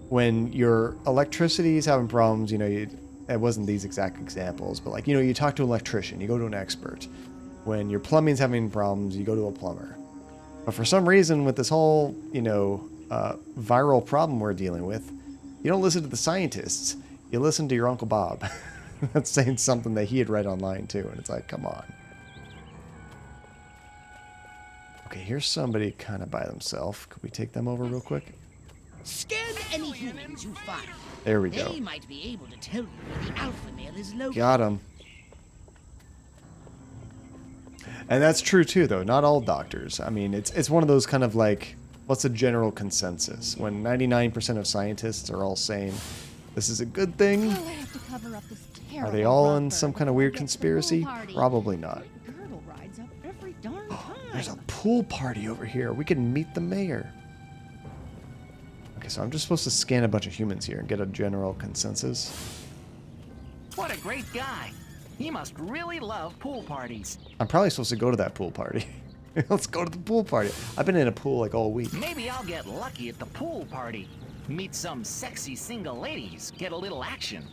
Speaker 1: when your electricity is having problems, you know, it wasn't these exact examples, but like, you know, you talk to an electrician, you go to an expert. When your plumbing's having problems, you go to a plumber. But for some reason with this whole, you know, viral problem we're dealing with, you don't listen to the scientists. You listen to your Uncle Bob. That's saying something that he had read online too. And it's like, come on. Okay, here's somebody kind of by themselves. Could we take them over real quick?
Speaker 6: Scan any humans you find.
Speaker 1: There we go.
Speaker 6: They might be able to tell you where the alpha male is located.
Speaker 1: Got him. And that's true too, though. Not all doctors. I mean, it's one of those kind of like, what's the general consensus? When 99% of scientists are all saying this is a good thing,
Speaker 13: Oh, I have to cover up this
Speaker 1: are they
Speaker 13: terrible
Speaker 1: all in
Speaker 13: rug
Speaker 1: some
Speaker 13: burn
Speaker 1: kind of
Speaker 13: before
Speaker 1: weird
Speaker 13: I get to the
Speaker 1: conspiracy?
Speaker 13: pool party.
Speaker 1: Probably not.
Speaker 13: Girdle rides up every darn time.
Speaker 1: There's a pool party over here. We can meet the mayor. Okay, so I'm just supposed to scan a bunch of humans here and get a general consensus.
Speaker 15: What a great guy. He must really love pool parties.
Speaker 1: I'm probably supposed to go to that pool party. Let's go to the pool party. I've been in a pool like all week.
Speaker 15: Maybe I'll get lucky at the pool party. Meet some sexy single ladies. Get a little action.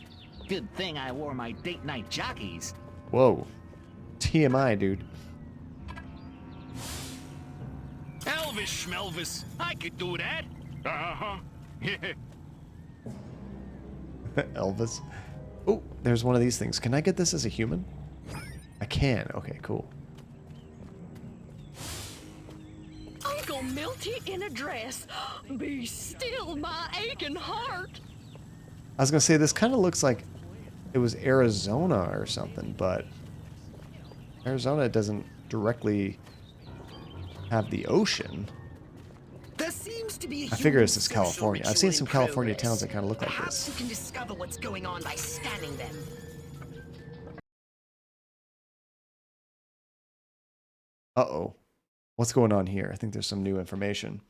Speaker 15: Good thing I wore my date night jockeys.
Speaker 1: Whoa. TMI, dude.
Speaker 9: Elvis schmelvis. I could do that. Uh-huh.
Speaker 1: Elvis. Oh, there's one of these things. Can I get this as a human? I can. Okay, cool.
Speaker 8: Uncle Milty in a dress. Be still my aching heart.
Speaker 1: I was going to say, this kind of looks like it was Arizona or something, but Arizona doesn't directly have the ocean.
Speaker 16: There seems to be a
Speaker 1: I figure
Speaker 16: human
Speaker 1: this is
Speaker 16: social
Speaker 1: California. I've
Speaker 16: ritual
Speaker 1: seen
Speaker 16: in
Speaker 1: some California
Speaker 16: progress.
Speaker 1: towns that kind of look like
Speaker 16: Perhaps
Speaker 1: this.
Speaker 16: you can discover what's going on by scanning them.
Speaker 1: Uh-oh. What's going on here? I think there's some new information.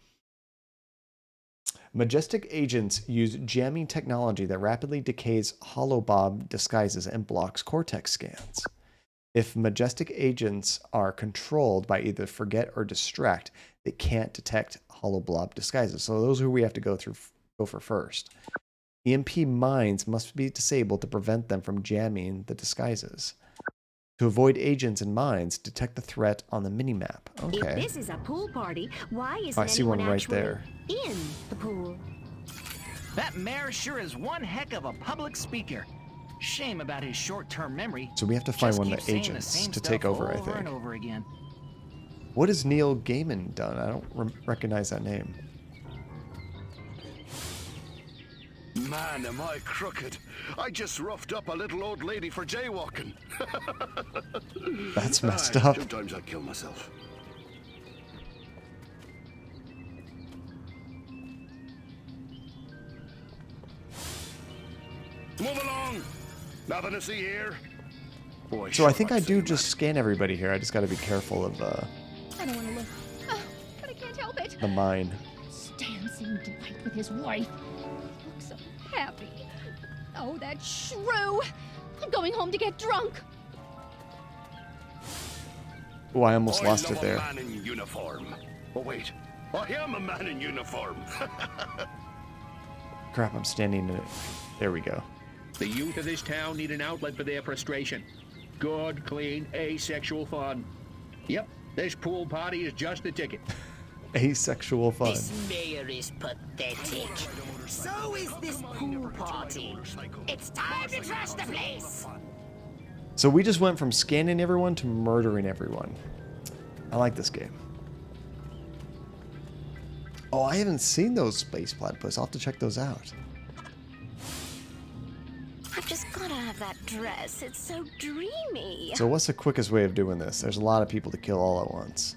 Speaker 1: Majestic agents use jamming technology that rapidly decays holobob disguises and blocks cortex scans. If Majestic agents are controlled by either forget or distract, they can't detect holoblob disguises. So those are who we have to go for first. EMP mines must be disabled to prevent them from jamming the disguises. To avoid agents and mines, detect the threat on the minimap. Okay.
Speaker 8: If this is a pool party, why isn't
Speaker 1: I see one
Speaker 8: anyone
Speaker 1: right
Speaker 8: actually
Speaker 1: there.
Speaker 8: in the pool?
Speaker 15: That mayor sure is one heck of a public speaker. Shame about his short-term memory.
Speaker 1: So we have to find
Speaker 15: Just
Speaker 1: one of
Speaker 15: keeps
Speaker 1: the
Speaker 15: saying
Speaker 1: agents
Speaker 15: same
Speaker 1: to
Speaker 15: stuff
Speaker 1: take over, I
Speaker 15: over
Speaker 1: think.
Speaker 15: and over again.
Speaker 1: What has Neil Gaiman done? I don't recognize that name.
Speaker 14: Man, am I crooked. I just roughed up a little old lady for jaywalking.
Speaker 1: That's messed up.
Speaker 14: Sometimes I kill myself. Move along. Nothing to see here. Boy,
Speaker 1: So I think I do just scan everybody here. I just got to be careful of
Speaker 13: I don't want to look. Oh, but I can't help it.
Speaker 1: the mine.
Speaker 13: Stan seemed to fight with his wife. He looked so happy. Oh, that shrew. I'm going home to get drunk.
Speaker 1: Oh, I almost lost
Speaker 14: love
Speaker 1: it there.
Speaker 14: A man in uniform. Oh wait, I am a man in uniform.
Speaker 1: Crap, I'm standing in it. There we go.
Speaker 11: The youth of this town need an outlet for their frustration. Good, clean, asexual fun. Yep, this pool party is just the ticket.
Speaker 1: Asexual fun.
Speaker 3: This mayor is pathetic. So is this pool party. It's time to trash the place.
Speaker 1: So we just went from scanning everyone to murdering everyone. I like this game. Oh, I haven't seen those space platypus. I'll have to check those out.
Speaker 8: I've just gotta have that dress. It's so dreamy.
Speaker 1: So what's the quickest way of doing this? There's a lot of people to kill all at once.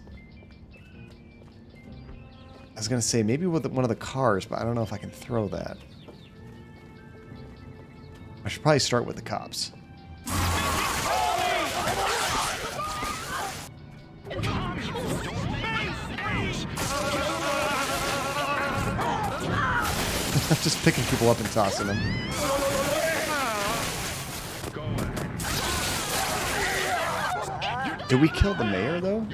Speaker 1: I was going to say maybe with one of the cars, but I don't know if I can throw that. I should probably start with the cops. Just picking people up and tossing them. Did we kill the mayor, though?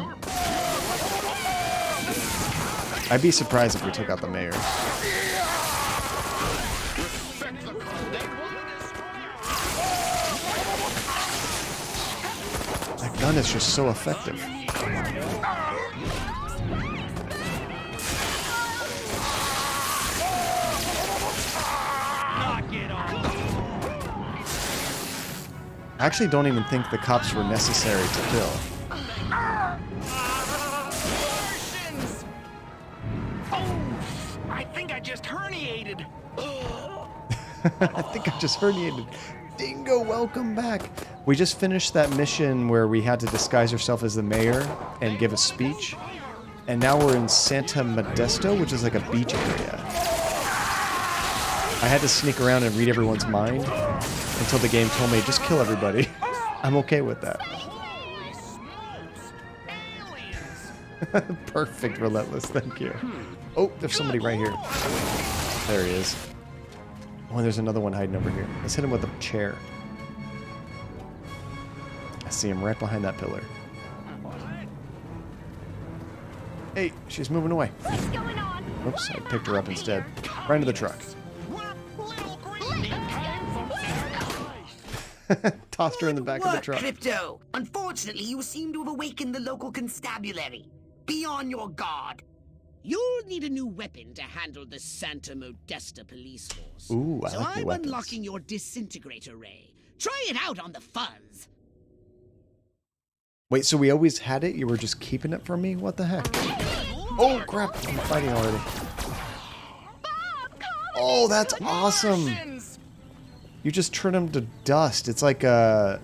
Speaker 1: I'd be surprised if we took out the mayor. That gun is just so effective. I actually don't even think the cops were necessary to kill.
Speaker 15: I think I just herniated.
Speaker 1: I think I just herniated. Dingo, welcome back. We just finished that mission where we had to disguise ourselves as the mayor and give a speech. And now we're in Santa Modesto, which is like a beach area. I had to sneak around and read everyone's mind until the game told me, just kill everybody. I'm okay with that. Perfect, Relentless, thank you. Oh, there's somebody right here. There he is. Oh, there's another one hiding over here. Let's hit him with a chair. I see him right behind that pillar. Hey, she's moving away.
Speaker 8: What's going on?
Speaker 1: Oops, I picked her up instead. Right into the truck. Tossed her in the back of the truck.
Speaker 3: Crypto. Unfortunately, you seem to have awakened the local constabulary. Be on your guard.
Speaker 6: You'll need a new weapon to handle the Santa Modesto police force.
Speaker 1: Ooh, I
Speaker 6: so
Speaker 1: like new
Speaker 6: I'm
Speaker 1: weapons.
Speaker 6: unlocking your Disintegrator Array. Try it out on the fuzz.
Speaker 1: Wait, so we always had it? You were just keeping it from me? What the heck? Oh, crap. I'm fighting already. Oh, that's awesome. You just turn him to dust. It's like a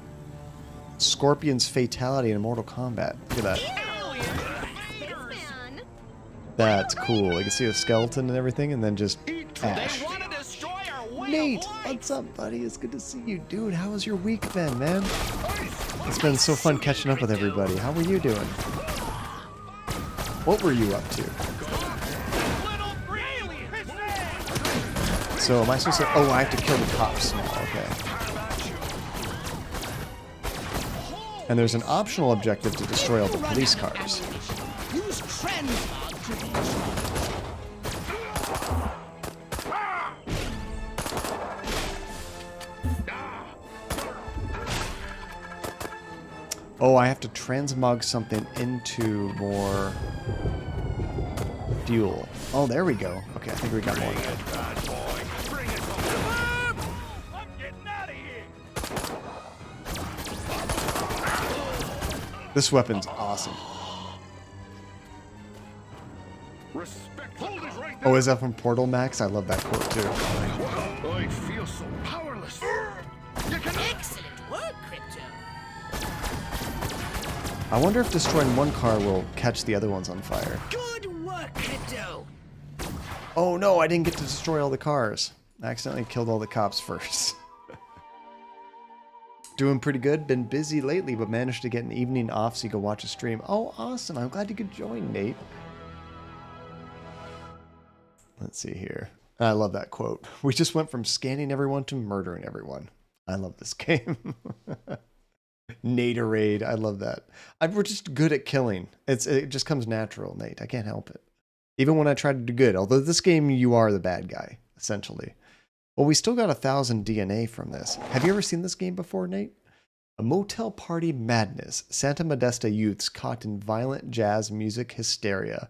Speaker 1: Scorpion's fatality in Mortal Kombat. Look at that. That's cool. You can see a skeleton and everything, and then just ash. Nate, what's up, buddy? It's good to see you. Dude, how was your week been, man? It's been so fun catching up with everybody. How were you doing? What were you up to? So am I supposed to... Oh, I have to kill the cops now. Okay. And there's an optional objective to destroy all the police cars.
Speaker 6: Use transmog to reach.
Speaker 1: Oh, I have to transmog something into more fuel. Oh, there we go. Okay, I think we got more. This weapon's awesome. Oh, is that from Portal Max? I love that quote too.
Speaker 14: I feel so powerless.
Speaker 6: Excellent work, Crypto.
Speaker 1: I wonder if destroying one car will catch the other ones on fire.
Speaker 3: Good work, Crypto.
Speaker 1: Oh no, I didn't get to destroy all the cars. I accidentally killed all the cops first. Doing pretty good. Been busy lately, but managed to get an evening off so you can watch a stream. Oh, awesome. I'm glad you could join, Nate. Let's see here. I love that quote. We just went from scanning everyone to murdering everyone. I love this game. Naderade. I love that. We're just good at killing. It just comes natural, Nate. I can't help it. Even when I try to do good. Although this game, you are the bad guy, essentially. Well, we still got 1,000 DNA from this. Have you ever seen this game before, Nate? A motel party madness. Santa Modesto youths caught in violent jazz music hysteria.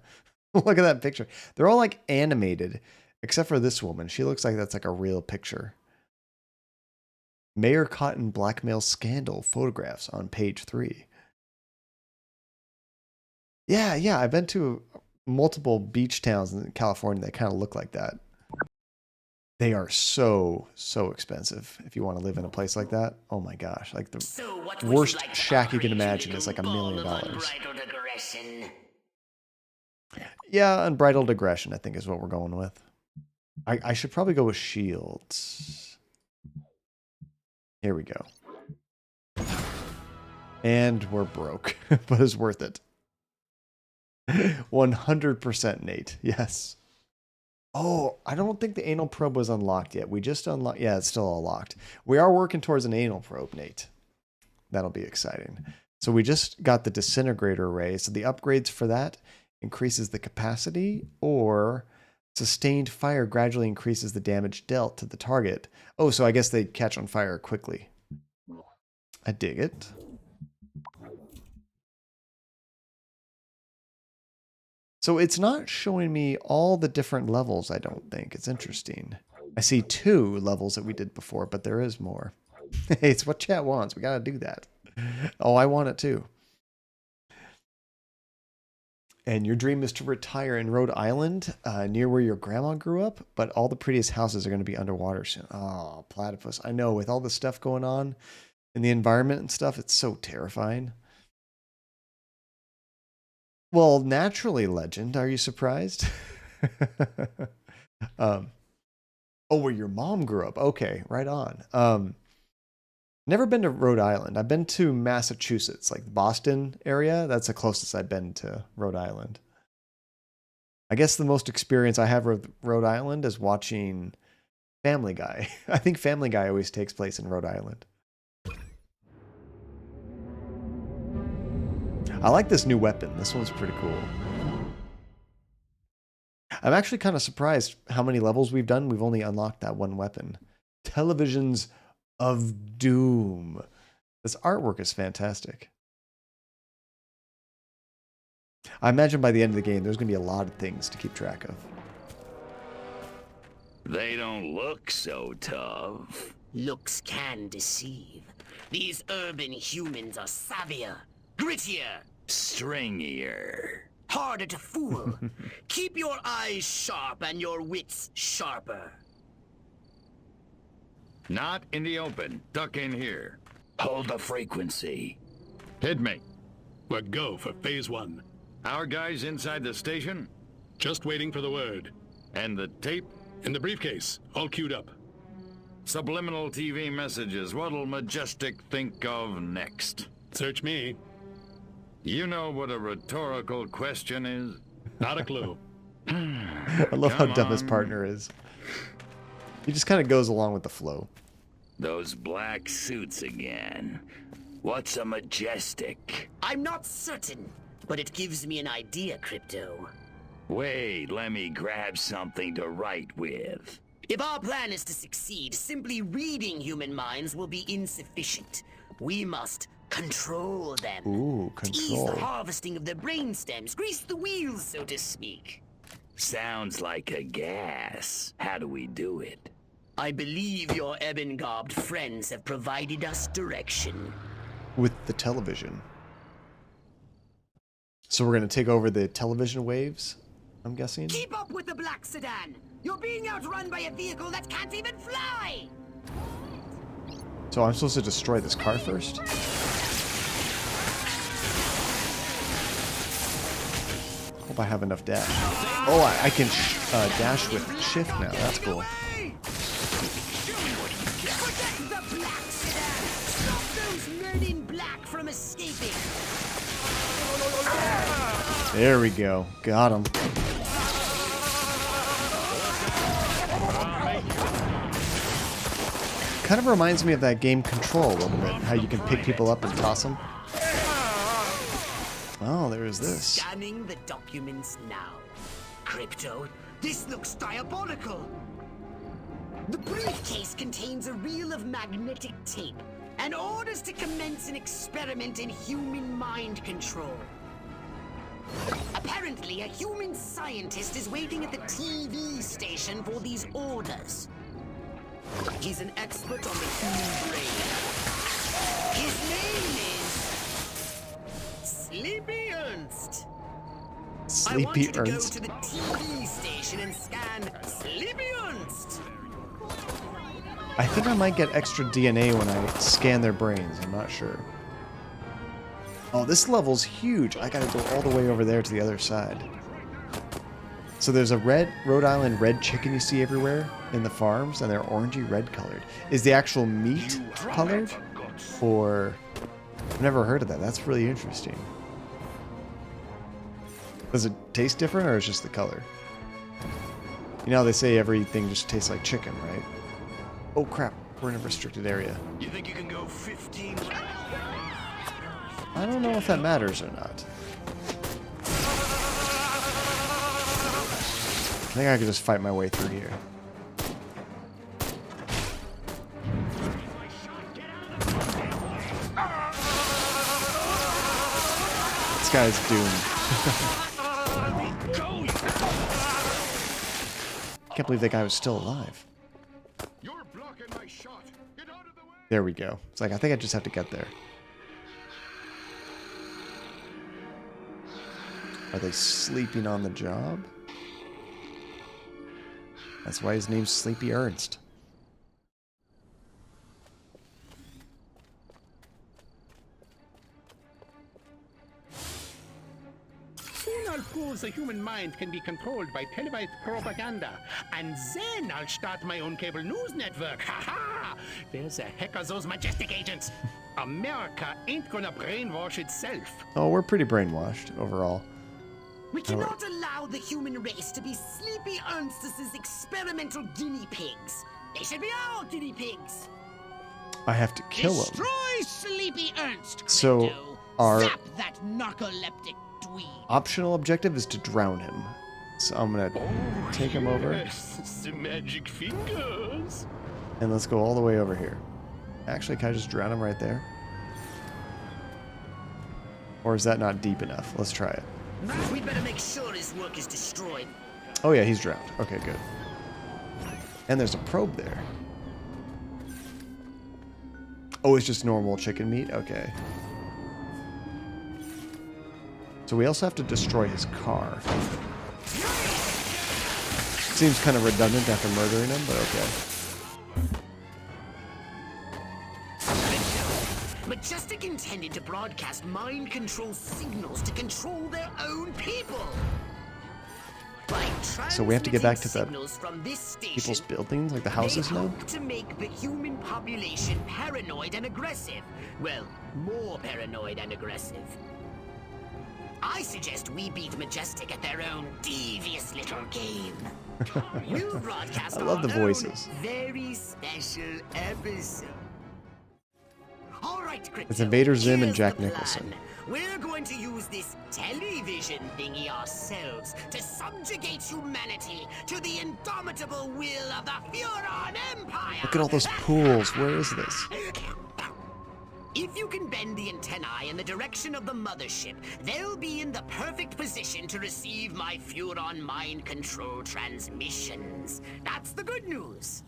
Speaker 1: Look at that picture. They're all like animated, except for this woman. She looks like that's like a real picture. Mayor caught in blackmail scandal photographs on page 3. Yeah, I've been to multiple beach towns in California that kind of look like that. They are so expensive if you want to live in a place like that. Oh my gosh, like the worst shack you can imagine is like $1 million. Yeah, unbridled aggression, I think, is what we're going with. I should probably go with shields. Here we go. And we're broke, but it's worth it. 100% Nate, yes. Oh, I don't think the anal probe was unlocked yet. We just unlocked... Yeah, it's still unlocked. We are working towards an anal probe, Nate. That'll be exciting. So we just got the Disintegrator Array. So the upgrades for that increases the capacity, or sustained fire gradually increases the damage dealt to the target. Oh, so I guess they catch on fire quickly. I dig it. So it's not showing me all the different levels, I don't think. It's interesting. I see 2 levels that we did before, but there is more. Hey, it's what chat wants. We got to do that. Oh, I want it too. And your dream is to retire in Rhode Island, near where your grandma grew up, but all the prettiest houses are going to be underwater soon. Oh, platypus. I know, with all the stuff going on in the environment and stuff, it's so terrifying. Well, naturally, legend. Are you surprised? Oh, where your mom grew up. Okay, right on. Never been to Rhode Island. I've been to Massachusetts, like the Boston area. That's the closest I've been to Rhode Island. I guess the most experience I have with Rhode Island is watching Family Guy. I think Family Guy always takes place in Rhode Island. I like this new weapon. This one's pretty cool. I'm actually kind of surprised how many levels we've done. We've only unlocked that one weapon. Televisions of Doom. This artwork is fantastic. I imagine by the end of the game, there's going to be a lot of things to keep track of.
Speaker 12: They don't look so tough.
Speaker 3: Looks can deceive. These urban humans are savvier, grittier,
Speaker 12: Stringier.
Speaker 3: harder to fool. Keep your eyes sharp and your wits sharper.
Speaker 11: Not in the open. Duck in here.
Speaker 12: Hold the frequency.
Speaker 11: Hit me.
Speaker 9: We're go for phase 1.
Speaker 11: Our guys inside the station?
Speaker 9: Just waiting for the word.
Speaker 11: And the tape?
Speaker 9: In the briefcase, all queued up.
Speaker 11: Subliminal TV messages. What'll Majestic think of next?
Speaker 9: Search me.
Speaker 11: You know what a rhetorical question is?
Speaker 9: Not a clue.
Speaker 1: I love how dumb his partner is. He just kind of goes along with the flow.
Speaker 12: Those black suits again. What's a Majestic?
Speaker 3: I'm not certain, but it gives me an idea, Crypto.
Speaker 12: Wait, let me grab something to write with.
Speaker 3: If our plan is to succeed, simply reading human minds will be insufficient. We must control them.
Speaker 1: Ooh,
Speaker 3: Ease
Speaker 1: control.
Speaker 3: the harvesting of their brain stems, grease the wheels, so to speak.
Speaker 12: Sounds like a gas. How do we do it?
Speaker 3: I believe your ebon-garbed friends have provided us direction.
Speaker 1: With the television. So we're going to take over the television waves, I'm guessing?
Speaker 3: Keep up with the black sedan! You're being outrun by a vehicle that can't even fly!
Speaker 1: So I'm supposed to destroy this car first? Hope I have enough dash. Oh, I can dash with shift now. That's cool.
Speaker 3: Protect the black sedan! Stop those men in black from escaping!
Speaker 1: There we go. Got him. Kind of reminds me of that game Control a little bit. How you can pick people up and toss them. Oh, there is this.
Speaker 3: Scanning the documents now. Crypto, this looks diabolical. The briefcase contains a reel of magnetic tape and orders to commence an experiment in human mind control. Apparently, a human scientist is waiting at the TV station for these orders. He's an expert on the human brain. His name is Sleepy Ernst. I want you
Speaker 1: Sleepy
Speaker 3: to go
Speaker 1: Ernst.
Speaker 3: to the TV station and scan Sleepy Ernst.
Speaker 1: I think I might get extra DNA when I scan their brains. I'm not sure. Oh, this level's huge. I gotta go all the way over there to the other side. So there's a Rhode Island red chicken you see everywhere in the farms, and they're orangey red colored. Is the actual meat colored? Or... I've never heard of that. That's really interesting. Does it taste different, or is it just the color? You know how they say everything just tastes like chicken, right? Oh crap, we're in a restricted area.
Speaker 14: You think you can go 15?
Speaker 1: I don't know if that matters or not. I think I could just fight my way through here. This guy's doomed. Can't believe that guy was still alive. There we go. It's like, I think I just have to get there. Are they sleeping on the job? That's why his name's Sleepy Ernst.
Speaker 10: Soon I'll prove the human mind can be controlled by televised propaganda. And then I'll start my own cable news network. Ha ha! Where the heck are those Majestic agents? America ain't gonna brainwash itself.
Speaker 1: Oh, we're pretty brainwashed overall.
Speaker 16: We cannot allow the human race to be Sleepy Ernstus's experimental guinea pigs. They should be our guinea pigs.
Speaker 1: I have to kill him.
Speaker 6: Destroy Sleepy Ernst, Crypto.
Speaker 1: So our
Speaker 6: Zap that narcoleptic dweeb.
Speaker 1: optional objective is to drown him. So I'm gonna take him over.
Speaker 9: Yes, the magic fingers.
Speaker 1: And let's go all the way over here. Actually, can I just drown him right there? Or is that not deep enough? Let's try it.
Speaker 16: We'd better make sure his work is destroyed.
Speaker 1: Oh yeah, he's drowned. Okay, good. And there's a probe there. Oh, it's just normal chicken meat? Okay. So we also have to destroy his car. Seems kind of redundant after murdering him, but okay.
Speaker 16: Majestic intended to broadcast mind control signals to control their own people.
Speaker 1: So we have to get back to the
Speaker 16: signals from this station,
Speaker 1: people's buildings, like the houses
Speaker 16: they
Speaker 1: now?
Speaker 16: hope to make the human population paranoid and aggressive. Well, more paranoid and aggressive. I suggest we beat Majestic at their own devious little game. We'll broadcast
Speaker 1: I love the
Speaker 16: our own
Speaker 1: voices.
Speaker 16: very special episode. All right, Crypto.
Speaker 1: It's Invaders, Zim, and
Speaker 16: here's
Speaker 1: Jack
Speaker 16: the plan.
Speaker 1: Nicholson.
Speaker 16: We're going to use this television thingy ourselves to subjugate humanity to the indomitable will of the Furon Empire.
Speaker 1: Look at all those pools. Where is this?
Speaker 16: If you can bend the antennae in the direction of the mothership, they'll be in the perfect position to receive my Furon mind control transmissions. That's the good news.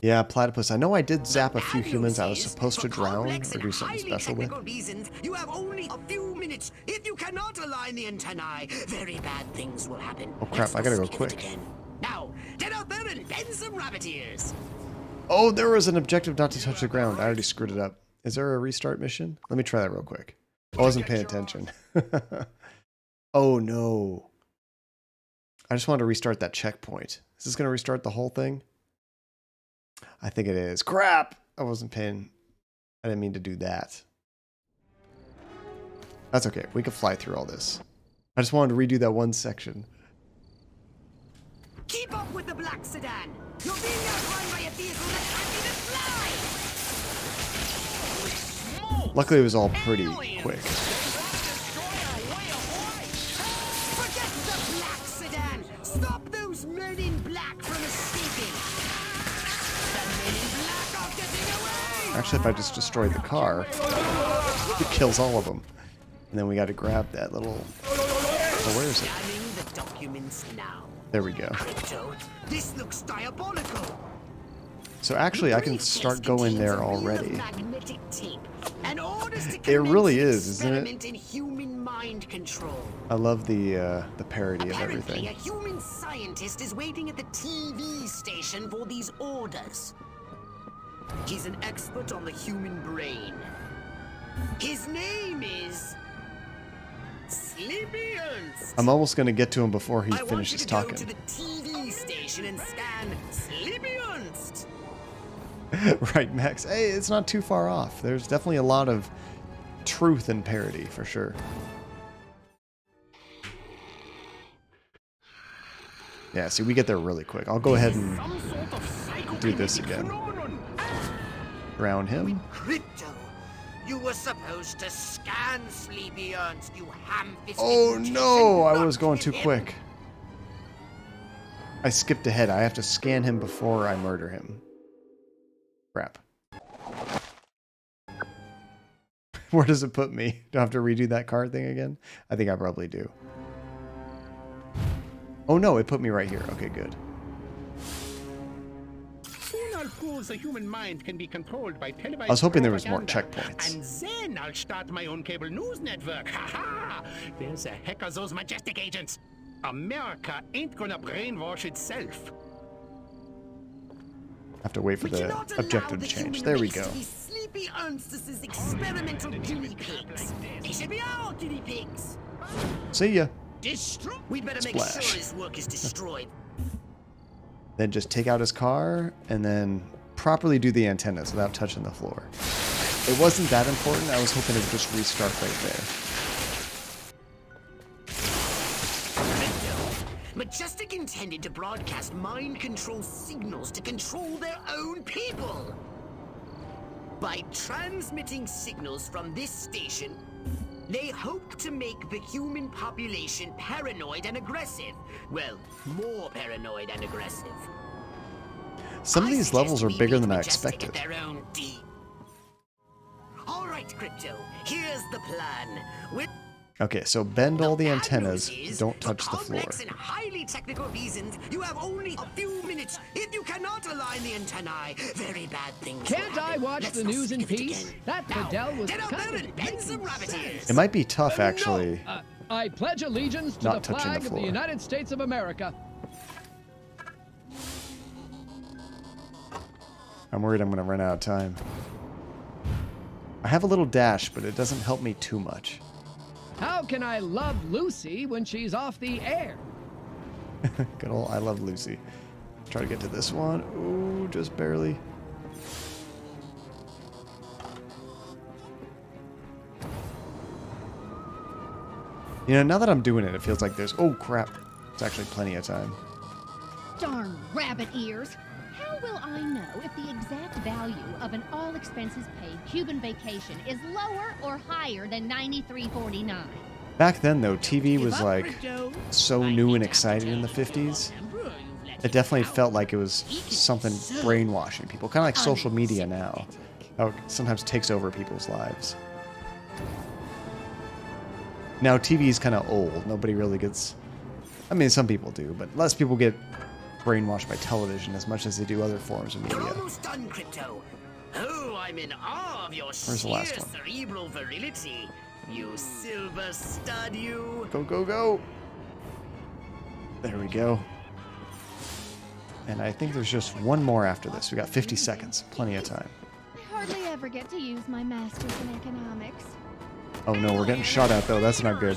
Speaker 1: Yeah, platypus. I know I did zap a few humans I was supposed to drown or do something special with.
Speaker 16: Reasons, you have only a few minutes. If you cannot align the antennae, very bad things will happen.
Speaker 1: Oh crap, I gotta go quick.
Speaker 16: Now, get out there and bend some rabbit ears.
Speaker 1: Oh, there was an objective not to touch the ground. I already screwed it up. Is there a restart mission? Let me try that real quick. I wasn't paying attention. Oh no. I just wanted to restart that checkpoint. Is this going to restart the whole thing? I think it is. Crap! I wasn't paying. I didn't mean to do that. That's okay. We can fly through all this. I just wanted to redo that one section.
Speaker 16: Keep up with the black sedan. You're being outrun by a vehicle that can't even fly.
Speaker 1: Luckily, it was all pretty quick.
Speaker 16: Forget the black sedan. Stop those men in black from escaping. The men in black are getting away.
Speaker 1: Actually, if I just destroy the car, it kills all of them. And then we got to grab that little... Oh, where is it?
Speaker 16: Scanning the documents now.
Speaker 1: There we go.
Speaker 16: Crypto, this looks diabolical.
Speaker 1: So actually, I can start going there already.
Speaker 16: Magnetic tape. And orders to
Speaker 1: It really is, isn't
Speaker 16: experiment in human mind control.
Speaker 1: I love the parody of
Speaker 16: Apparently,
Speaker 1: everything.
Speaker 16: a human scientist is waiting at the TV station for these orders. He's an expert on the human brain. His name is Sleepy Ernst.
Speaker 1: I'm almost going to get to him before he
Speaker 16: I want
Speaker 1: finishes
Speaker 16: you to go
Speaker 1: talking.
Speaker 16: to the TV station and scan Sleepy Ernst.
Speaker 1: Right, Max. Hey, it's not too far off. There's definitely a lot of truth in parody, for sure. Yeah, see, we get there really quick. I'll go ahead and do this again. Drown him.
Speaker 16: Crypto, you were supposed to scan Sleepy Ernst, you ham-fisted
Speaker 1: Oh
Speaker 16: magician,
Speaker 1: no, I
Speaker 16: not
Speaker 1: was going too
Speaker 16: him.
Speaker 1: quick. I skipped ahead. I have to scan him before I murder him. Crap. Where does it put me? Do I have to redo that card thing again? I think I probably do. Oh no, it put me right here. Okay, good.
Speaker 10: Soon I'll prove the human mind can be controlled by televised
Speaker 1: I was hoping there was more
Speaker 10: propaganda.
Speaker 1: checkpoints.
Speaker 10: And then I'll start my own cable news network. Ha ha! There's a heck of those Majestic agents. America ain't gonna brainwash itself.
Speaker 1: Have to wait for the objective to change. There we go.
Speaker 16: Sleepy Ernst's experimental guinea pigs. They should be our guinea pigs.
Speaker 1: See ya.
Speaker 16: We'd better make
Speaker 1: Splash.
Speaker 16: sure his work is destroyed.
Speaker 1: Then just take out his car and then properly do the antennas without touching the floor. It wasn't that important. I was hoping it would just restart right there.
Speaker 16: Majestic intended to broadcast mind control signals to control their own people. By transmitting signals from this station, they hope to make the human population paranoid and aggressive. Well, more paranoid and aggressive.
Speaker 1: Some of these levels are bigger than I expected.
Speaker 16: All right, Crypto, here's the plan.
Speaker 1: Okay, so bend all the antennas, don't touch the floor.
Speaker 16: For complex and highly technical reasons, you have only a few minutes. If you cannot align the antennae, very bad things will
Speaker 17: Can't I
Speaker 16: happen.
Speaker 17: watch
Speaker 16: Let's
Speaker 17: the
Speaker 16: not
Speaker 17: news in
Speaker 16: skip it
Speaker 17: peace?
Speaker 16: again.
Speaker 17: That
Speaker 16: Now,
Speaker 17: Fidel was
Speaker 16: get out
Speaker 17: kind
Speaker 16: there
Speaker 17: of
Speaker 16: and bend some rabbit ears.
Speaker 1: It might be tough, actually.
Speaker 17: I pledge allegiance to
Speaker 1: Not
Speaker 17: the
Speaker 1: touching the
Speaker 17: flag of
Speaker 1: floor.
Speaker 17: the United States of America.
Speaker 1: I'm worried I'm going to run out of time. I have a little dash, but it doesn't help me too much.
Speaker 17: How can I love Lucy when she's off the air?
Speaker 1: Good old I Love Lucy. Try to get to this one. Ooh, just barely. You know, now that I'm doing it, it feels like there's... Oh, crap. It's actually plenty of time.
Speaker 13: Darn rabbit ears! How will I know if the exact value of an all-expenses-paid Cuban vacation is lower or higher than $93.49?
Speaker 1: Back then, though, TV was, like, so new and exciting in the 50s. It definitely felt like it was something brainwashing people. Kind of like social media now. How it sometimes takes over people's lives. Now, TV is kind of old. Nobody really gets... I mean, some people do, but less people get brainwashed by television as much as they do other forms of media.
Speaker 16: You're almost done, Crypto. Oh, I'm in awe of your
Speaker 1: Where's the last one?
Speaker 16: cerebral virility. You silver stud, you.
Speaker 1: Go, go, go! There we go. And I think there's just one more after this. We got 50 seconds. Plenty of time.
Speaker 13: I hardly ever get to use my masters in economics.
Speaker 1: Oh no, we're getting shot at though. That's not good.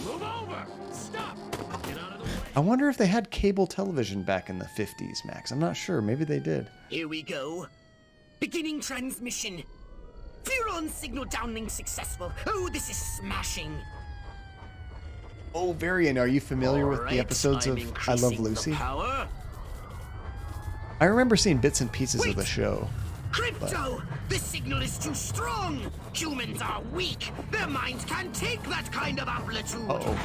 Speaker 9: Move over! Stop! Get out of the way!
Speaker 1: I wonder if they had cable television back in the 50s, Max. I'm not sure. Maybe they did.
Speaker 16: Here we go. Beginning transmission. Furon signal downlink successful. Oh, this is smashing.
Speaker 1: Oh, Varian, are you familiar with the episodes of I Love Lucy? I remember seeing bits and pieces of the show.
Speaker 16: Crypto! This signal is too strong! Humans are weak! Their minds can't take that kind of amplitude!
Speaker 1: Uh-oh.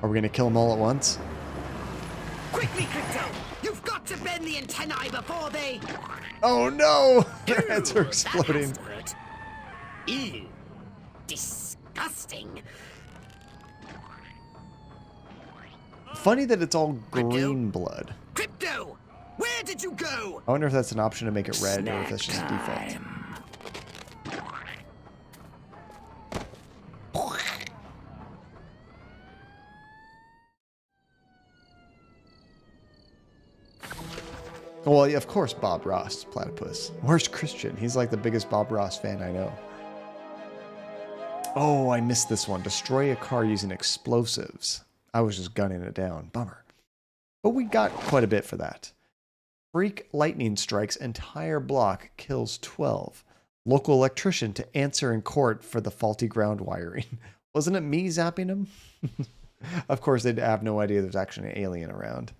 Speaker 1: Are we gonna kill them all at once?
Speaker 16: Quickly, Crypto! You've got to bend the antennae before they...
Speaker 1: Oh no! Their heads are exploding.
Speaker 16: Ew. Disgusting.
Speaker 1: Funny that it's all green blood.
Speaker 16: Crypto! Where did you go?
Speaker 1: I wonder if that's an option to make it red or if that's just default. Well, yeah, of course, Bob Ross, Platypus. Where's Christian? He's like the biggest Bob Ross fan I know. Oh, I missed this one. Destroy a car using explosives. I was just gunning it down. Bummer. But we got quite a bit for that. Freak lightning strikes entire block, kills 12. Local electrician to answer in court for the faulty ground wiring. Wasn't it me zapping him? Of course, they'd have no idea there's actually an alien around.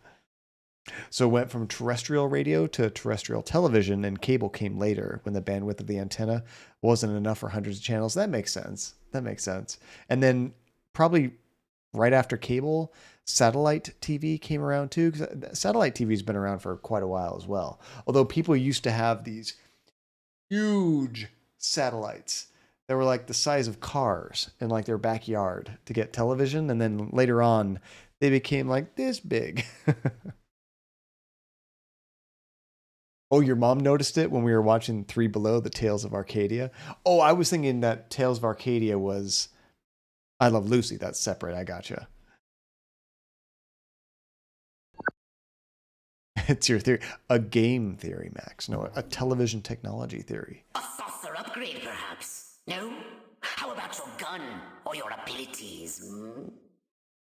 Speaker 1: So it went from terrestrial radio to terrestrial television, and cable came later when the bandwidth of the antenna wasn't enough for hundreds of channels. That makes sense. That makes sense. And then probably right after cable, satellite TV came around too. 'Cause satellite TV's been around for quite a while as well. Although people used to have these huge satellites that were like the size of cars in like their backyard to get television. And then later on, they became like this big. Oh, your mom noticed it when we were watching Three Below, the Tales of Arcadia? Oh, I was thinking that Tales of Arcadia was I Love Lucy. That's separate. I gotcha. It's your theory. A game theory, Max. No, a television technology theory.
Speaker 16: A saucer upgrade, perhaps? No? How about your gun or your abilities?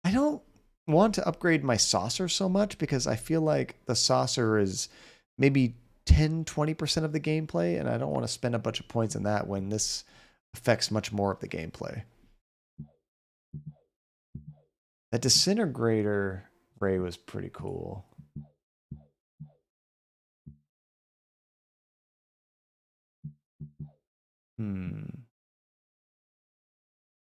Speaker 1: I don't want to upgrade my saucer so much because I feel like the saucer is maybe 10-20% of the gameplay, and I don't want to spend a bunch of points on that when this affects much more of the gameplay. That Disintegrator Array was pretty cool.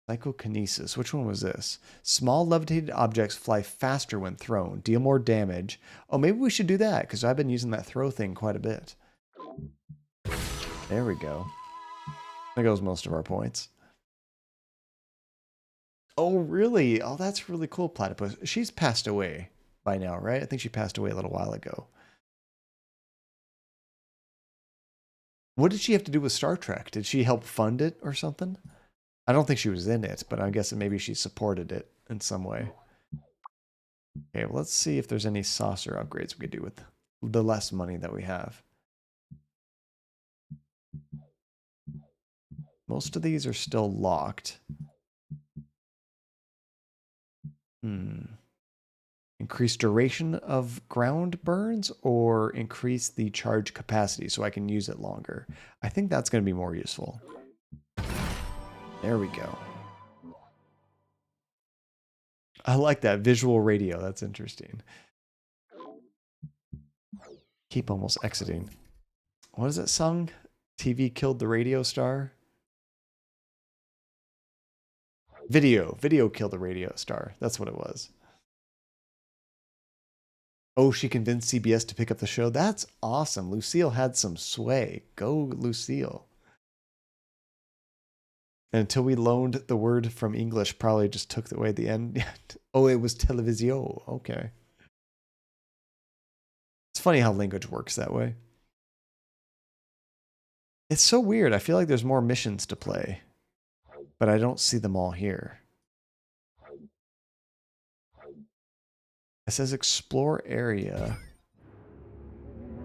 Speaker 1: Psychokinesis. Which one was this? Small levitated objects fly faster when thrown, deal more damage. Oh, maybe we should do that, because I've been using that throw thing quite a bit. There we go. There goes most of our points. Oh, really? Oh, that's really cool, Platypus. She's passed away by now, right? I think she passed away a little while ago. What did she have to do with Star Trek? Did she help fund it or something? I don't think she was in it, but I'm guessing maybe she supported it in some way. Okay, well, let's see if there's any saucer upgrades we could do with the less money that we have. Most of these are still locked. Increase duration of ground burns or increase the charge capacity so I can use it longer. I think that's going to be more useful. There we go. I like that visual radio. That's interesting. Keep almost exiting. What is that song? TV killed the radio star? Video killed the radio star. That's what it was. Oh, she convinced CBS to pick up the show. That's awesome. Lucille had some sway. Go, Lucille. And until we loaned the word from English, probably just took away the end. Oh, it was televisio. Okay. It's funny how language works that way. It's so weird. I feel like there's more missions to play, but I don't see them all here. It says explore area.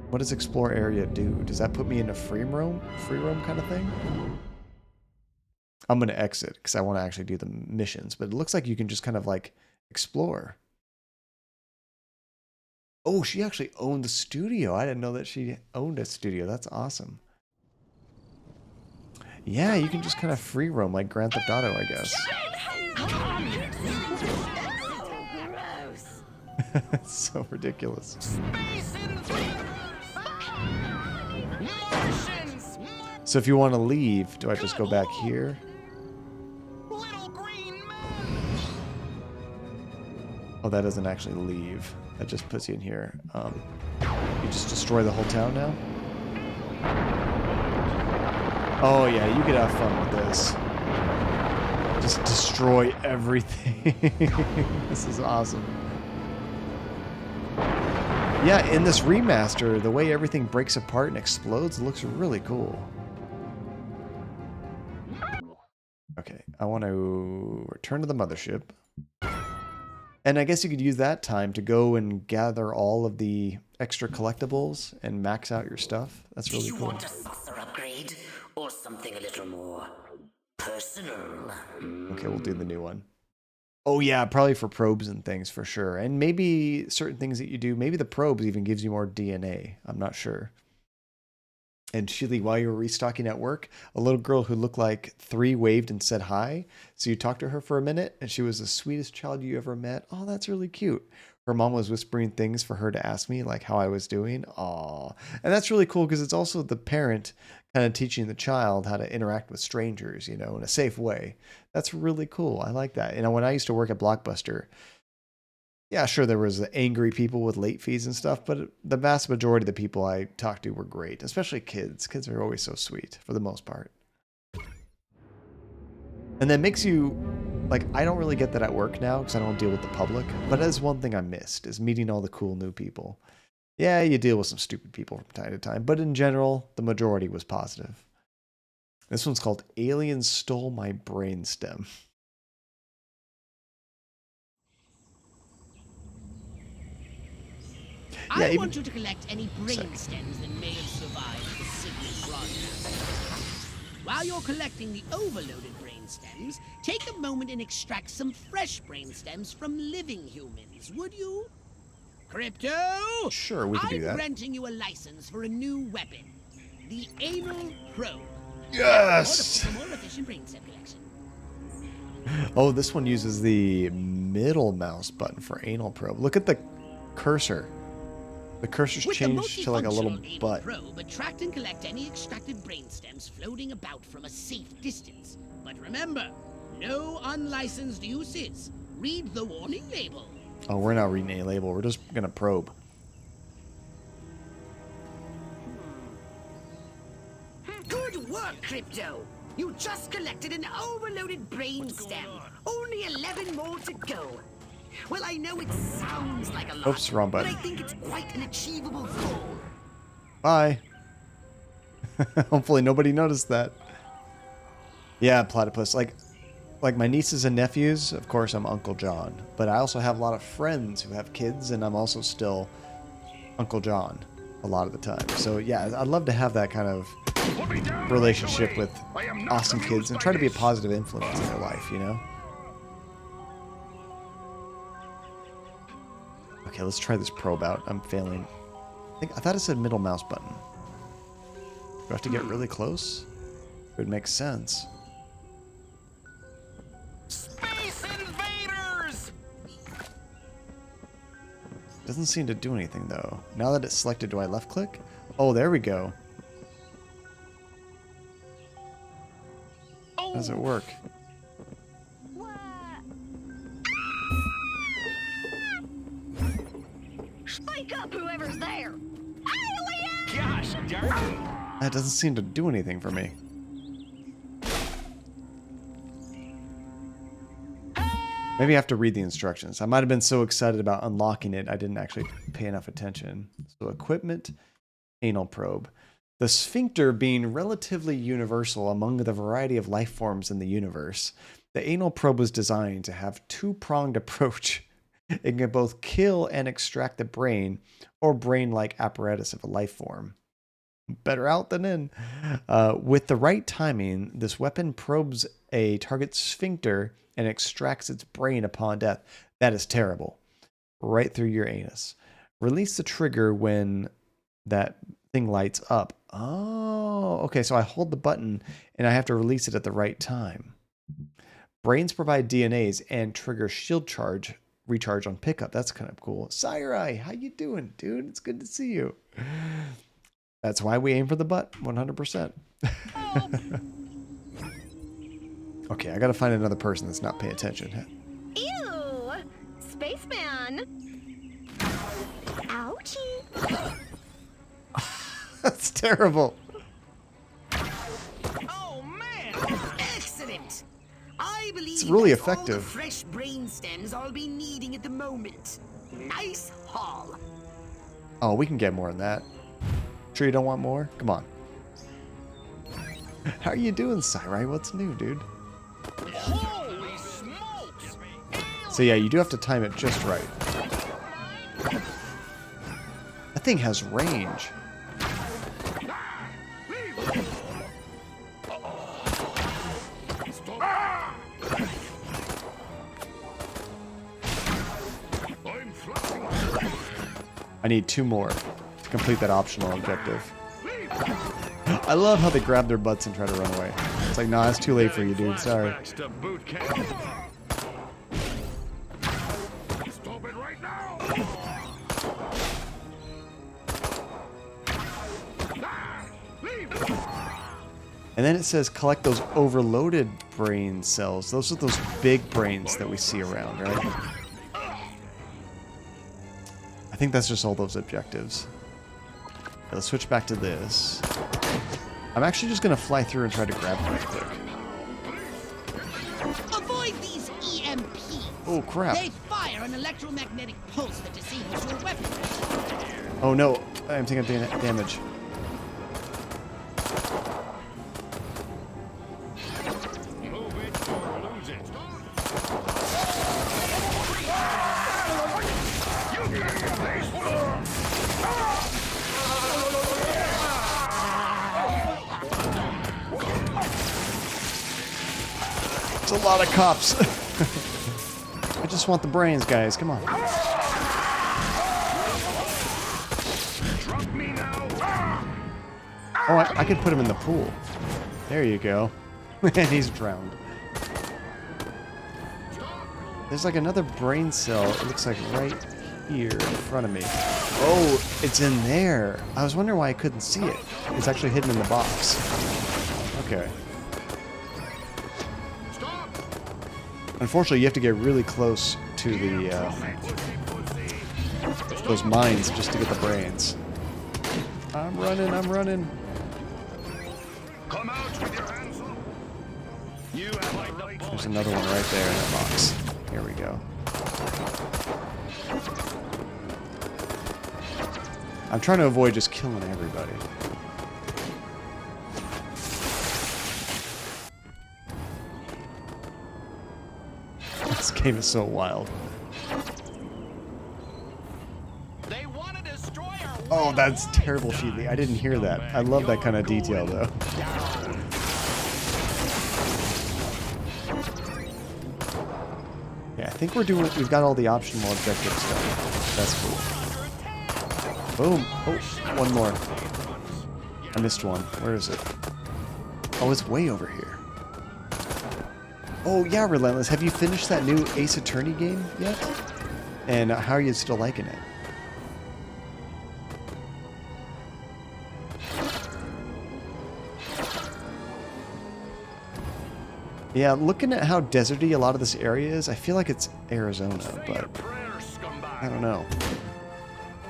Speaker 1: What does explore area do? Does that put me in a free roam kind of thing? I'm going to exit because I want to actually do the missions, but it looks like you can just kind of like explore. Oh, she actually owned the studio. I didn't know that she owned a studio. That's awesome. Yeah, you can just kind of free roam like Grand Theft Auto, I guess. It's so ridiculous. So if you want to leave, do I just go back here? Oh, that doesn't actually leave. That just puts you in here. You just destroy the whole town now? Oh yeah, you could have fun with this. Just destroy everything. This is awesome. Yeah, in this remaster, the way everything breaks apart and explodes looks really cool. Okay, I want to return to the mothership. And I guess you could use that time to go and gather all of the extra collectibles and max out your stuff. That's really cool.
Speaker 3: Do you want a saucer upgrade or something a little more personal?
Speaker 1: Okay, we'll do the new one. Oh yeah, probably for probes and things for sure. And maybe certain things that you do, maybe the probes even gives you more DNA. I'm not sure. And Shili, while you were restocking at work, a little girl who looked like 3 waved and said hi. So you talked to her for a minute and she was the sweetest child you ever met. Oh, that's really cute. Her mom was whispering things for her to ask me, like how I was doing. Aw. And that's really cool because it's also the parent kind of teaching the child how to interact with strangers, you know, in a safe way. That's really cool. I like that. You know, when I used to work at Blockbuster, yeah, sure, there was angry people with late fees and stuff, but the vast majority of the people I talked to were great, especially kids. Kids are always so sweet for the most part. And that makes you, like, I don't really get that at work now because I don't deal with the public, but that is one thing I missed, is meeting all the cool new people. Yeah, you deal with some stupid people from time to time, but in general, the majority was positive. This one's called Aliens Stole My Brainstem.
Speaker 6: Yeah, I want you to collect any brain stems that may have survived the signal broadcast. While you're collecting the overloaded brain stems, take a moment and extract some fresh brain stems from living humans, would you? Crypto?
Speaker 1: Sure, we can do that.
Speaker 6: I'm renting you a license for a new weapon, the Anal Probe.
Speaker 1: Yes!
Speaker 6: For more efficient brain stem collection.
Speaker 1: Oh, this one uses the middle mouse button for anal probe. Look at the cursor. The cursor's
Speaker 6: With
Speaker 1: changed to like a little
Speaker 6: multifunctional anal
Speaker 1: butt.
Speaker 6: probe, attract and collect any extracted brain stems floating about from a safe distance. But remember, no unlicensed uses. Read the warning label.
Speaker 1: Oh, we're not reading a label. We're just gonna probe.
Speaker 16: Good work, Crypto. You just collected an overloaded brain stem. Only 11 more to go. Well, I know it sounds like a lot,
Speaker 1: Oops, wrong
Speaker 16: but
Speaker 1: button.
Speaker 16: I think it's quite an achievable goal.
Speaker 1: Bye. Hopefully nobody noticed that. Yeah, platypus. Like my nieces and nephews, of course I'm Uncle John. But I also have a lot of friends who have kids, and I'm also still Uncle John a lot of the time. So yeah, I'd love to have that kind of relationship with awesome kids and try to be a positive influence in their life, you know? Okay, let's try this probe out. I'm failing. I thought it said middle mouse button. Do I have to get really close? It would make sense.
Speaker 9: Space Invaders!
Speaker 1: Doesn't seem to do anything though. Now that it's selected, do I left click? Oh, there we go. How does it work?
Speaker 8: Spike up, whoever's there.
Speaker 9: Gosh darn it.
Speaker 1: That doesn't seem to do anything for me. Maybe I have to read the instructions. I might have been so excited about unlocking it, I didn't actually pay enough attention. So equipment, anal probe. The sphincter being relatively universal among the variety of life forms in the universe, the anal probe was designed to have a two-pronged approach. It can both kill and extract the brain or brain-like apparatus of a life form. Better out than in. With the right timing, this weapon probes a target's sphincter and extracts its brain upon death. That is terrible. Right through your anus. Release the trigger when that thing lights up. Oh, okay, so I hold the button and I have to release it at the right time. Brains provide DNAs and trigger shield charge recharge on pickup. That's kind of cool. Sakurai, how you doing, dude? It's good to see you. That's why we aim for the butt, 100%. Okay, I gotta find another person that's not paying attention.
Speaker 8: Ew! Spaceman! Ouchie!
Speaker 1: That's terrible.
Speaker 16: Excellent! I believe
Speaker 1: It's really
Speaker 16: that's all the
Speaker 1: effective.
Speaker 16: fresh brain stems I'll be needing at the moment. Nice haul.
Speaker 1: Oh, we can get more than that. Sure you don't want more? Come on. How are you doing, Sakurai? What's new, dude?
Speaker 9: Holy smokes!
Speaker 1: So yeah, you do have to time it just right. That thing has range. I need 2 more to complete that optional objective. I love how they grab their butts and try to run away. It's like, nah, it's too late for you, dude. Sorry.
Speaker 11: Flashbacks to boot camp.
Speaker 4: Stop it right now!
Speaker 1: And then it says collect those overloaded brain cells. Those are those big brains that we see around, right? I think that's just all those objectives. Okay, let's switch back to this. I'm actually just gonna fly through and try to grab them real quick.
Speaker 6: Avoid these EMPs.
Speaker 1: Oh crap.
Speaker 6: They fire an electromagnetic pulse that disables your weapon.
Speaker 1: Oh no, I'm taking damage. It's a lot of cops. I just want the brains, guys. Come on. Oh, I could put him in the pool. There you go. And he's drowned. There's like another brain cell, it looks like right here in front of me. Oh, it's in there. I was wondering why I couldn't see it. It's actually hidden in the box. Okay. Unfortunately, you have to get really close to the those mines just to get the brains. I'm running, I'm running.
Speaker 14: Come out with your hands up. You have a right.
Speaker 1: There's another one right there in that box. Here we go. I'm trying to avoid just killing everybody. This game is so wild. Oh, that's terrible shooting. I didn't hear that. I love that kind of detail, though. Yeah, I think we've got all the optional objectives done. That's cool. Boom. Oh, one more. I missed one. Where is it? Oh, it's way over here. Oh, yeah, Relentless. Have you finished that new Ace Attorney game yet? And how are you still liking it? Yeah, looking at how deserty a lot of this area is, I feel like it's Arizona, but I don't know.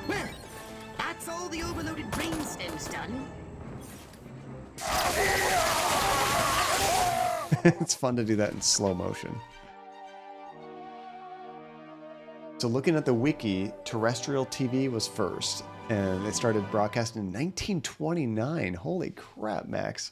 Speaker 16: Well, that's all the overloaded brainstems done.
Speaker 1: It's fun to do that in slow motion. So looking at the wiki, terrestrial TV was first, and they started broadcasting in 1929. Holy crap, Max.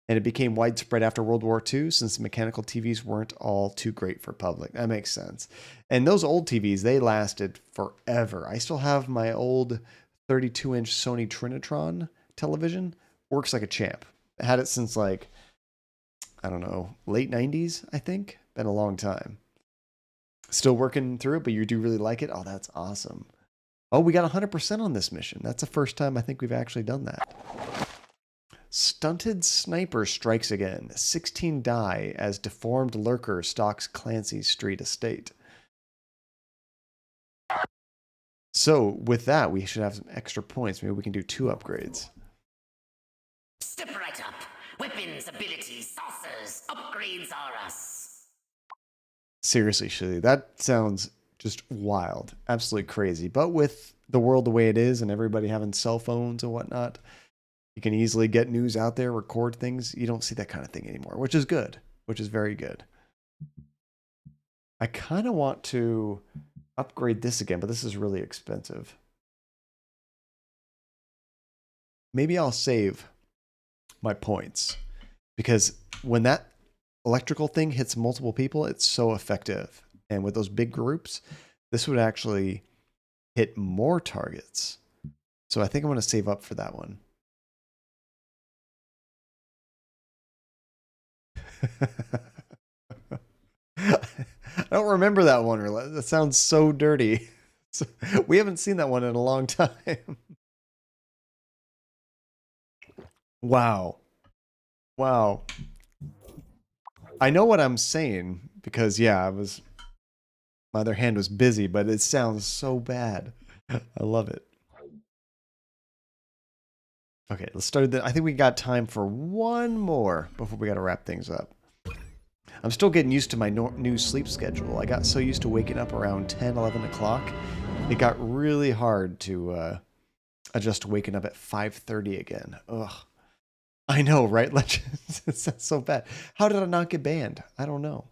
Speaker 1: And it became widespread after World War II since mechanical TVs weren't all too great for public. That makes sense. And those old TVs, they lasted forever. I still have my old 32-inch Sony Trinitron television. Works like a champ. I had it since like, I don't know, late 90s, I think. Been a long time. Still working through it, but you do really like it? Oh, that's awesome. Oh, we got 100% on this mission. That's the first time I think we've actually done that. Stunted Sniper strikes again. 16 die as deformed lurker stalks Clancy's street estate. So, with that, we should have some extra points. Maybe we can do 2 upgrades.
Speaker 16: Step right up. Weapons, abilities, saucers, upgrades are us.
Speaker 1: Seriously, Shilly, that sounds just wild. Absolutely crazy. But with the world the way it is and everybody having cell phones and whatnot, you can easily get news out there, record things. You don't see that kind of thing anymore, which is good, which is very good. I kind of want to upgrade this again, but this is really expensive. Maybe I'll save my points because when that electrical thing hits multiple people, it's so effective. And with those big groups, this would actually hit more targets. So I think I'm going to save up for that one. I don't remember that one. That sounds so dirty. We haven't seen that one in a long time. Wow. Wow. I know what I'm saying because, yeah, my other hand was busy, but it sounds so bad. I love it. Okay, let's start. I think we got time for one more before we got to wrap things up. I'm still getting used to my new sleep schedule. I got so used to waking up around 10, 11 o'clock. It got really hard to adjust to waking up at 5:30 again. Ugh. I know, right, Legends? It's so bad. How did I not get banned? I don't know.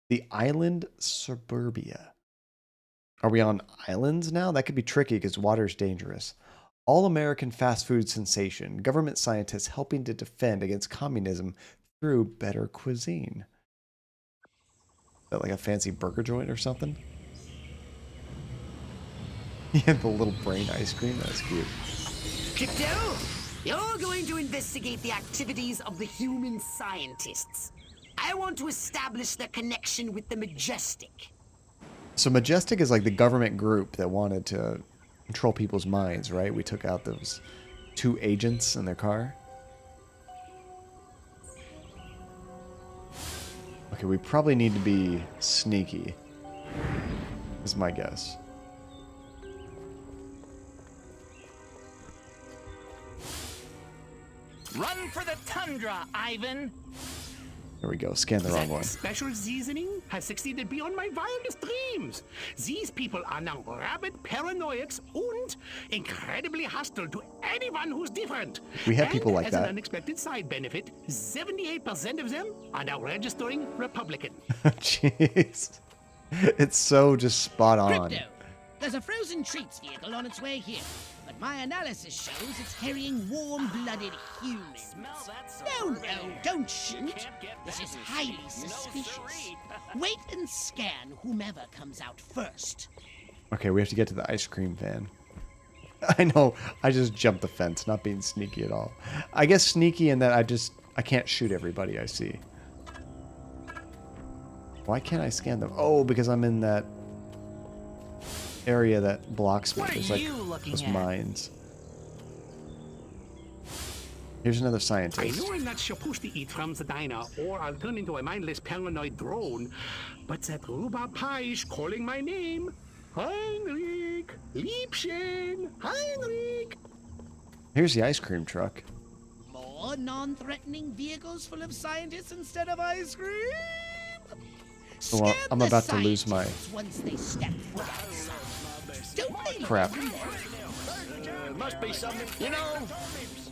Speaker 1: The island Suburbia. Are we on islands now? That could be tricky because water's dangerous. All-American fast food sensation. Government scientists helping to defend against communism through better cuisine. Is that like a fancy burger joint or something? Yeah, the little brain ice cream. That's cute.
Speaker 16: Crypto, you're going to investigate the activities of the human scientists. I want to establish their connection with the Majestic.
Speaker 1: So Majestic is like the government group that wanted to control people's minds, right? We took out those 2 agents in their car. Okay, we probably need to be sneaky, is my guess.
Speaker 15: Run for the tundra, Ivan!
Speaker 1: There we go. Scan the wrong one.
Speaker 10: Special seasoning has succeeded beyond my wildest dreams. These people are now rabid paranoiacs and incredibly hostile to anyone who's different.
Speaker 1: We have people like
Speaker 10: as
Speaker 1: that.
Speaker 10: an unexpected side benefit, 78% of them are now registering Republican.
Speaker 1: Jeez. It's so just spot on.
Speaker 6: Crypto, there's a frozen treats vehicle on its way here, but my analysis shows it's carrying warm-blooded humans. No, don't shoot. This is highly suspicious. Wait and scan whomever comes out first.
Speaker 1: Okay, we have to get to the ice cream van. I know, I just jumped the fence, not being sneaky at all. I guess sneaky in that I can't shoot everybody I see. Why can't I scan them? Oh, because I'm in that area that blocks me. There's like those mines. Here's another
Speaker 10: I
Speaker 1: scientist.
Speaker 10: know I'm not supposed to eat from the diner, or I'll turn into a mindless paranoid drone, but that rhubarb pie is calling my name. Heinrich! Liebchen! Heinrich!
Speaker 1: Here's the ice cream truck.
Speaker 6: More non-threatening vehicles full of scientists instead of ice cream?
Speaker 1: Oh, well, I'm about to lose my...
Speaker 6: Once they step foot outside. Don't they
Speaker 1: Crap.
Speaker 14: Must be something, you know.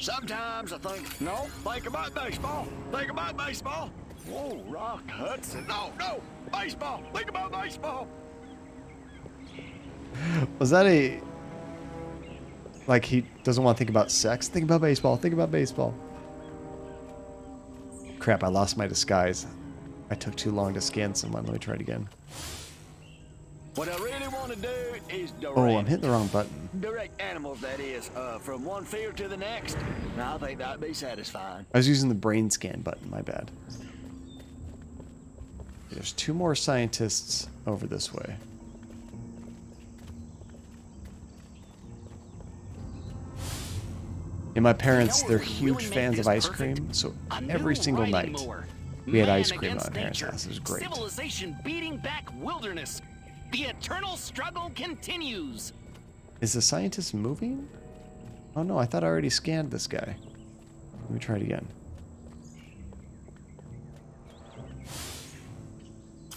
Speaker 14: Sometimes I think, no, think about baseball. Think about baseball. Whoa, Rock Hudson. No, baseball. Think about baseball.
Speaker 1: Was that a... Like he doesn't want to think about sex? Think about baseball. Think about baseball. Crap, I lost my disguise. I took too long to scan someone. Let me try it again.
Speaker 14: What I really want to do is direct.
Speaker 1: Oh, I'm hitting the wrong button.
Speaker 14: Direct animals, that is, from one field to the next. I think that'd be satisfying.
Speaker 1: I was using the brain scan button. My bad. There's 2 more scientists over this way. And my parents, they're huge fans of ice cream, so every single night we had ice cream at my parents' house. It was great.
Speaker 15: Civilization beating back wilderness. The eternal struggle continues.
Speaker 1: Is the scientist moving? Oh no, I thought I already scanned this guy. Let me try it again.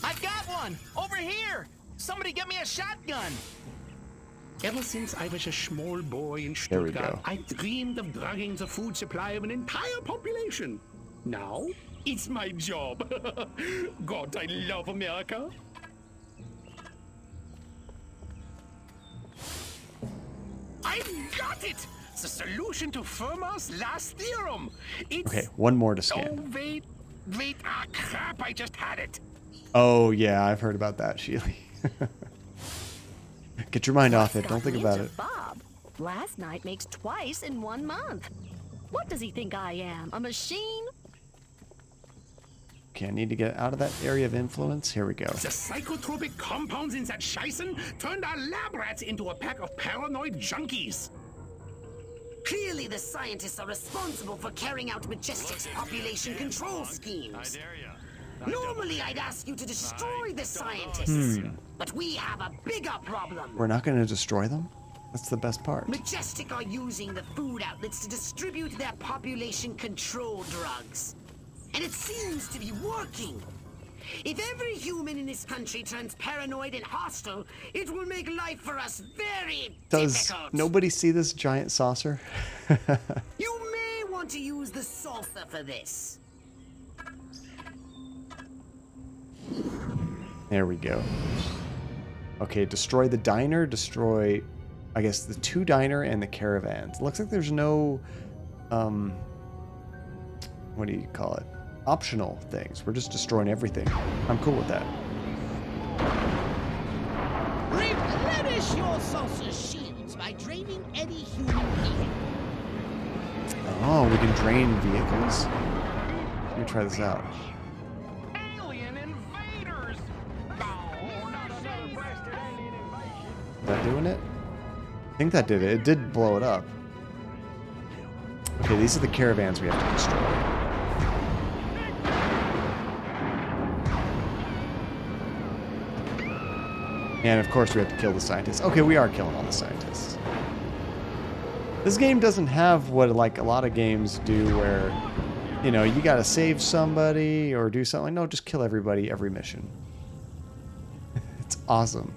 Speaker 15: I've got one! Over here! Somebody get me a shotgun!
Speaker 10: Ever since I was a small boy in
Speaker 1: There we
Speaker 10: Stuttgart,
Speaker 1: go.
Speaker 10: I dreamed of drugging the food supply of an entire population. Now, it's my job. God, I love America. I've got it! The solution to Fermat's last theorem. It's...
Speaker 1: Okay, one more to
Speaker 10: Oh,
Speaker 1: scan.
Speaker 10: wait. Ah, crap, I just had it.
Speaker 1: Oh yeah, I've heard about that, Sheely. Get your mind off it. Don't think about it.
Speaker 8: Bob. Last night makes twice in 1 month. What does he think I am? A machine?
Speaker 1: Okay, I need to get out of that area of influence. Here we go.
Speaker 10: The psychotropic compounds in that Scheißen turned our lab rats into a pack of paranoid junkies.
Speaker 3: Clearly, the scientists are responsible for carrying out Majestic's population control schemes. Normally, I'd ask you to destroy the scientists, but we have a bigger problem.
Speaker 1: We're not going to destroy them? That's the best part.
Speaker 3: Majestic are using the food outlets to distribute their population control drugs. And it seems to be working. If every human in this country turns paranoid and hostile, it will make life for us very
Speaker 1: Does
Speaker 3: difficult.
Speaker 1: nobody see this giant saucer?
Speaker 3: You may want to use the saucer for this.
Speaker 1: There we go. Okay, destroy the diner, destroy, I guess, the 2 diner and the caravans. Looks like there's no, what do you call it? Optional things. We're just destroying everything. I'm cool with that.
Speaker 6: Replenish your saucer's shields by draining any human vehicle.
Speaker 1: Oh, we can drain vehicles? Let me try this out.
Speaker 10: Alien invaders!
Speaker 1: Is that doing it? I think that did it. It did blow it up. Okay, these are the caravans we have to destroy. And of course we have to kill the scientists. Okay, we are killing all the scientists. This game doesn't have what like a lot of games do where, you know, you gotta save somebody or do something. No, just kill everybody every mission. It's awesome.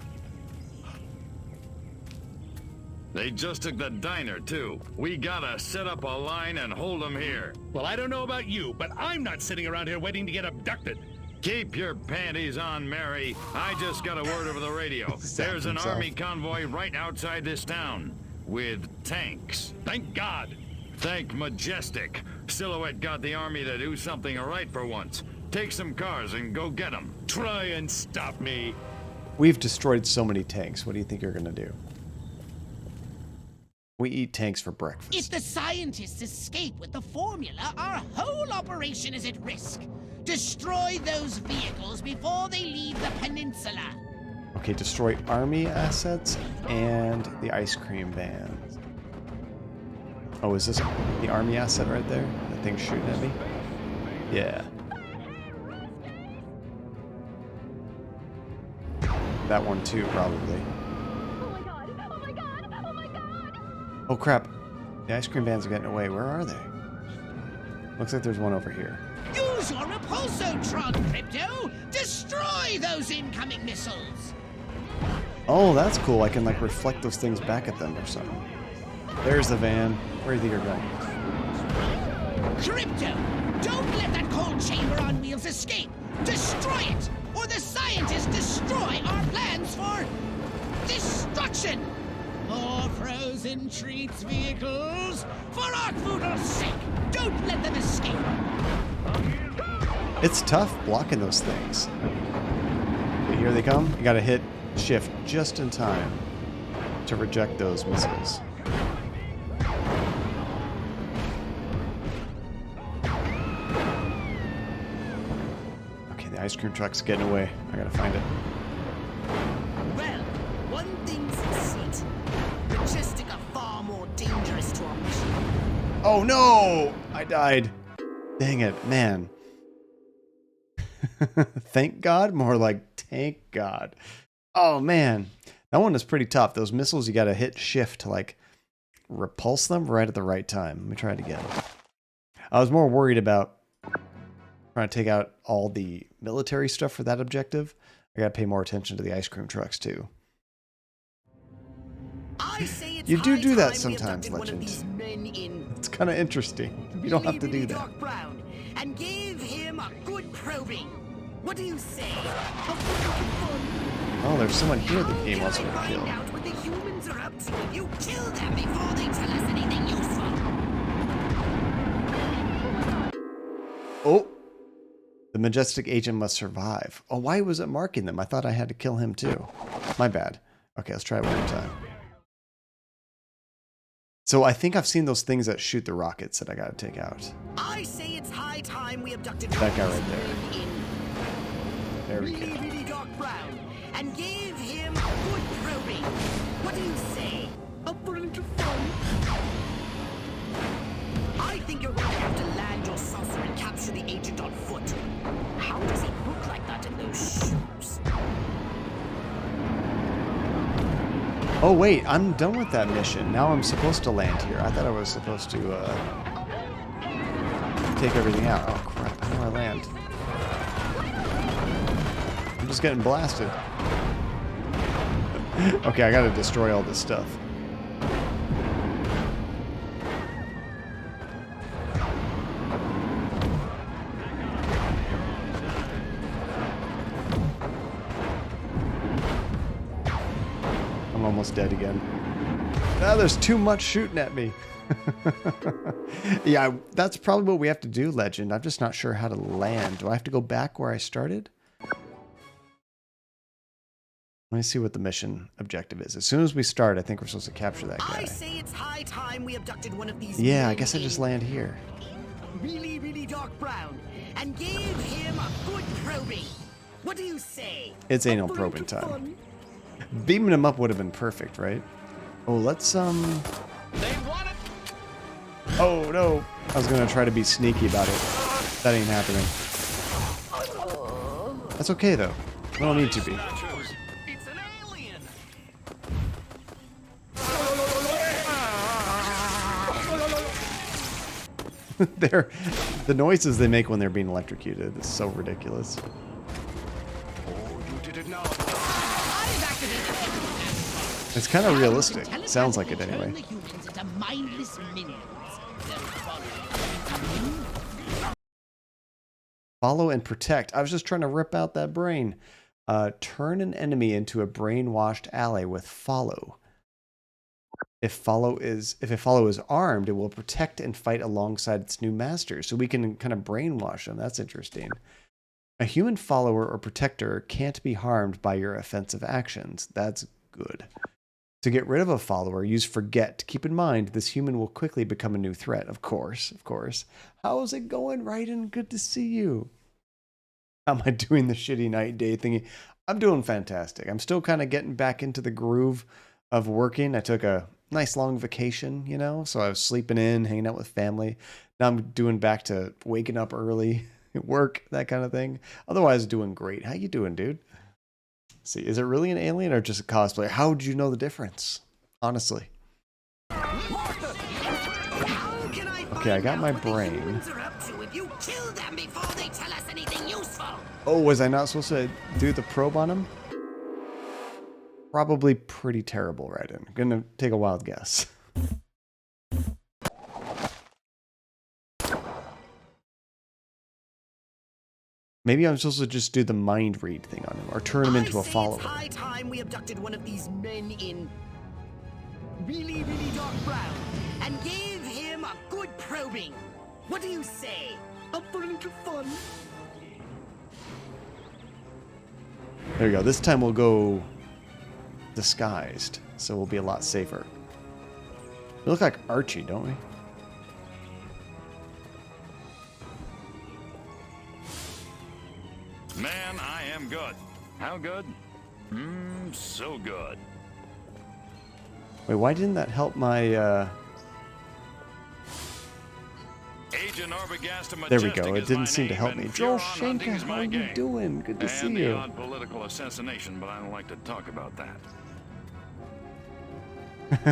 Speaker 9: They just took the diner, too. We gotta set up a line and hold them here.
Speaker 10: Well, I don't know about you, but I'm not sitting around here waiting to get abducted.
Speaker 9: Keep your panties on, Mary. I just got a word over the radio. There's an army convoy right outside this town. With tanks.
Speaker 10: Thank God.
Speaker 9: Thank Majestic. Silhouette got the army to do something right for once. Take some cars and go get them.
Speaker 10: Try and stop me.
Speaker 1: We've destroyed so many tanks. What do you think you're gonna do? We eat tanks for breakfast.
Speaker 6: If the scientists escape with the formula, our whole operation is at risk. Destroy those vehicles before they leave the peninsula.
Speaker 1: Okay, destroy army assets and the ice cream vans. Oh, is this the army asset right there? That thing's shooting at me? Yeah. That one too, probably. Oh crap. The ice cream vans are getting away. Where are they? Looks like there's one over here.
Speaker 6: Use your repulsotron, Crypto! Destroy those incoming missiles!
Speaker 1: Oh, that's cool. I can like reflect those things back at them or something. There's the van. Where do you think you're going?
Speaker 6: Crypto! Don't let that cold chamber on wheels escape! Destroy it! Or the scientists destroy our plans for destruction! More frozen treats vehicles! For Arkvoodle's sake! Don't let them escape!
Speaker 1: It's tough blocking those things. Okay, here they come. You gotta hit shift just in time to reject those missiles. Okay, the ice cream truck's getting away. I gotta find it.
Speaker 16: Well, one thing's in sight. Majestic are far more dangerous to our mission.
Speaker 1: Oh no! I died. Dang it, man. Thank God? More like tank God. Oh man. That one is pretty tough. Those missiles, you gotta hit shift to like repulse them right at the right time. Let me try it again. I was more worried about trying to take out all the military stuff for that objective. I gotta pay more attention to the ice cream trucks too. You do that sometimes, Legend. It's kind of interesting. You don't have to do that.
Speaker 16: And give him a good probing. What do you say?
Speaker 1: Oh, there's someone here the game wants me to kill.
Speaker 16: Out what the humans are up to. You kill them before they tell us anything useful.
Speaker 1: Oh, the Majestic agent must survive. Oh, why was it marking them? I thought I had to kill him too. My bad. Okay, let's try it one more time. So I think I've seen those things that shoot the rockets that I gotta take out.
Speaker 16: I say it's high time we abducted
Speaker 1: that guy right there. There we go.
Speaker 16: Really dark brown, and gave him a good probing. What do you say? Up for a little fun? I think you're going to have to land your saucer and capture the agent on foot. How does he look like that in those shoes?
Speaker 1: Oh wait, I'm done with that mission. Now I'm supposed to land here. I thought I was supposed to take everything out. Oh crap, how do I land? I'm just getting blasted. Okay, I gotta destroy all this stuff. I'm almost dead again. Now there's too much shooting at me. Yeah, that's probably what we have to do, Legend. I'm just not sure how to land. Do I have to go back where I started? Let me see what the mission objective is. As soon as we start, I think we're supposed to capture that guy.
Speaker 16: I say it's high time we abducted one of these.
Speaker 1: Yeah, I guess I just land here.
Speaker 16: Really dark brown, and gave him a good probing. What do you say?
Speaker 1: It's anal probing time. Beaming him up would have been perfect, right? Oh, let's
Speaker 10: They want it.
Speaker 1: Oh no! I was gonna try to be sneaky about it. That ain't happening. That's okay though. We don't need to be. The noises they make when they're being electrocuted is so ridiculous. It's kind of realistic. Sounds like it anyway. Follow and protect. I was just trying to rip out that brain. Turn an enemy into a brainwashed ally with follow. If a follow is armed, it will protect and fight alongside its new master. So we can kind of brainwash them. That's interesting. A human follower or protector can't be harmed by your offensive actions. That's good. To get rid of a follower, use forget. Keep in mind, this human will quickly become a new threat. Of course, of course. How's it going, Raiden? Good to see you. How am I doing the shitty night day thingy? I'm doing fantastic. I'm still kind of getting back into the groove of working. I took a nice long vacation, you know, so I was sleeping in, hanging out with family. Now I'm doing back to waking up early, work, that kind of thing. Otherwise, doing great. How you doing, dude? See, is it really an alien or just a cosplayer? How would you know the difference? Honestly. Okay, I got my brain. Oh, was I not supposed to do the probe on him? Probably pretty terrible, Raiden. I'm gonna take a wild guess. Maybe I'm supposed to just do the mind read thing on him, or turn him into a follower.
Speaker 16: It's high time we abducted one of these men in really, really dark brown and gave him a good probing. What do you say? Up for a little fun?
Speaker 1: There you go. This time we'll go disguised, so we'll be a lot safer. We look like Archie, don't we?
Speaker 9: Man, I am good. How good? So good.
Speaker 1: Wait, why didn't that help my,
Speaker 9: Agent Arbogast
Speaker 1: There we go. It didn't seem to help me. Joel Shenka, how are you doing? Good to see
Speaker 9: and the
Speaker 1: you.
Speaker 9: odd political assassination, but I don't like to talk about that.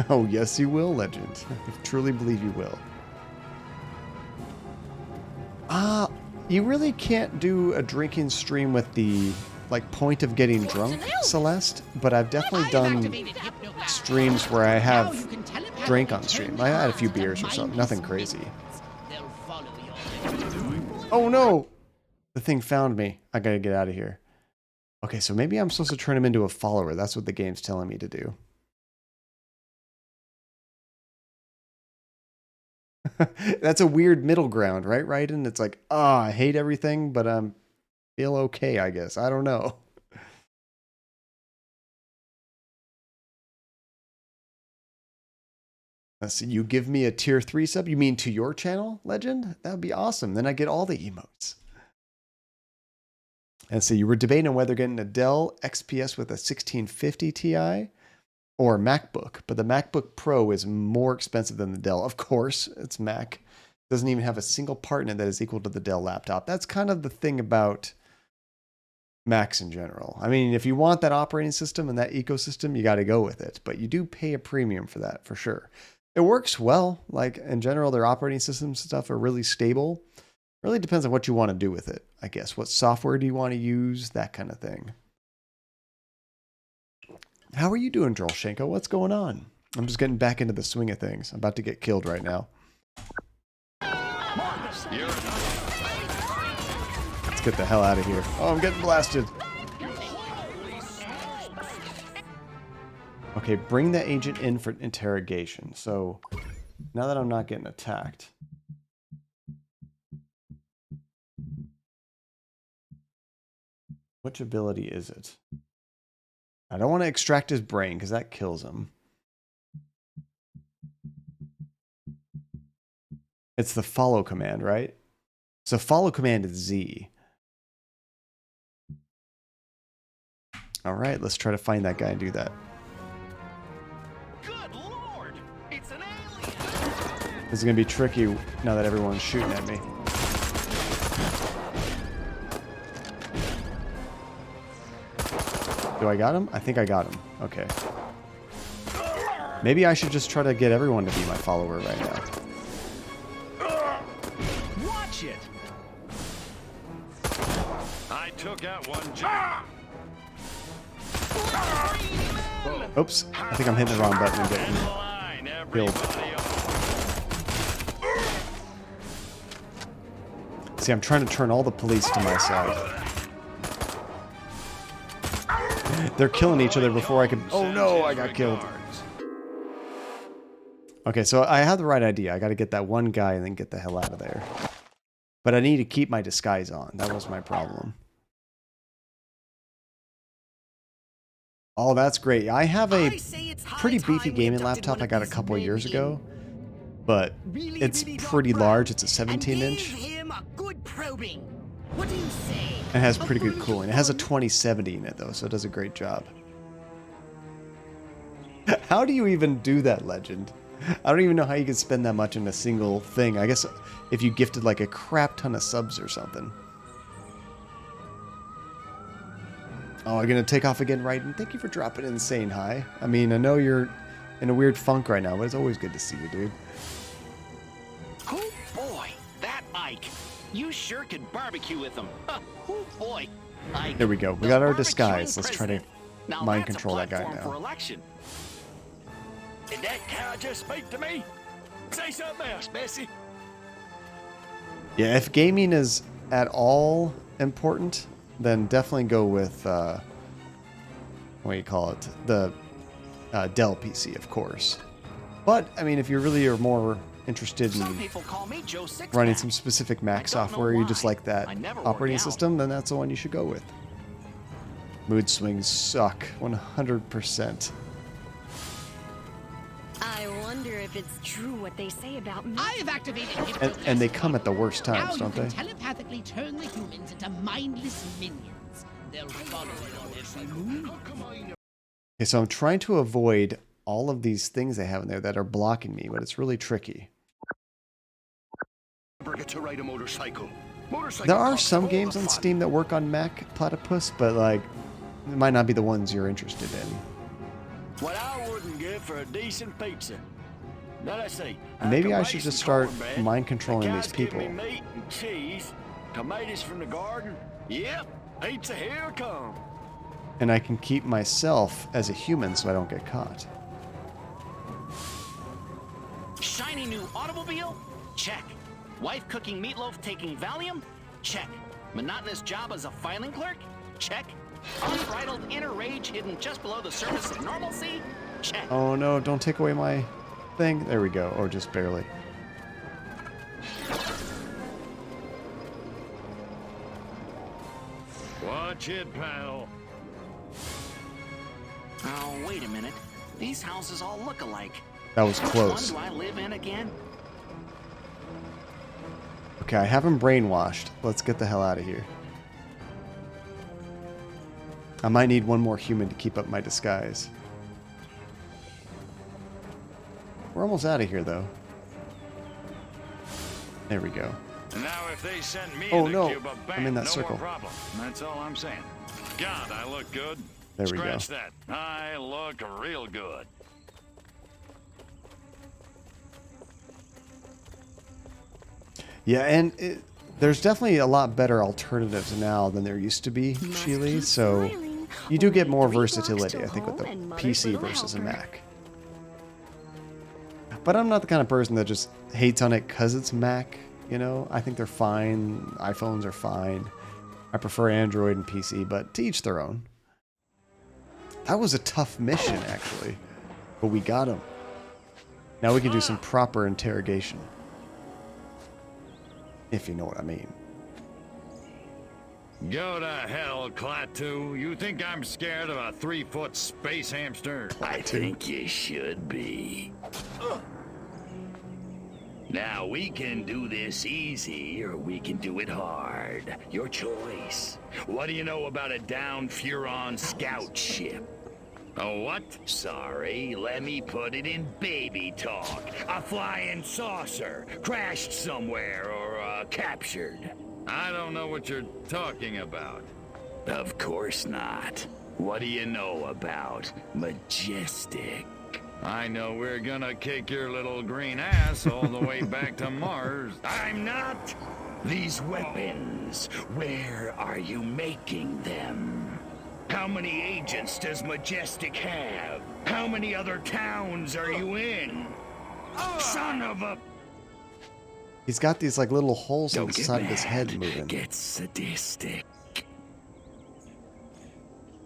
Speaker 1: Oh, yes, you will, Legend. I truly believe you will. You really can't do a drinking stream with the, like, point of getting drunk, Celeste, but I've definitely done streams where I have drink on stream. I had a few beers or something, nothing crazy. Oh no! The thing found me. I gotta get out of here. Okay, so maybe I'm supposed to turn him into a follower. That's what the game's telling me to do. That's a weird middle ground, right, Raiden? It's like, I hate everything, but I'm feel okay, I guess. I don't know. Let's see, you give me a tier 3 sub? You mean to your channel, Legend? That would be awesome. Then I get all the emotes. And so you were debating on whether getting a Dell XPS with a 1650 Ti or MacBook, but the MacBook Pro is more expensive than the Dell. Of course, it's Mac. It doesn't even have a single part in it that is equal to the Dell laptop. That's kind of the thing about Macs in general. I mean, if you want that operating system and that ecosystem, you got to go with it, but you do pay a premium for that, for sure. It works well. Like, in general, their operating system stuff are really stable. Really depends on what you want to do with it, I guess. What software do you want to use? That kind of thing. How are you doing, Joel Shenko? What's going on? I'm just getting back into the swing of things. I'm about to get killed right now. Let's get the hell out of here. Oh, I'm getting blasted. Okay, bring the agent in for interrogation. So, now that I'm not getting attacked. Which ability is it? I don't want to extract his brain because that kills him. It's the follow command, right? So follow command is Z. All right, let's try to find that guy and do that.
Speaker 10: Good Lord, it's an alien.
Speaker 1: This is going to be tricky now that everyone's shooting at me. Do I got him? I think I got him. Okay. Maybe I should just try to get everyone to be my follower right now.
Speaker 9: shit. I took out one.
Speaker 1: Oops, I think I'm hitting the wrong button and getting killed. See, I'm trying to turn all the police to my side. They're killing each other before I can... Oh no, I got killed. Okay, so I have the right idea. I got to get that one guy and then get the hell out of there. But I need to keep my disguise on. That was my problem. Oh, that's great. I have a pretty beefy gaming laptop I got a couple of years ago. But it's pretty large. It's a 17-inch.
Speaker 3: What do you say?
Speaker 1: It has pretty good cooling. It has a 2070 in it, though, so it does a great job. How do you even do that, Legend? I don't even know how you could spend that much in a single thing. I guess if you gifted like a crap ton of subs or something. Oh, I'm going to take off again, right? And thank you for dropping in saying hi. I mean, I know you're in a weird funk right now, but it's always good to see you, dude.
Speaker 15: Oh boy, that Ike. You sure could barbecue with him. Oh boy. Ike,
Speaker 1: there we go. We got our disguise. Let's try to mind control that guy now.
Speaker 14: For election. Did that cow just speak to me? Say something else, Bessie.
Speaker 1: Yeah, if gaming is at all important, then definitely go with, what do you call it? The Dell PC, of course. But, I mean, if you really are more interested in running some specific Mac software, you just like that operating system, then that's the one you should go with. Mood swings suck, 100%.
Speaker 8: I wonder if it's true what they say about me.
Speaker 6: I have activated
Speaker 1: And they come at the worst times,
Speaker 6: now
Speaker 1: don't
Speaker 6: you
Speaker 1: they?
Speaker 6: can telepathically turn the humans into mindless minions. They'll follow you on every move.
Speaker 1: Okay, so I'm trying to avoid all of these things they have in there that are blocking me, but it's really tricky.
Speaker 14: To ride a motorcycle.
Speaker 1: There are some games on Steam that work on Mac Platypus, but like, it might not be the ones you're interested in.
Speaker 14: What I wouldn't give for a decent pizza. Now let's see.
Speaker 1: Maybe I should just start mind controlling these people.
Speaker 14: Give me meat and cheese, tomatoes from the garden. Yep, pizza here come.
Speaker 1: And I can keep myself as a human so I don't get caught.
Speaker 15: Shiny new automobile? Check. Wife cooking meatloaf taking Valium? Check. Monotonous job as a filing clerk? Check. Unbridled inner rage hidden just below the surface of normalcy? Check.
Speaker 1: Oh no, don't take away my thing. There we go. Or just barely.
Speaker 9: Watch it, pal.
Speaker 15: Oh, wait a minute. These houses all look alike.
Speaker 1: That was close.
Speaker 15: Which one do I live in again?
Speaker 1: Okay, I have him brainwashed. Let's get the hell out of here. I might need one more human to keep up my disguise. We're almost out of here, though. There we go.
Speaker 9: Now, if they send me
Speaker 1: Oh,
Speaker 9: in
Speaker 1: no.
Speaker 9: the cube of
Speaker 1: I'm in that
Speaker 9: no
Speaker 1: circle.
Speaker 9: more problem. That's all I'm saying. God, I look good.
Speaker 1: There we go.
Speaker 9: Scratch that. I look real good.
Speaker 1: Yeah, and there's definitely a lot better alternatives now than there used to be, Sheely, so you do get more versatility, I think, with the PC versus a Mac. But I'm not the kind of person that just hates on it because it's Mac, you know? I think they're fine. iPhones are fine. I prefer Android and PC, but to each their own. That was a tough mission, actually. But we got him. Now we can do some proper interrogation. If you know what I mean.
Speaker 9: Go to hell, Klaatu. You think I'm scared of a 3-foot space hamster?
Speaker 12: I think you should be. Now, we can do this easy, or we can do it hard. Your choice. What do you know about a downed Furon scout ship?
Speaker 9: A what?
Speaker 12: Sorry, let me put it in baby talk. A flying saucer, crashed somewhere, or captured.
Speaker 9: I don't know what you're talking about.
Speaker 12: Of course not. What do you know about Majestic?
Speaker 9: I know we're gonna kick your little green ass all the way back to Mars.
Speaker 12: I'm not. These weapons, where are you making them? How many agents does Majestic have? How many other towns are you in? Son of a...
Speaker 1: He's got these like little holes
Speaker 12: Don't
Speaker 1: inside
Speaker 12: get
Speaker 1: of his head moving.
Speaker 12: Get sadistic.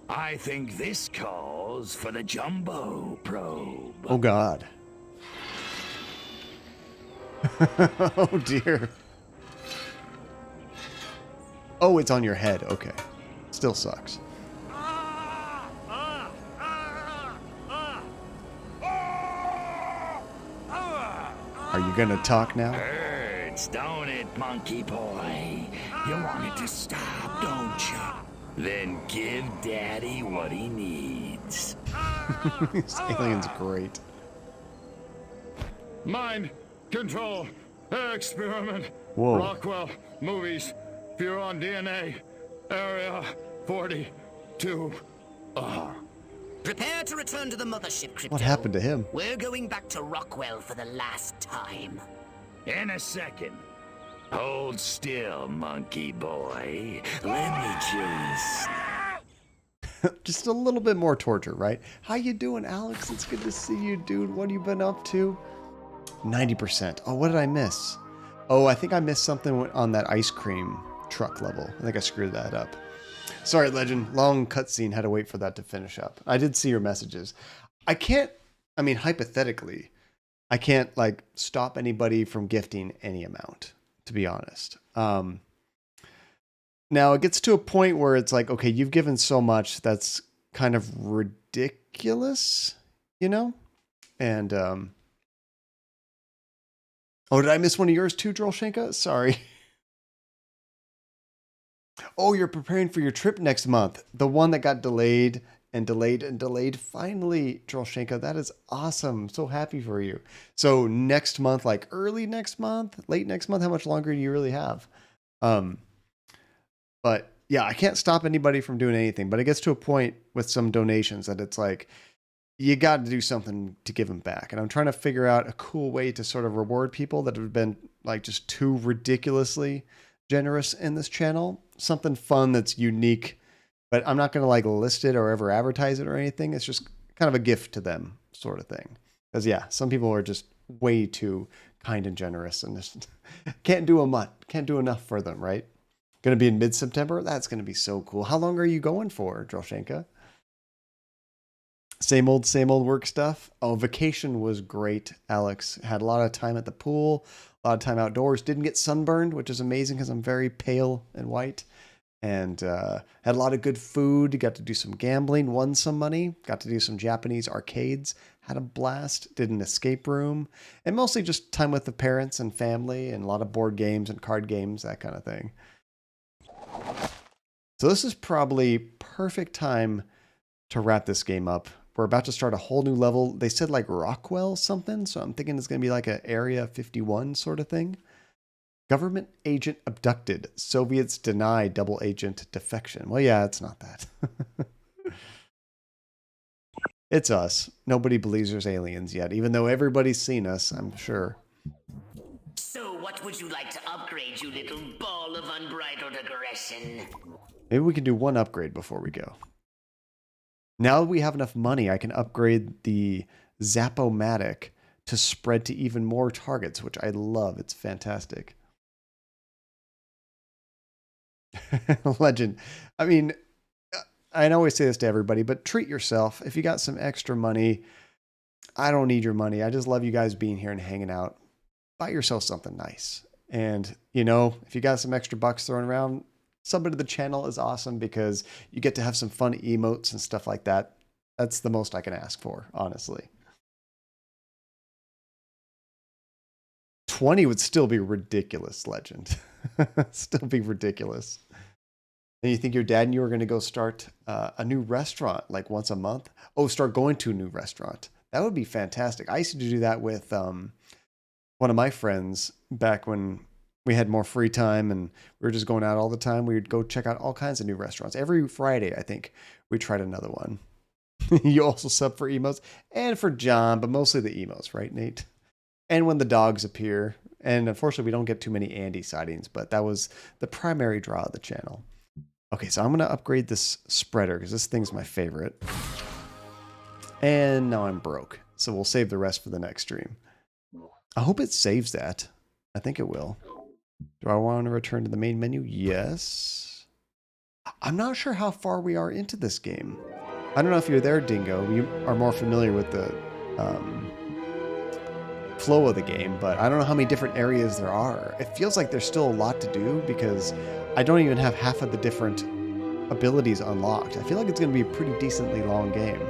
Speaker 12: I think this calls for the jumbo probe.
Speaker 1: Oh God. Oh dear. Oh, it's on your head. Okay. Still sucks. Are you gonna talk now?
Speaker 12: Hurts, don't it, monkey boy? You want it to stop, don't you? Then give Daddy what he needs.
Speaker 1: This alien's great.
Speaker 9: Mind control experiment.
Speaker 1: Whoa.
Speaker 9: Rockwell movies. Furon DNA. Area 42.
Speaker 3: Prepare to return to the mothership, Crypto.
Speaker 1: What happened to him?
Speaker 3: We're going back to Rockwell for the last time.
Speaker 12: In a second. Hold still, monkey boy. Let me just...
Speaker 1: Just a little bit more torture, right? How you doing, Alex? It's good to see you, dude. What have you been up to? 90%. Oh, what did I miss? Oh, I think I missed something on that ice cream truck level. I think I screwed that up. Sorry, Legend. Long cutscene. Had to wait for that to finish up. I did see your messages. I can't, I mean, hypothetically, I can't, like, stop anybody from gifting any amount, to be honest. Now, it gets to a point where it's like, okay, you've given so much that's kind of ridiculous, you know? And, oh, did I miss one of yours too, Drolshenka? Sorry. Oh, you're preparing for your trip next month. The one that got delayed and delayed and delayed. Finally, Drolshenka, that is awesome. So happy for you. So next month, like early next month, late next month, how much longer do you really have? But yeah, I can't stop anybody from doing anything, but it gets to a point with some donations that it's like, you got to do something to give them back. And I'm trying to figure out a cool way to sort of reward people that have been like just too ridiculously generous in this channel. Something fun that's unique, but I'm not going to like list it or ever advertise it or anything. It's just kind of a gift to them sort of thing. Because yeah, some people are just way too kind and generous and just can't do enough for them, right? Going to be in mid-September? That's going to be so cool. How long are you going for, Drolshenka? Same old work stuff. Oh, vacation was great, Alex. Had a lot of time at the pool, a lot of time outdoors. Didn't get sunburned, which is amazing because I'm very pale and white. And had a lot of good food. Got to do some gambling, won some money. Got to do some Japanese arcades. Had a blast. Did an escape room. And mostly just time with the parents and family and a lot of board games and card games, that kind of thing. So this is probably perfect time to wrap this game up. We're about to start a whole new level. They said like Rockwell something, so I'm thinking it's going to be like an Area 51 sort of thing. Government agent abducted. Soviets deny double agent defection. Well, yeah, it's not that. It's us. Nobody believes there's aliens yet, even though everybody's seen us, I'm sure.
Speaker 3: So what would you like to upgrade, you little ball of unbridled aggression?
Speaker 1: Maybe we can do one upgrade before we go. Now that we have enough money, I can upgrade the Zap-O-Matic to spread to even more targets, which I love. It's fantastic. Legend. I mean, I always say this to everybody, but treat yourself. If you got some extra money, I don't need your money. I just love you guys being here and hanging out. Buy yourself something nice. And, you know, if you got some extra bucks thrown around, sub to the channel is awesome because you get to have some fun emotes and stuff like that. That's the most I can ask for, honestly. 20 would still be ridiculous, Legend. Still be ridiculous. And you think your dad and you are going to go start a new restaurant like once a month? Oh, start going to a new restaurant. That would be fantastic. I used to do that with one of my friends back when we had more free time and we were just going out all the time. We would go check out all kinds of new restaurants. Every Friday, I think, we tried another one. You also sub for emotes and for John, but mostly the emotes, right, Nate? And when the dogs appear, And unfortunately, we don't get too many Andy sightings, but that was the primary draw of the channel. Okay, so I'm going to upgrade this spreader because this thing's my favorite. And now I'm broke. So we'll save the rest for the next stream. I hope it saves that. I think it will. Do I want to return to the main menu? Yes. I'm not sure how far we are into this game. I don't know if you're there, Dingo. You are more familiar with the flow of the game, but I don't know how many different areas there are. It feels like there's still a lot to do because I don't even have half of the different abilities unlocked. I feel like it's going to be a pretty decently long game.